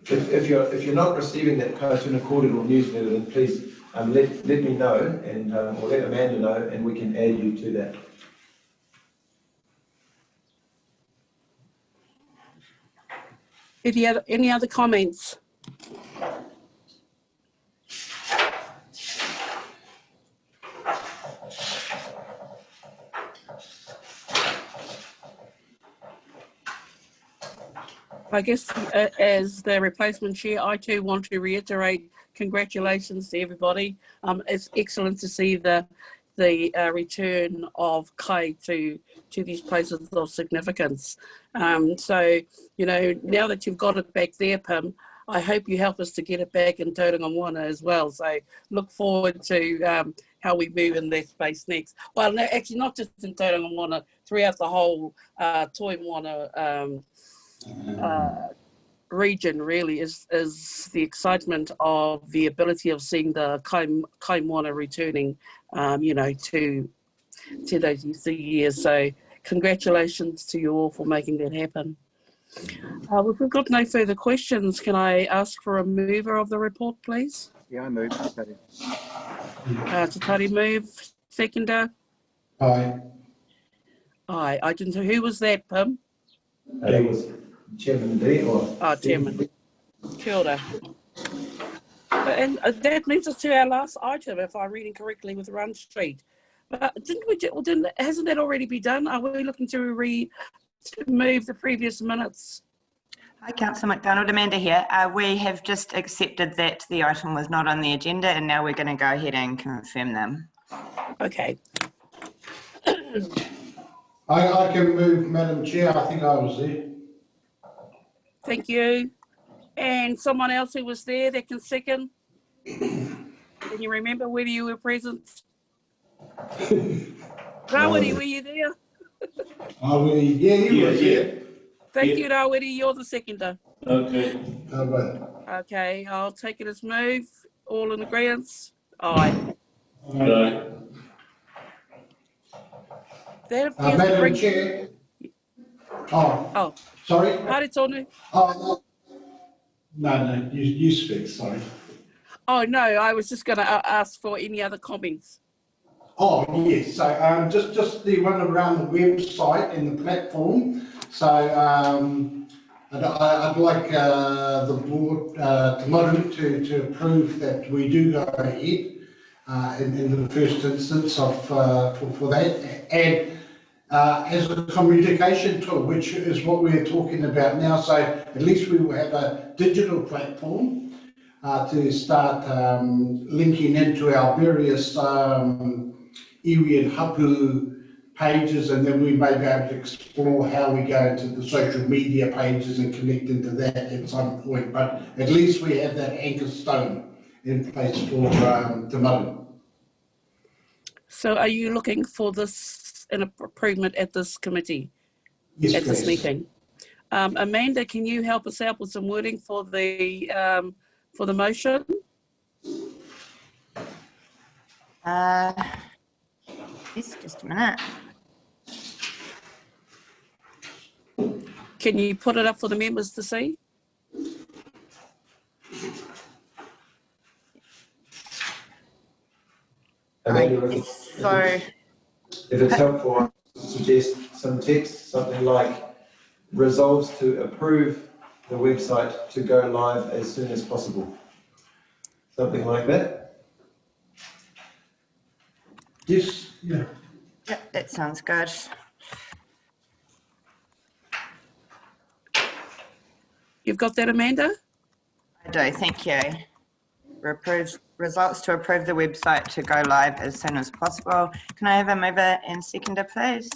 If you're not receiving that Kaituna Kōrero newsletter, then please let me know, and or let Amanda know, and we can add you to that. Any other comments? I guess as the replacement chair, I too want to reiterate congratulations to everybody. It's excellent to see the return of kai to these places of significance. So, you know, now that you've got it back there, Pim, I hope you help us to get it back in Tauranga Moana as well. So look forward to how we move in that space next. Well, no, actually not just in Tauranga Moana, throughout the whole Toi Moana region, really, is the excitement of the ability of seeing the kai moana returning, you know, to those years. So congratulations to you all for making that happen. If we've got no further questions, can I ask for a mover of the report, please? Yeah, I move. Tatari move. Seconder? Aye. Aye. I didn't know. Who was that, Pim? That was Chairman D. Oh, Chairman. Kia ora. And that leads us to our last item, if I'm reading correctly, with Run Street. But hasn't that already been done? Are we looking to move the previous minutes? Hi, Councillor McDonald, Amanda here. We have just accepted that the item was not on the agenda, and now we're going to go ahead and confirm them. Okay. I can move, Madam Chair. I think I was there. Thank you. And someone else who was there that can second? Can you remember whether you were present? Rawiri, were you there? Yeah, you were there. Thank you, Rawiri. You're the seconder. Okay. Okay, I'll take it as move. All in agreement? Aye. Aye. That appears to Madam bring... Chair. Oh. Sorry? Pare tonu. No, you speak, sorry. Oh, no, I was just going to ask for any other comments. Oh, yes, so just the one around the website and the platform. So I'd like the board, to Maru, to approve that we do go ahead in the first instance of for that. And as a communication tool, which is what we're talking about now, so at least we will have a digital platform to start linking into our various iwi and hapu pages, and then we may be able to explore how we go into the social media pages and connect into that at some point. But at least we have that anchor stone in place for Te Maru. So are you looking for this an improvement at this committee? Yes, at this please. meeting? Amanda, can you help us out with some wording for the motion? Yes, just a minute. Can you put it up for the members to see? Amanda, So, if it's helpful, I suggest some text, something like resolves to approve the website to go live as soon as possible. Something like that. Yes, yeah. Yep, that sounds good. You've got that, Amanda? I do, thank you. Results to approve the website to go live as soon as possible. Can I have a mover and seconder, please?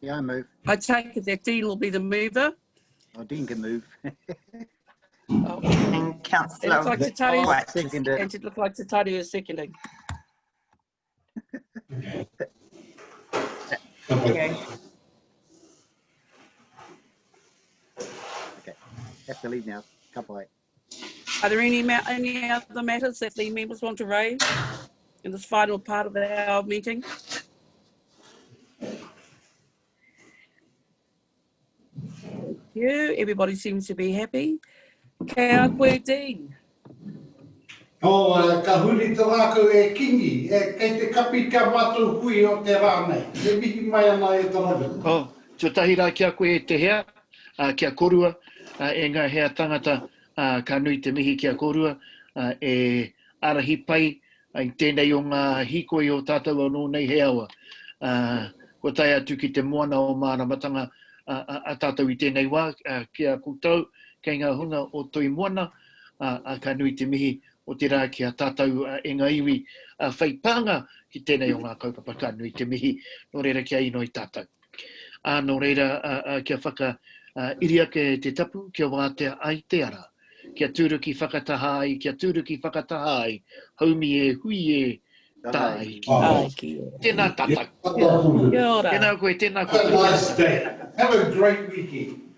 Yeah, I move. I take it that Dean will be the mover. Oh, Dean can move. And Councillor It looks like Tatari White. Seconded. and it looks like Tatari is seconding. Thank you. Okay, have to leave now. Bye. Are there any other matters that the members want to raise in this final part of our meeting? Thank you. Everybody seems to be happy. Kia koe, Dean. Ka huri te rākau e kingi, kei te kapi ka watu hui o te rānei. E mihi mai ana e tararu. Oh, tutahi rā kia koe te hea, kia korua, e ngā hea tangata ka nui te mihi kia korua, e arahi pai, i tēnei o ngā hikoi o tātou anō nei he awa. Ko tai atu ki te moana o māramatanga a tātou i tēnei wā, kia koutou, kei ngā hunga o toi moana, ka nui te mihi o te rā ki a tātou e ngā iwi whaipanga ki tēnei o ngā kaupapa ka nui te mihi, no reira kia ino i tātou. No reira kia whaka iriake te tapu, kia wātea ai te ara. Kia tūruki whakataha ai, kia tūruki whakataha ai, haumi e hui e tai ki. Tēnā tātou. Kia ora. Tēnā koe, tēnā koe. Have a nice day. Have a great weekend.